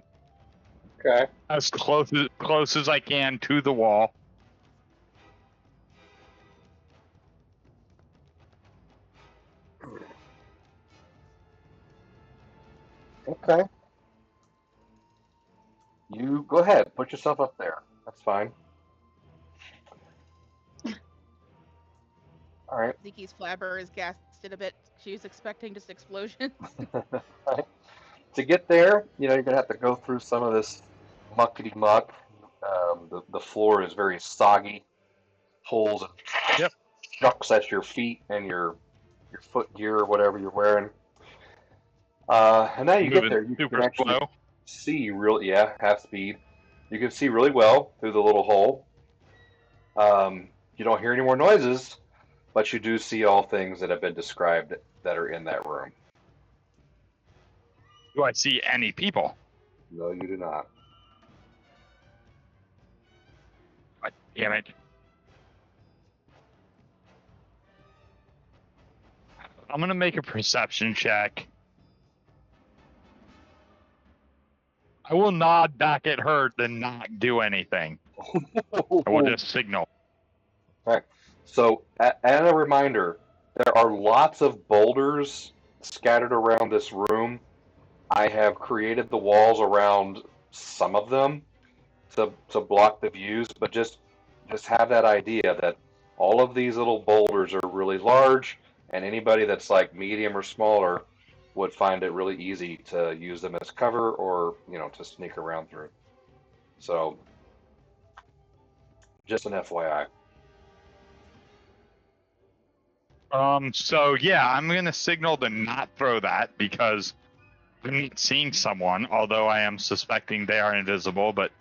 Okay. As close as I can to the wall. Okay. You go ahead. Put yourself up there. That's fine. All right. Zeke's flabber is gasted a bit. She was expecting just explosions. Right. To get there, you're gonna have to go through some of this muckety muck. The floor is very soggy, holes and shucks at your feet and your foot gear or whatever you're wearing. And now you get there, you can actually see half speed. You can see really well through the little hole. You don't hear any more noises, but you do see all things that have been described that are in that room. Do I see any people? No, you do not. God damn it. I'm going to make a perception check. I will nod back at her to not do anything. I will just signal. All right. So, and a reminder, there are lots of boulders scattered around this room. I have created the walls around some of them to block the views, but just have that idea that all of these little boulders are really large, and anybody that's like medium or smaller would find it really easy to use them as cover or, to sneak around through. So, just an FYI. So yeah, I'm gonna signal to not throw that because I'm seeing someone, although I am suspecting they are invisible, but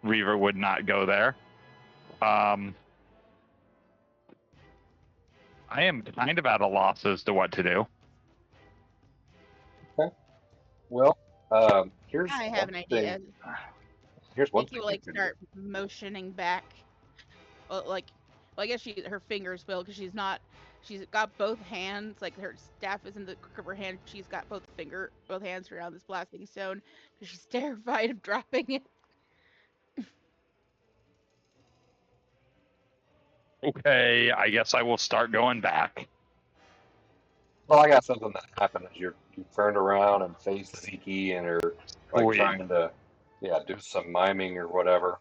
Reaver would not go there. I am kind of at a loss as to what to do. Okay. Well, here's I have one an thing. idea. Here's one Nikki thing will you like could start motioning back. Well, I guess her fingers will because she's got both hands, like her staff is in the crook of her hand. She's got both hands around this blasting stone because she's terrified of dropping it. Okay, I guess I will start going back. Well, I got something that happened as you turned around and faced Zeke and are like Sweet. trying to, do some miming or whatever.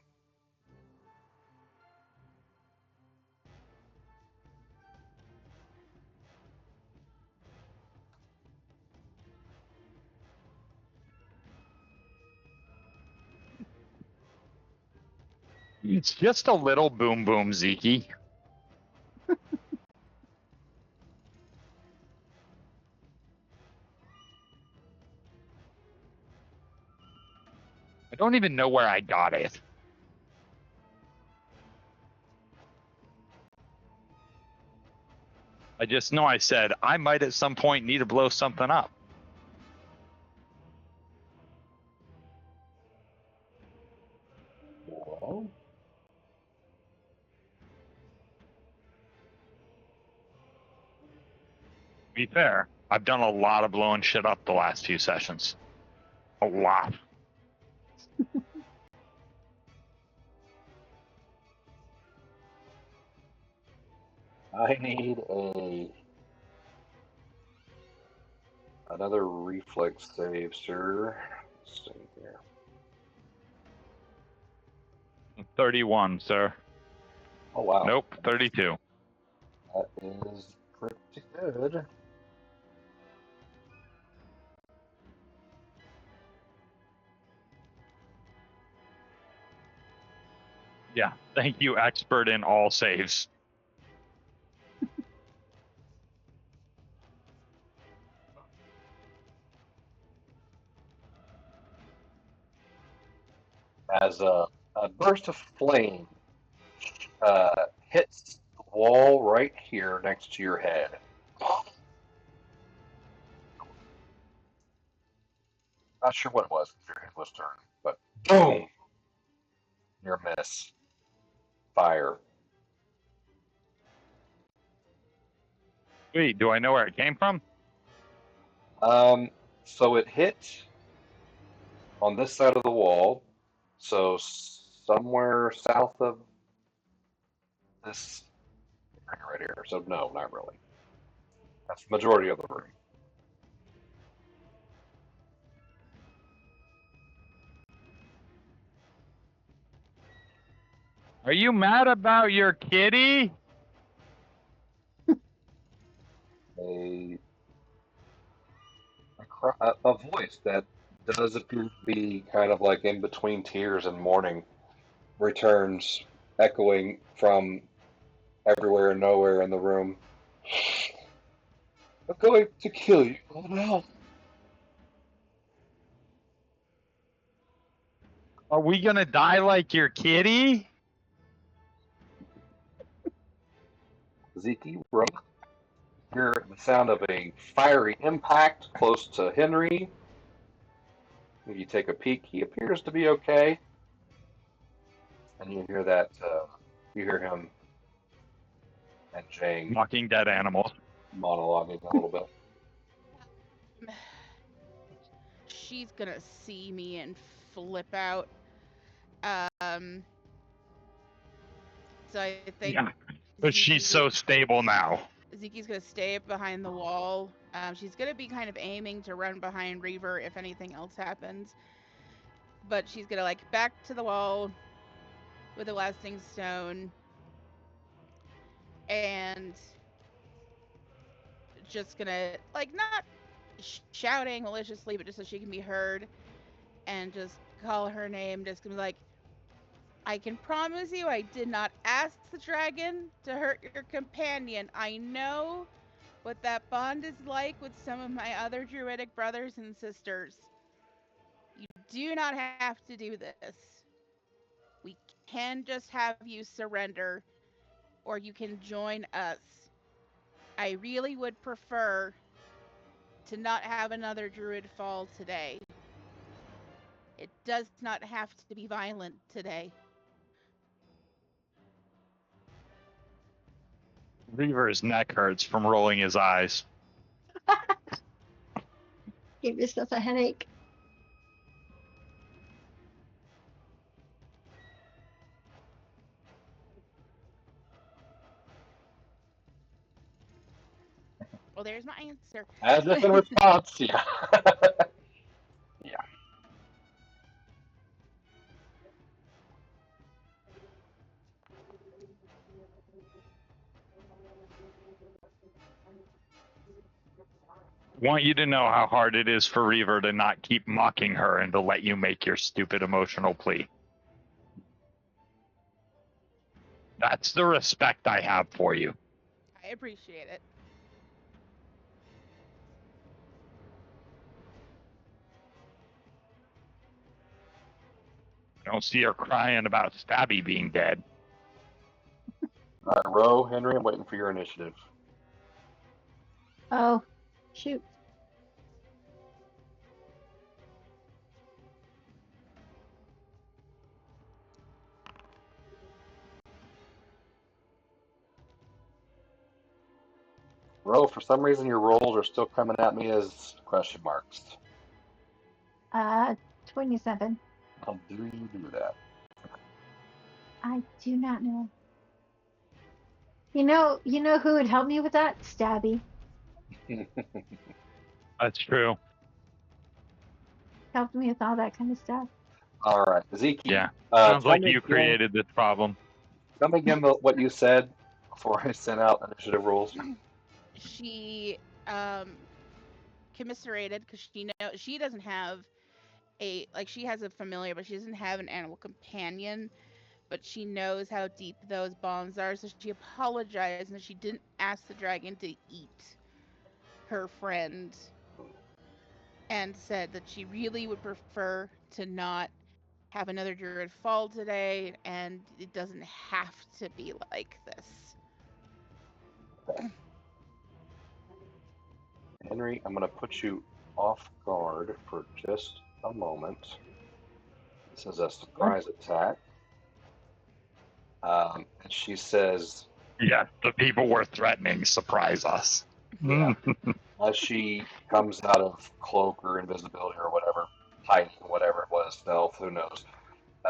It's just a little boom boom, Zeke. I don't even know where I got it. I just know I said I might at some point need to blow something up. Well, To be fair, I've done a lot of blowing shit up the last few sessions. A lot. I need another reflex save, sir. Let's see here. 31, sir. Oh wow. Nope, 32. That is pretty good. Yeah, thank you, expert in all saves. As a burst of flame hits the wall right here next to your head. Not sure what it was if your head was turned, but boom! Near miss. Fire. Wait, do I know where it came from? So it hit on this side of the wall, so somewhere south of this area right here. So no, not really. That's the majority of the room. Are you mad about your kitty? A a voice that does appear to be kind of like in between tears and mourning returns, echoing from everywhere and nowhere in the room. I'm going to kill you. Oh no. Are we gonna die like your kitty? Zeke, hear the sound of a fiery impact close to Henry. If you take a peek, he appears to be okay. And you hear that, you hear him and Jang Mocking dead animals. monologuing a little bit. She's gonna see me and flip out. So I think Yeah, but she's so stable now. Zeke's gonna stay behind the wall. She's gonna be kind of aiming to run behind Reaver if anything else happens. But she's gonna back to the wall with a lasting stone and just gonna not shouting maliciously, but just so she can be heard, and just call her name. Just gonna be like, I can promise you I did not ask the dragon to hurt your companion. I know what that bond is like with some of my other druidic brothers and sisters. You do not have to do this. We can just have you surrender, or you can join us. I really would prefer to not have another druid fall today. It does not have to be violent today. Reaver's neck hurts from rolling his eyes. Give yourself a headache. Well, there's my answer. As if in response, yeah. Yeah. Want you to know how hard it is for Reaver to not keep mocking her and to let you make your stupid emotional plea. That's the respect I have for you. I appreciate it. I don't see her crying about Stabby being dead. All right, Ro, Henry, I'm waiting for your initiative. Oh, shoot. Ro, for some reason your rolls are still coming at me as question marks. 27. How do you do that? I do not know. You know who would help me with that? Stabby. That's true. Helped me with all that kind of stuff. All right, Zeke. Yeah. Sounds tell like me you again, created this problem. tell me again what you said before I sent out initiative rules. She commiserated because she doesn't have she has a familiar, but she doesn't have an animal companion. But she knows how deep those bonds are, so she apologized and she didn't ask the dragon to eat her friend, and said that she really would prefer to not have another druid fall today, and it doesn't have to be like this. Henry, I'm going to put you off guard for just a moment. This is a surprise attack. And she says, Yeah, the people we're threatening surprise us. yeah, as she comes out of cloak or invisibility or whatever, hiding, whatever it was, stealth, who knows.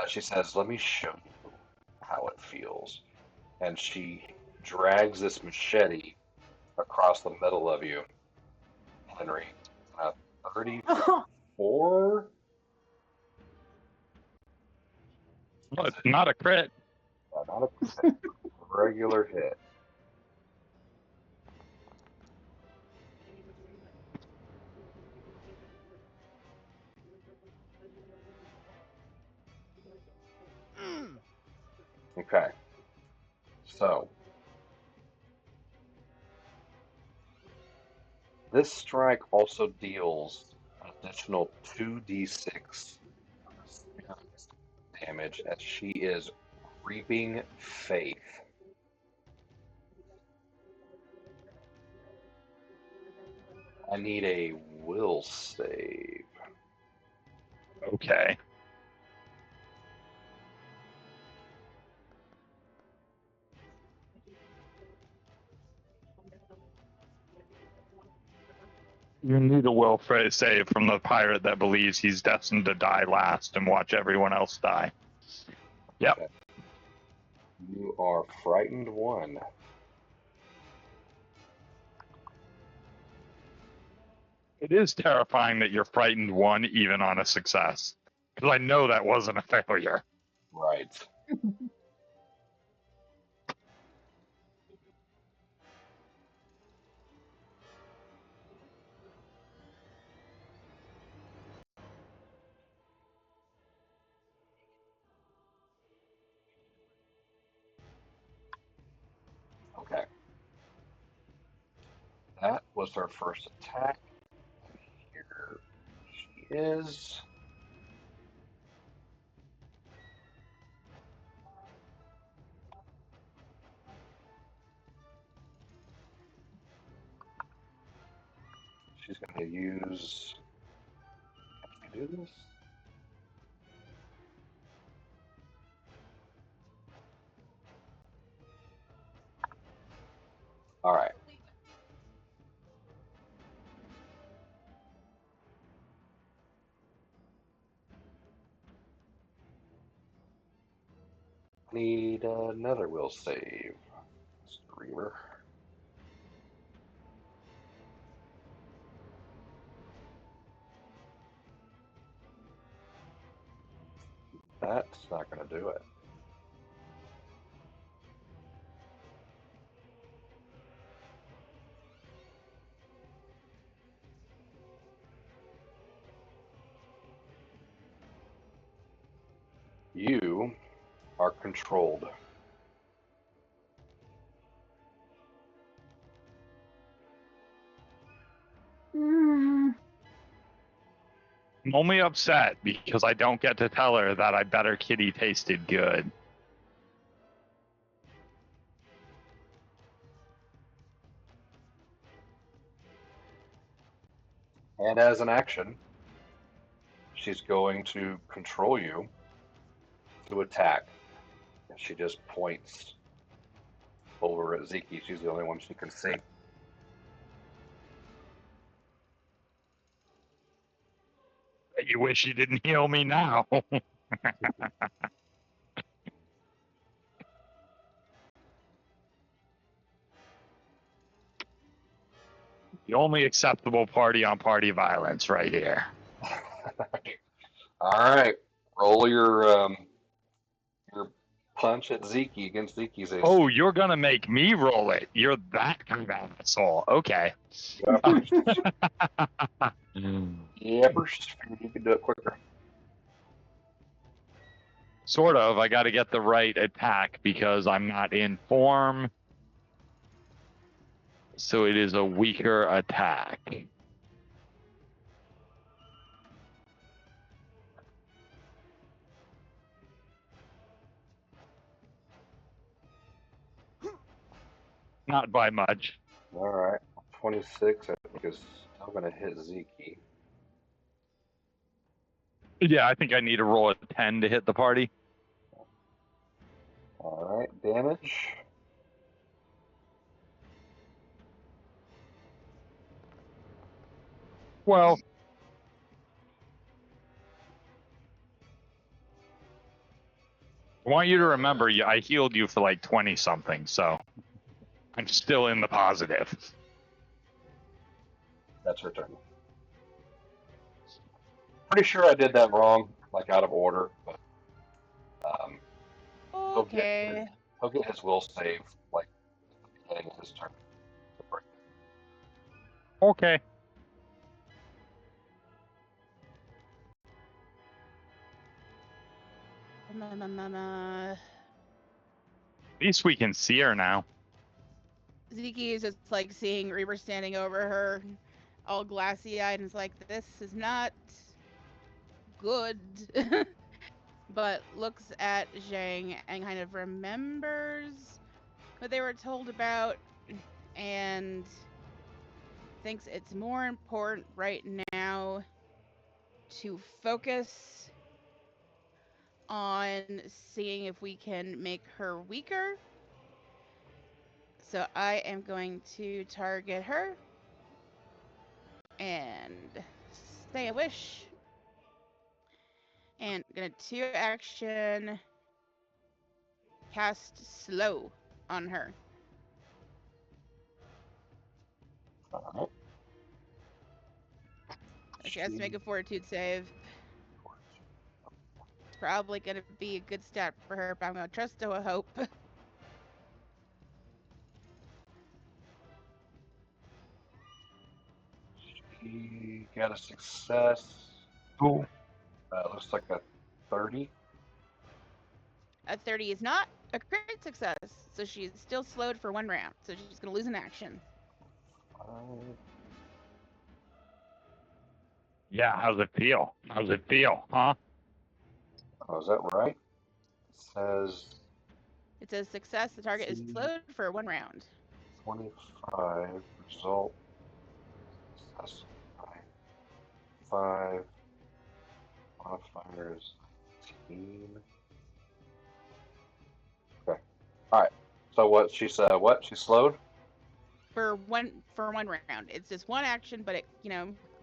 She says, let me show you how it feels. And she drags this machete across the middle of you, Henry. 34? But not a crit. Not a crit, a regular hit. Okay. So, this strike also deals an additional 2d6 damage as she is reaping faith. I need a will save. Okay. You need a will save from the pirate that believes he's destined to die last and watch everyone else die. Yep. Okay. You are frightened one. It is terrifying that you're frightened one even on a success. Because I know that wasn't a failure. Right. was our first attack. Here she is. She's going to use. Can I do this? All right. Need another will save. Mr. Reaver. That's not going to do it. You are controlled. Mm, I'm only upset because I don't get to tell her that I bet her kitty tasted good. And as an action, she's going to control you to attack. And she just points over at Zeke. She's the only one she can see. You wish you didn't heal me now. The only acceptable party-on-party violence right here. All right, roll your punch at Zeke against Zeke's AC. Oh, you're gonna make me roll it. You're that kind of asshole. Okay. Yepers. Yepers. Figured you could do it quicker. Sort of. I got to get the right attack because I'm not in form. So it is a weaker attack. Not by much. All right, 26. I think is still going to hit Zeke. Yeah, I think I need to roll a 10 to hit the party. All right, damage. Well, I want you to remember, I healed you for like 20 something, so I'm still in the positive. That's her turn. Pretty sure I did that wrong, like out of order, but Okay. he'll get his will save like at the beginning of his turn. Okay. At least we can see her now. Zeke is just like seeing Reaper standing over her, all glassy eyed, and is like, this is not good. But looks at Jang and kind of remembers what they were told about and thinks it's more important right now to focus on seeing if we can make her weaker. So I am going to target her and say a wish. And gonna 2-action cast slow on her. All right. She has to make a fortitude save. It's probably gonna be a good stat for her, but I'm gonna trust to a hope. She got a success. Cool. Looks like a 30. A 30 is not a crit success, so she's still slowed for 1 round. So she's gonna lose an action. Yeah, how's it feel? How's it feel, huh? Oh, is that right? It says It says success. The target is slowed for 1 round. 25 result. Success. 5 modifiers. 19. Okay. All right. So what she said? What she slowed? For one round. It's just one action, but it you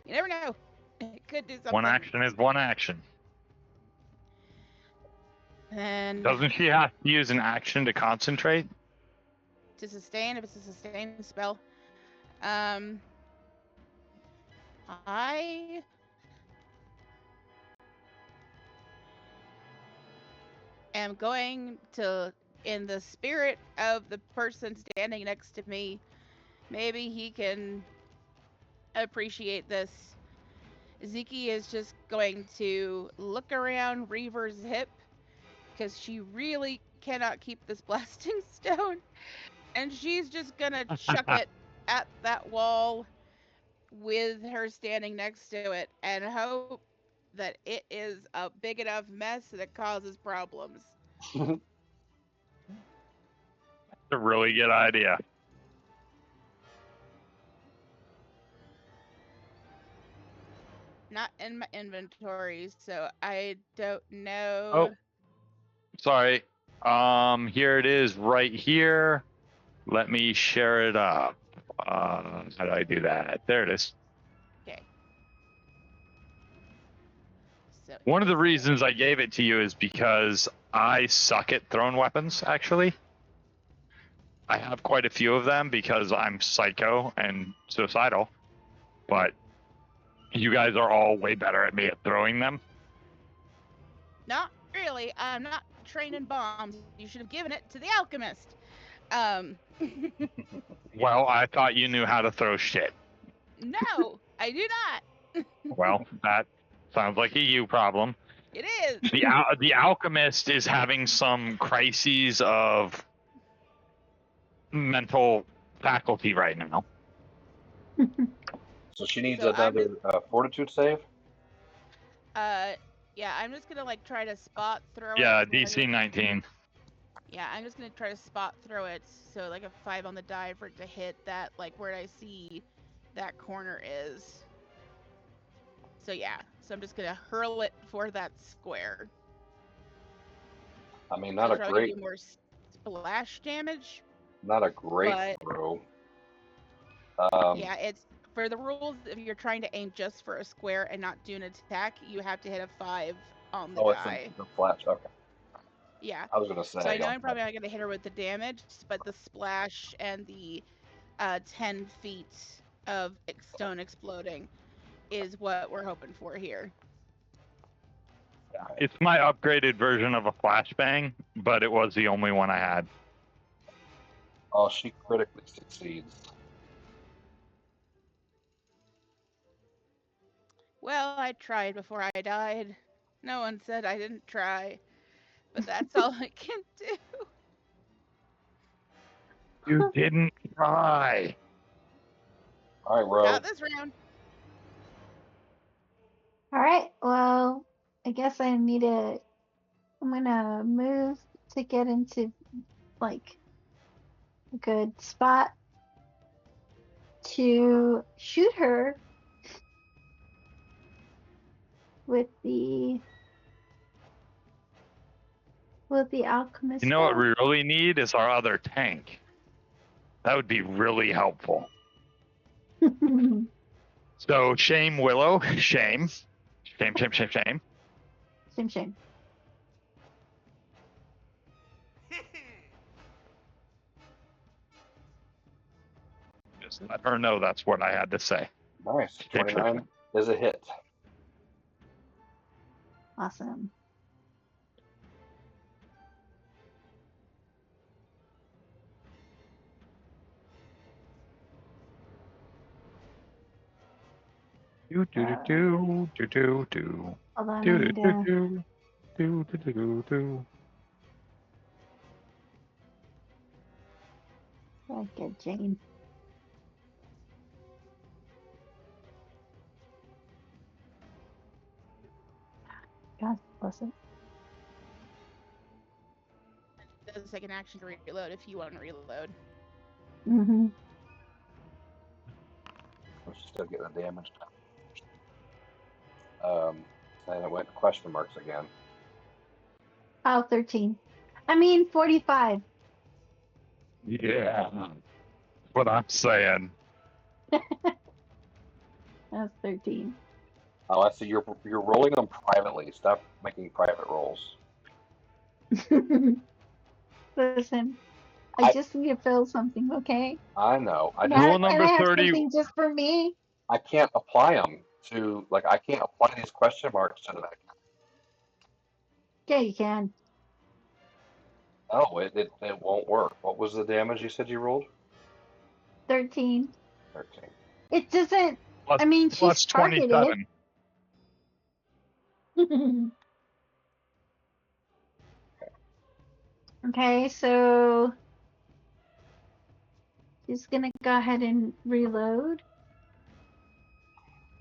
never know. It could do something. One action is one action. And Doesn't she have to use an action to concentrate? to sustain, if it's a sustained spell. I am going to, in the spirit of the person standing next to me, maybe he can appreciate this. Ziki is just going to look around Reaver's hip, because she really cannot keep this blasting stone, and she's just gonna chuck it at that wall with her standing next to it and hope that it is a big enough mess that it causes problems. That's a really good idea. Not in my inventory, so I don't know. Oh, sorry. Here it is right here. Let me share it up. How do I do that? There it is. Okay. So One of the reasons I gave it to you is because I suck at thrown weapons, actually. I have quite a few of them because I'm psycho and suicidal, but you guys are all way better at me at throwing them. not really. I'm not training bombs. You should have given it to the alchemist. Well, I thought you knew how to throw shit. No, I do not. Well, that sounds like a you problem. It is. The alchemist is having some crises of mental faculty right now. So she needs So I'm another fortitude save. Yeah, I'm just gonna try to spot throw Yeah, it. DC 19. Yeah, I'm just gonna try to spot throw it, so a 5 on the die for it to hit that, where I see that corner is. So yeah, so I'm just gonna hurl it for that square. I mean, So it's probably gonna do more splash damage. Not a great But, throw. yeah, it's for the rules. If you're trying to aim just for a square and not do an attack, you have to hit a 5 on the die. It's the flash. Okay. Yeah. I was gonna say. So I know I'm probably not gonna hit her with the damage, but the splash and the 10 feet of stone exploding is what we're hoping for here. It's my upgraded version of a flashbang, but it was the only one I had. Oh, she critically succeeds. Well, I tried before I died. No one said I didn't try, but that's all I can do. You didn't try. All right, Ro. Not this round. All right. Well, I guess I'm gonna move to get into a good spot to shoot her with the alchemist. You know what we really need is our other tank. That would be really helpful. So shame Willow, shame. Shame. Shame. Just let her know that's what I had to say. Nice. 29 is a hit. Awesome. Do. Hold on, I need to get Jane. Bless it. It does take an action to reload if you want to reload. Mm-hmm. We're still getting the damage done. And it went question marks again. Oh, 13. I mean, 45. Yeah. What I'm saying. That's 13. Oh, I see. You're rolling them privately. Stop making private rolls. Listen, I just need to feel something, okay? I know. Can Rule can number I have 30. something just for me? I can't apply them to I can't apply these question marks to the back. Yeah, you can. Oh, it won't work. What was the damage you said you rolled? 13. 13. It doesn't, Plus, I mean, she's plus targeted. 27. Okay, so she's gonna go ahead and reload.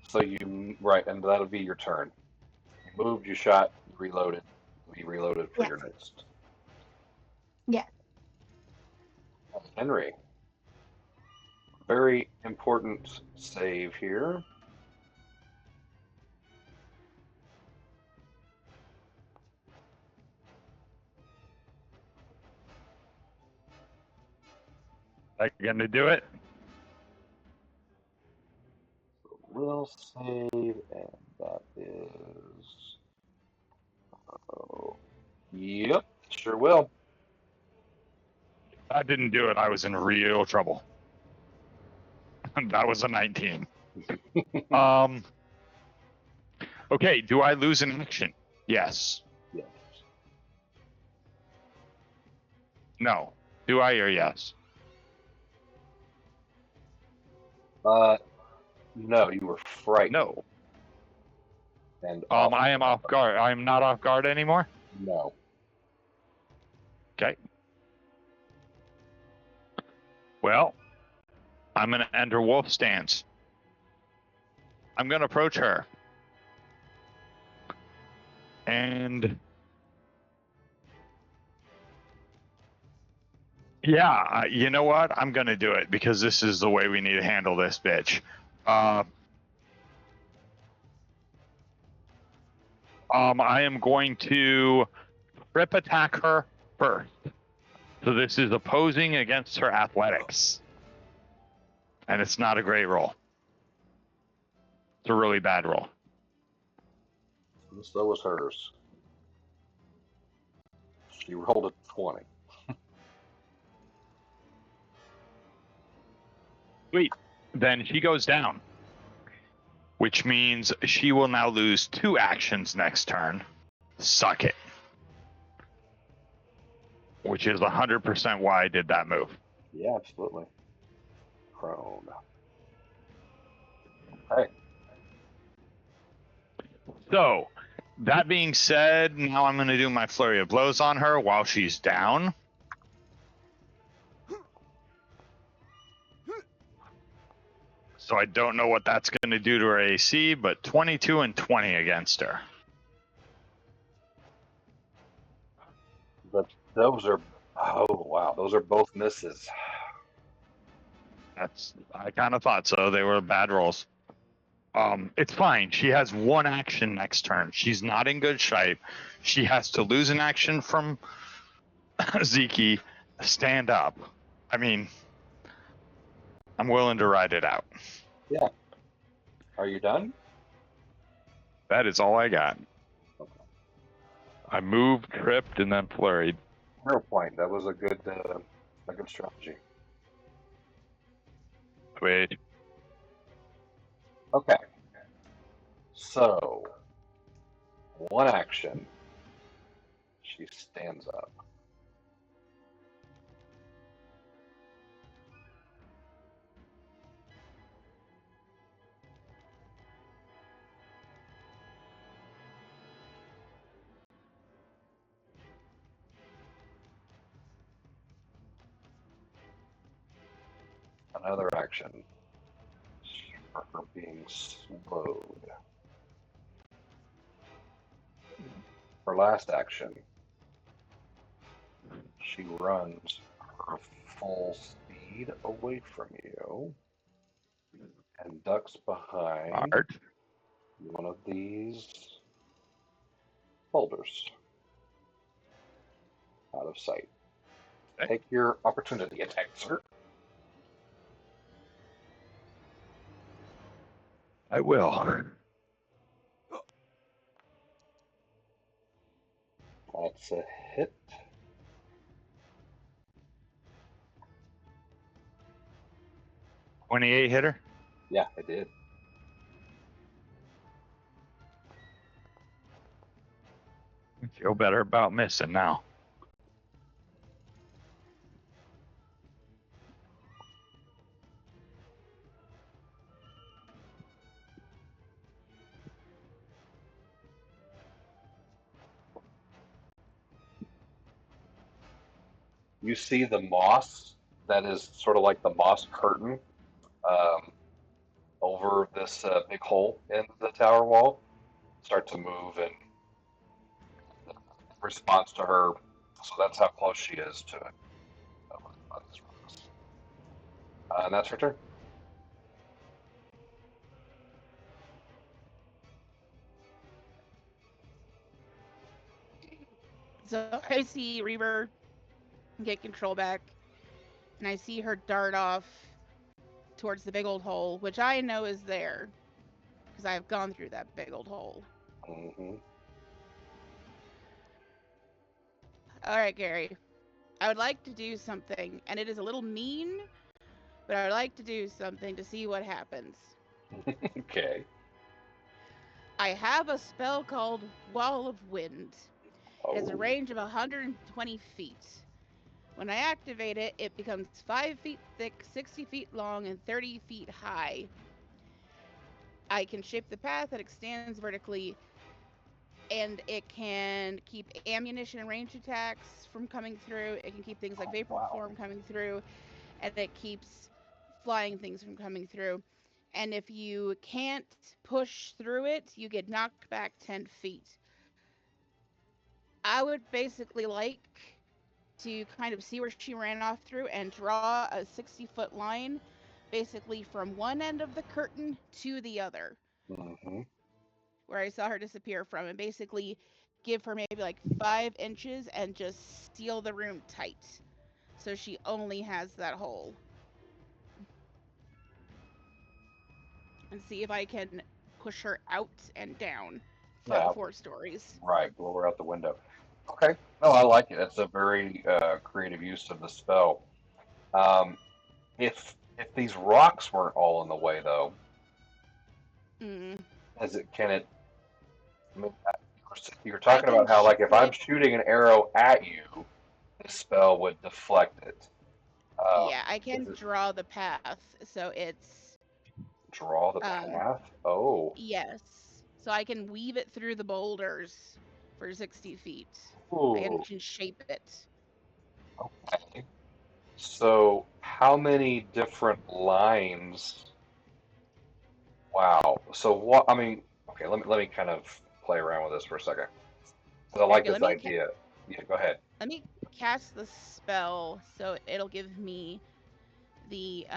So right, and that'll be your turn. You moved, you shot, you reloaded. You reloaded for Yes. your next. Yes. Henry. Very important save here. Are you going to do it? Will save, and that is. Oh, yep, sure will. I didn't do it. I was in real trouble. That was a 19. Okay, do I lose an action? Yes. Yes. No. Do I or yes? No, you were frightened. No. And I am off guard. I am not off guard anymore? No. Okay. Well, I'm going to enter wolf stance. I'm going to approach her. And yeah, you know what? I'm going to do it because this is the way we need to handle this bitch. I am going to trip attack her first. So this is opposing against her athletics. And it's not a great roll. It's a really bad roll. So was hers. She rolled a 20. Sweet. Then she goes down, which means she will now lose 2 actions next turn. Suck it. Which is 100% why I did that move. Yeah, absolutely. Prone. Okay. So, that being said, now I'm going to do my flurry of blows on her while she's down. So I don't know what that's going to do to her AC, but 22 and 20 against her. But those are, oh wow, those are both misses. I kind of thought so. They were bad rolls. It's fine. She has 1 action next turn. She's not in good shape. She has to lose an action from Zeke, stand up. I mean, I'm willing to ride it out. Yeah. Are you done? That is all I got. Okay. I moved, tripped, and then flurried. 0 point. That was a good strategy. Wait. Okay. So, 1 action. She stands up. Another action. For her being slowed. her last action, she runs her full speed away from you and ducks behind Smart. one of these boulders out of sight. Okay. Take your opportunity attack, sir. I will. That's a hit. .28 hitter. Yeah, I did. I feel better about missing now. You see the moss that is sort of like the moss curtain um, over this big hole in the tower wall start to move in response to her. So that's how close she is to it. And that's her turn. So I see Reaver get control back, and I see her dart off towards the big old hole, which I know is there because I've gone through that big old hole. Mm-hmm. All right, Gary. I would like to do something, and it is a little mean, but I would like to do something to see what happens. Okay. I have a spell called Wall of Wind. It has a Oh. range of 120 feet. When I activate it, it becomes 5 feet thick, 60 feet long, and 30 feet high. I can shape the path that extends vertically, and it can keep ammunition and range attacks from coming through. It can keep things like vapor wow. form coming through, and it keeps flying things from coming through. And if you can't push through it, you get knocked back 10 feet. I would basically like to kind of see where she ran off through and draw a 60-foot line basically from one end of the curtain to the other, Mm-hmm. where I saw her disappear from, and basically give her maybe like 5 inches and just seal the room tight so she only has that hole. And see if I can push her out and down Yeah. 4 stories. Right. Blow her out the window. Okay. No, I like it. That's a very creative use of the spell. If these rocks weren't all in the way, though, can it? I mean, you're talking about how, like, if I'm shooting an arrow at you, this spell would deflect it. Yeah, I can draw the path, so it's draw the path. Oh. Yes, so I can weave it through the boulders for 60 feet. Ooh. I can shape it. Okay. So how many different lines? Wow. So what? I mean, okay. Let me kind of play around with this for a second. Because I like this idea. Yeah. Go ahead. Let me cast the spell, so it'll give me the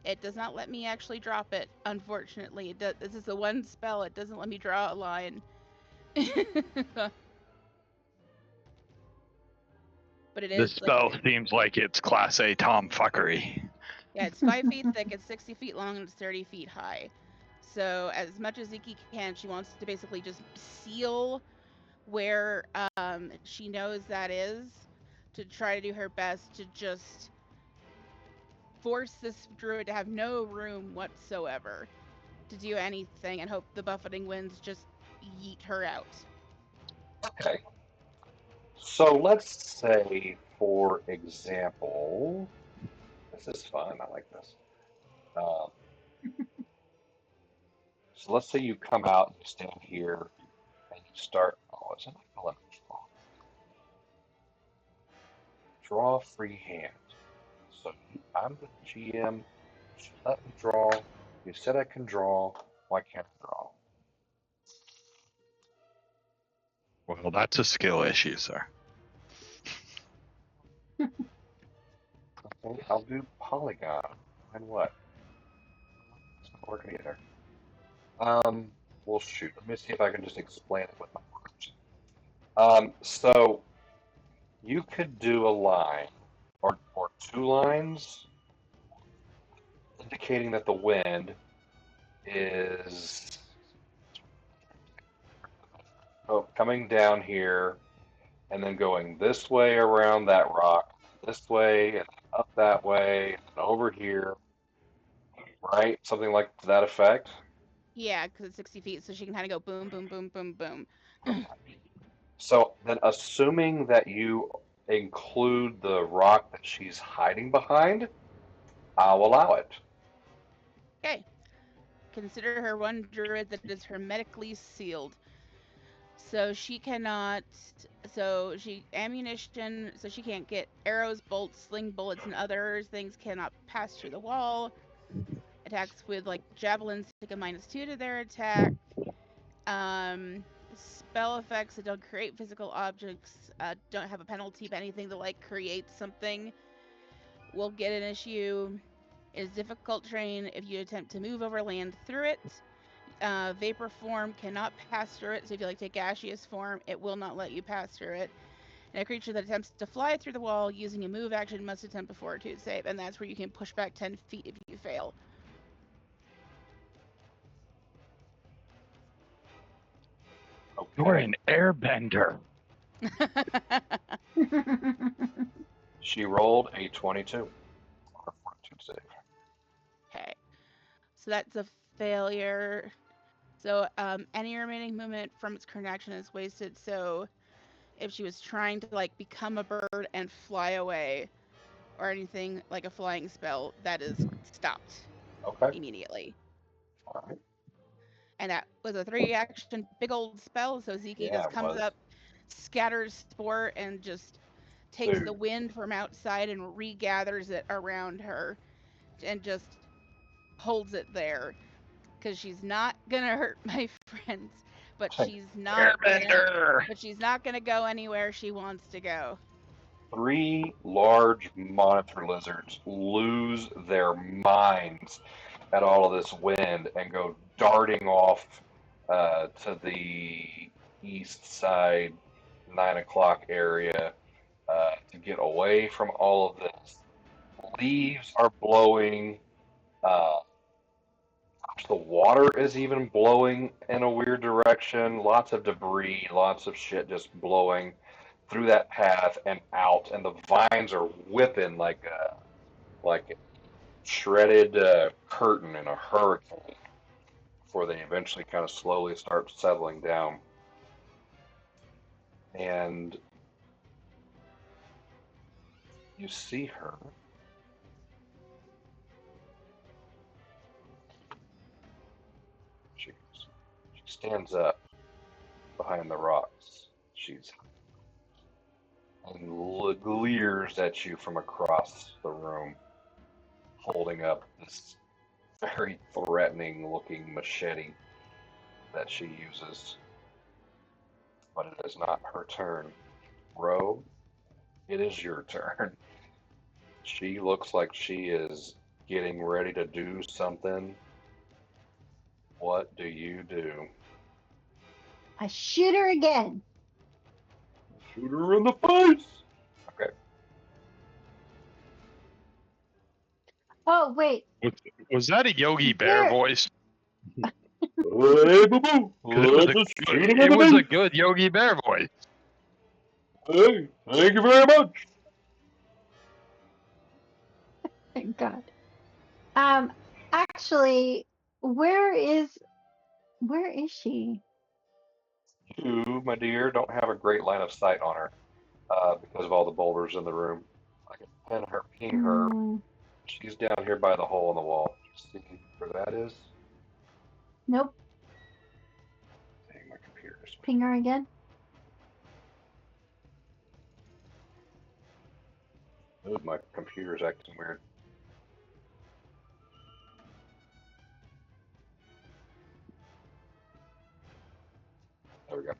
it does not let me actually drop it, unfortunately. This is the one spell it doesn't let me draw a line. But it is. This spell seems like it's class A tomfuckery. Yeah, it's 5 feet thick, it's 60 feet long, and it's 30 feet high. So as much as Ziki can, she wants to basically just seal where she knows that is, to try to do her best to just force this druid to have no room whatsoever to do anything, and hope the buffeting winds just yeet her out. Okay. So let's say, for example, this is fun. I like this. So let's say you come out and you stand here and you start. Oh, it's not going to let me draw. Draw free hand. So I'm the GM. Let me draw. You said I can draw. Why can't I draw? Well, that's a skill issue, sir. Okay, I'll do polygon. And what? It's not working either. Well, shoot. Let me see if I can just explain it with my words. So you could do a line or two lines indicating that the wind is coming down here and then going this way around that rock, this way and up that way and over here, right? Something like to that effect. Yeah, because it's 60 feet, so she can kind of go boom, boom, boom, boom, boom. So then, assuming that you include the rock that she's hiding behind, I'll allow it. Okay. Consider her one druid that is hermetically sealed. So she cannot. So ammunition. So she can't get arrows, bolts, sling bullets, and other things cannot pass through the wall. Attacks with like javelins take a -2 to their attack. Spell effects that don't create physical objects don't have a penalty, but anything that like creates something will get an issue. It is difficult terrain if you attempt to move over land through it. Vapor form cannot pass through it, so if you like take gaseous form, it will not let you pass through it. And a creature that attempts to fly through the wall using a move action must attempt a fortitude save, and that's where you can push back 10 feet if you fail. You're Okay. an airbender. She rolled a 22 on her fortitude save. Okay, so that's a failure. So any remaining movement from its current action is wasted. So if she was trying to like become a bird and fly away, or anything like a flying spell, that is stopped Okay. immediately. All right. And that was a 3-action big old spell. So Ziki Yeah, just it comes was. up, scatters spore, and just takes the Dude. wind from outside and regathers it around her, and just holds it there. Because she's not gonna hurt my friends, but she's not gonna go anywhere she wants to go. 3 large monitor lizards lose their minds at all of this wind and go darting off to the east side 9 o'clock area to get away from all of this. Leaves are blowing. Uh, the water is even blowing in a weird direction. Lots of debris, lots of shit just blowing through that path and out, and the vines are whipping like shredded curtain in a hurricane before they eventually kind of slowly start settling down. And you see her. She stands up behind the rocks. She's and leers at you from across the room, holding up this very threatening looking machete that she uses. But it is not her turn. Rogue, it is your turn. She looks like she is getting ready to do something. What do you do? I shoot her again. Shoot her in the face! Okay. Oh, wait. Was that a Yogi Bear Where? voice? Hey, boo boo! Because it was Let's just shoot him in it the was a face! good Yogi Bear voice. Hey, thank you very much! Thank God. Actually, where is she? You, my dear, don't have a great line of sight on her because of all the boulders in the room. I can ping her. Mm, She's down here by the hole in the wall. See where that is? nope. Dang, my computer's. Ping her again. Oh, my computer's acting weird. There we go.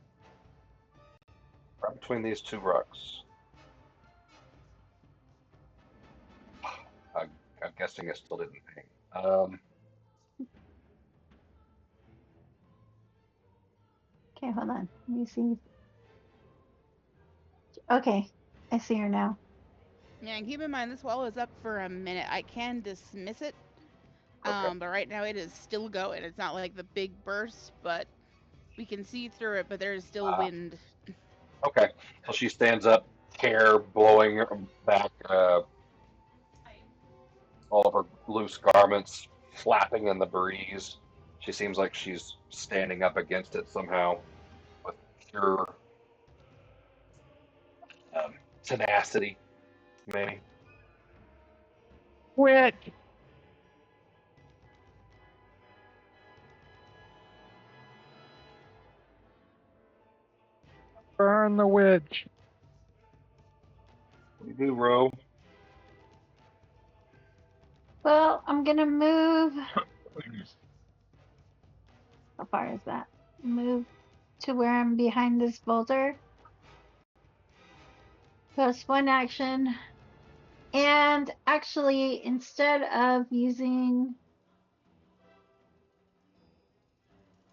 between these two rocks. I'm guessing it still didn't hang. Okay, hold on. Let me see. Okay, I see her now. Yeah, and keep in mind this wall is up for a minute. I can dismiss it, Okay. but right now it is still going. It's not like the big burst, but we can see through it. But there is still wind. Okay. So she stands up, hair blowing back, all of her loose garments flapping in the breeze. She seems like she's standing up against it somehow with pure tenacity, maybe. Witch! Burn the witch! What do you do, Ro? Well, I'm gonna move. How far is that? Move to where I'm behind this boulder. Plus one action. And actually, instead of using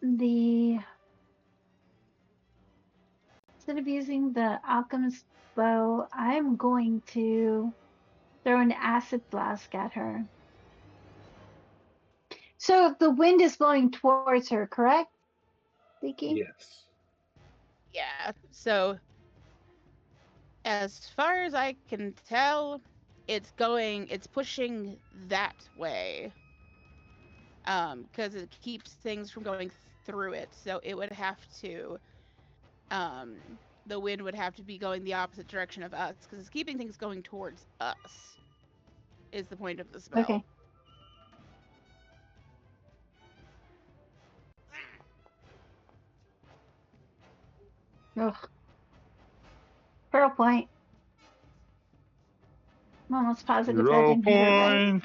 the alchemist bow, I'm going to throw an acid flask at her. So the wind is blowing towards her, correct? Vicky? Yes. Yeah. So as far as I can tell, it's pushing that way. Because it keeps things from going through it. So it would have to, the wind would have to be going the opposite direction of us, because it's keeping things going towards us, is the point of the spell. Okay. Ugh. Pearl point. I'm almost positive that didn't hit her right.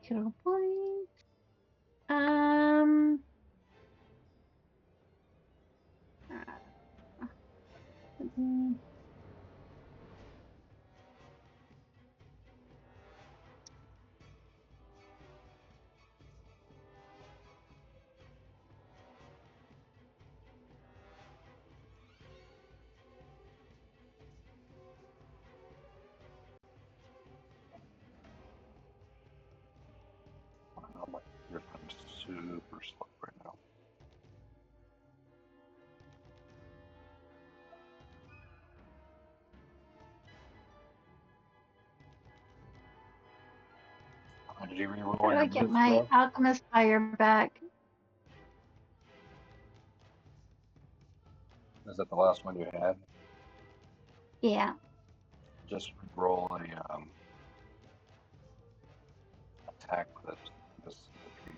Pearl point. Oh my, you're super slow right now. Did you reroll How do your I get boots, my Ro? alchemist fire back? Is that the last one you had? Yeah. Just roll a attack with it. Just if you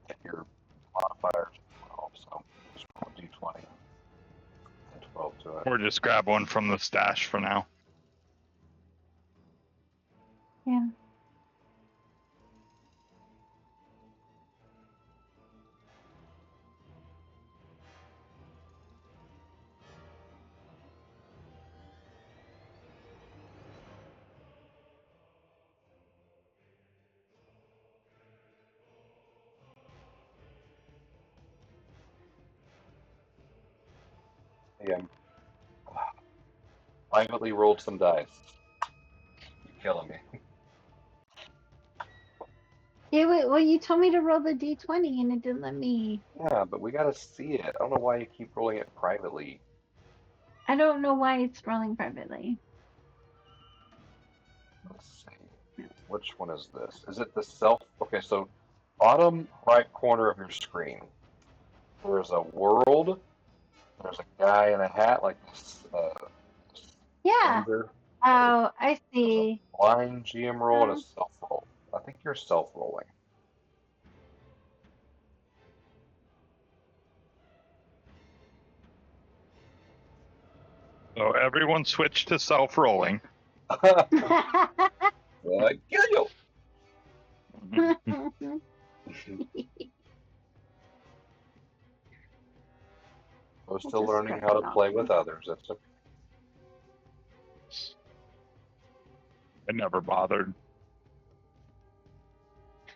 hit your modifiers as well. So just roll a d20 and 12 to it. Or just grab one from the stash for now. Yeah. Yeah. Privately rolled some dice. You're killing me. Yeah, well, you told me to roll the d20 and it didn't let me. Yeah, but we gotta see it. I don't know why you keep rolling it privately. I don't know why it's rolling privately. Let's see. Which one is this? Is it the self? Okay, so bottom right corner of your screen, there's a world. There's a guy in a hat like this. Yeah. Slender. Oh, I There's a see. blind GM roll and a self roll. I think you're self rolling. So everyone switch to self-rolling. Kill you. We're I still just learning scratched how it to off. play with others. That's okay. I never bothered.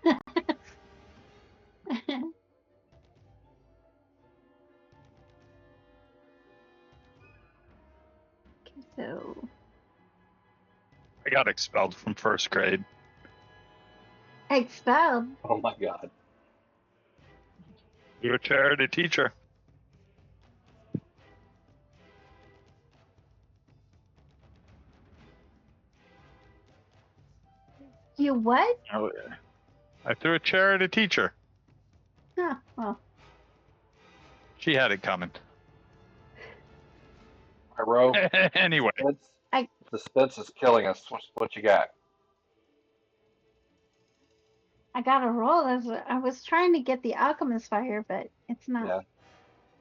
Okay, so I got expelled from first grade. expelled. Oh my God. You're a charity teacher. You what? I threw a chair at a teacher. Oh, well, She had it coming. All right, Ro. Anyway, Suspense is killing us. What you got? I got a roll. I was trying to get the alchemist fire, but it's not. Yeah,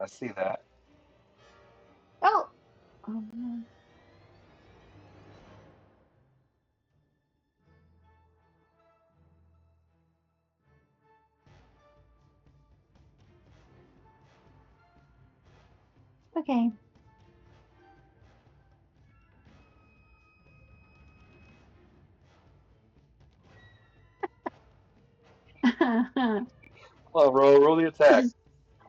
I see that. Oh. Oh no. Okay. Well, roll the attack. Come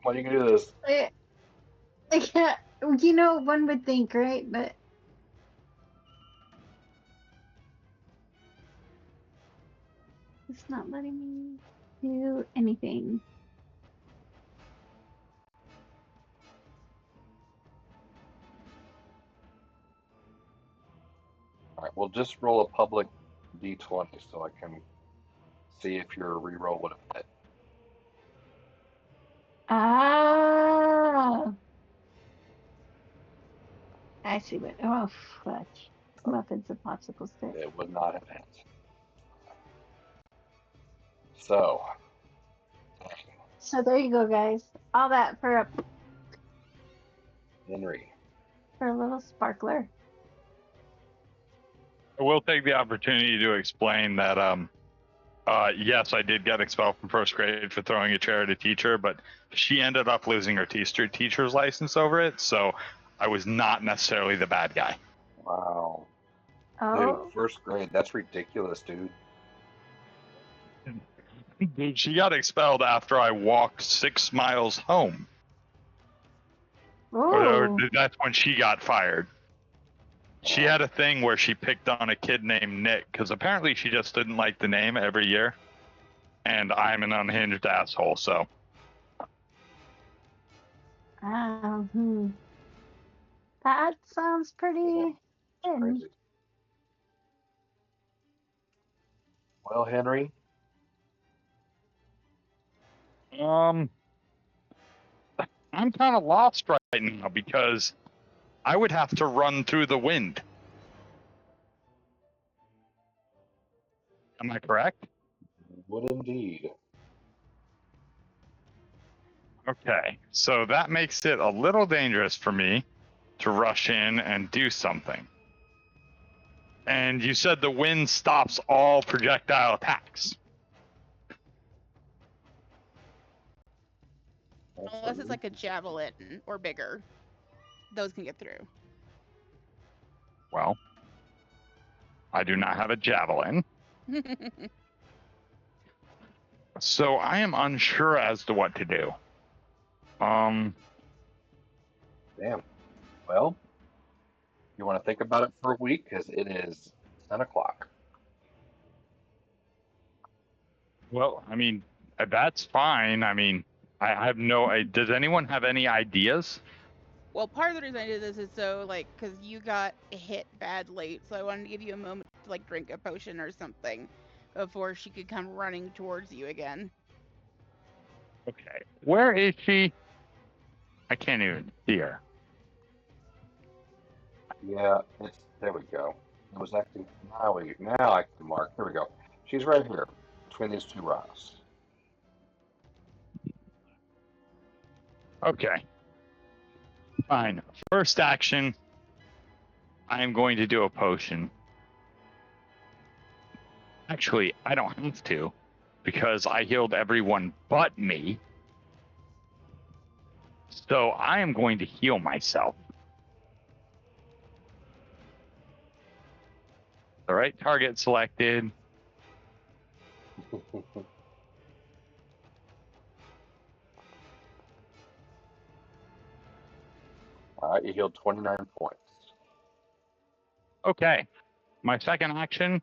on, you can do this. Yeah, you know, one would think, right? But it's not letting me do anything. All right, we'll just roll a public d20 so I can see if your reroll would have hit. Ah, I see what. Oh, fudge. Muffins and popsicle stick. It would not have hit. So, So there you go, guys. All that for Henry. a little sparkler. I will take the opportunity to explain that yes, I did get expelled from first grade for throwing a chair at a teacher, but she ended up losing her teacher's license over it, so I was not necessarily the bad guy. Wow. Oh, Dude, first grade. That's ridiculous, dude. Dude, she got expelled after I walked 6 miles home. Or oh, that's when she got fired. She had a thing where she picked on a kid named Nick, because apparently she just didn't like the name every year. And I'm an unhinged asshole, so. hmm. That sounds Yeah, pretty it's good. crazy. Well, Henry, I'm kind of lost right now because I would have to run through the wind. Am I correct? would indeed. Okay, so that makes it a little dangerous for me to rush in and do something. And you said the wind stops all projectile attacks. Unless it's like a javelin or bigger. Those can get through. Well, I do not have a javelin, so I am unsure as to what to do. Damn. Well, you want to think about it for a week because it is 10 o'clock. Well, I mean, that's fine. I mean, I have no. Does anyone have any ideas? Well, part of the reason I did this is so, like, because you got hit bad late, so I wanted to give you a moment to, like, drink a potion or something before she could come running towards you again. Okay. Where is she? I can't even see her. Yeah, there we go. It was actually now I can mark. Here we go. She's right here between these two rocks. Okay. Fine. First action, I am going to do a potion. Actually, I don't have to, because I healed everyone but me. So I am going to heal myself. The right target selected. All right, you healed 29 points. Okay. My second action,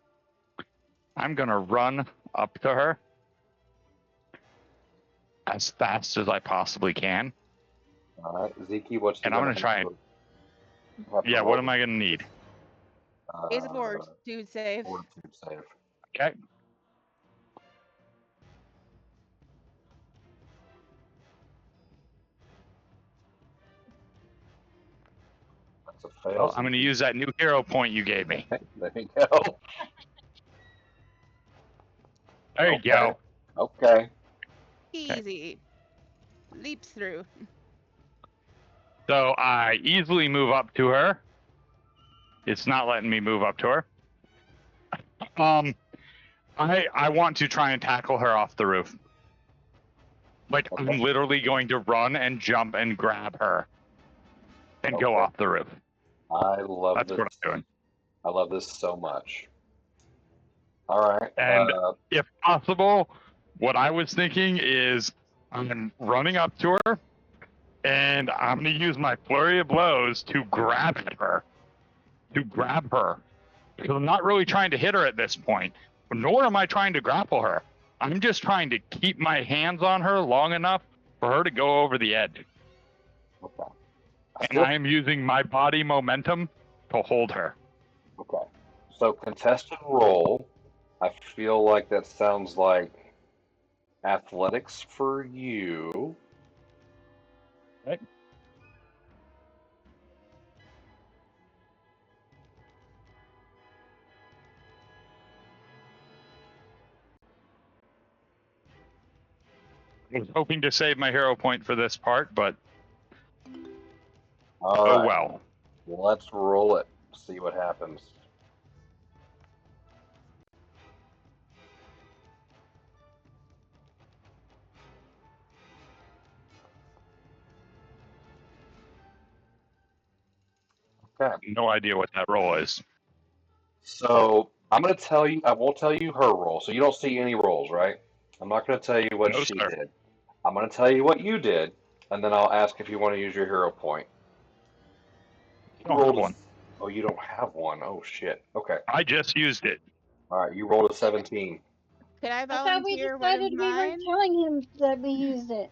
I'm going to run up to her as fast as I possibly can. All right, Zeke, what's he And I'm going going to try and... Yeah, what am I going to need? Ace of Fortitude save. Fortitude save. Okay. That's a fail. Well, I'm going to use that new hero point you gave me. There you go. There you go. Okay. Easy. Leaps through. So I easily move up to her. It's not letting me move up to her. I want to try and tackle her off the roof. Like, Okay. I'm literally going to run and jump and grab her and go Okay. off the roof. I love That's this. what I'm doing. I love this so much. All right. And if possible, what I was thinking is I'm running up to her and I'm going to use my flurry of blows to grab at her. To grab her. Because I'm not really trying to hit her at this point, nor am I trying to grapple her. I'm just trying to keep my hands on her long enough for her to go over the edge. Okay. And I am using my body momentum to hold her. Okay. So contested roll. I feel like that sounds like athletics for you. Right. I was hoping to save my hero point for this part, but All right. well. Let's roll it. See what happens. Okay. No idea what that roll is. So I'm going to tell you, I won't tell you her roll. So you don't see any rolls, right? I'm not going to tell you what No, she sir. did. I'm going to tell you what you did, and then I'll ask if you want to use your hero point. I don't have one. Oh, you don't have one. Oh, shit. Okay. I just used it. All right. You rolled a 17. Can I I thought we volunteer one of decided we weren't mine? telling him that we used it.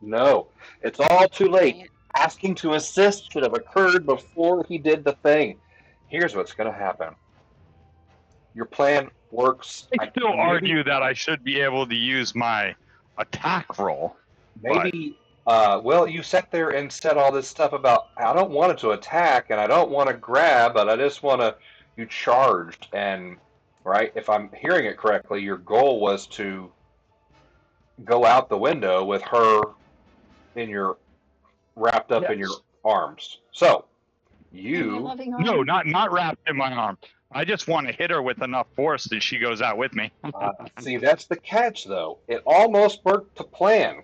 No, it's all too late. Dang it. Asking to assist should have occurred before he did the thing. Here's what's going to happen. Your plan works. I still argue that I should be able to use my attack roll. Maybe, well, you sat there and said all this stuff about, I don't want it to attack and I don't want to grab, but I just want to, you charged. And, right, if I'm hearing it correctly, your goal was to go out the window with her in your, wrapped up in your arms. So, In your you, loving No, arms. not wrapped in my arm. I just want to hit her with enough force that she goes out with me. see, that's the catch, though. It almost worked to plan,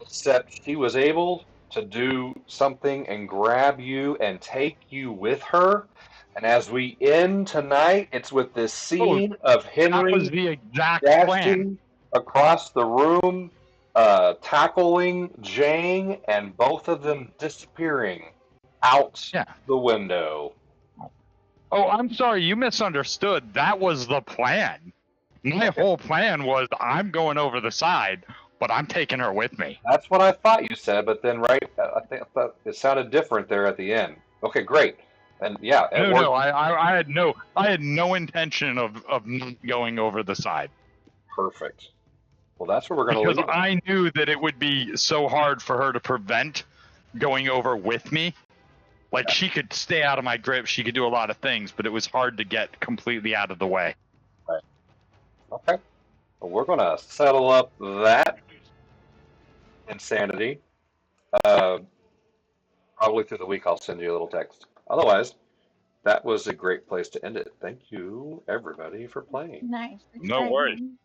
except she was able to do something and grab you and take you with her. And as we end tonight, it's with this scene of That was Henry the exact plan. dashing across the room, tackling Jang, and both of them disappearing out the window. Oh, I'm sorry, you misunderstood. That was the plan. My whole plan was I'm going over the side, but I'm taking her with me. That's what I thought you said, but then I thought it sounded different there at the end. Okay, great. And yeah, it worked. No, I had no intention of not going over the side. Perfect. Well, that's where we're going to leave Because I knew that it would be so hard for her to prevent going over with me. Like, she could stay out of my grip, she could do a lot of things, but it was hard to get completely out of the way. Right. Okay. Well, we're going to settle up that insanity. Probably through the week, I'll send you a little text. Otherwise, that was a great place to end it. Thank you, everybody, for playing. Nice. No worries. Exciting.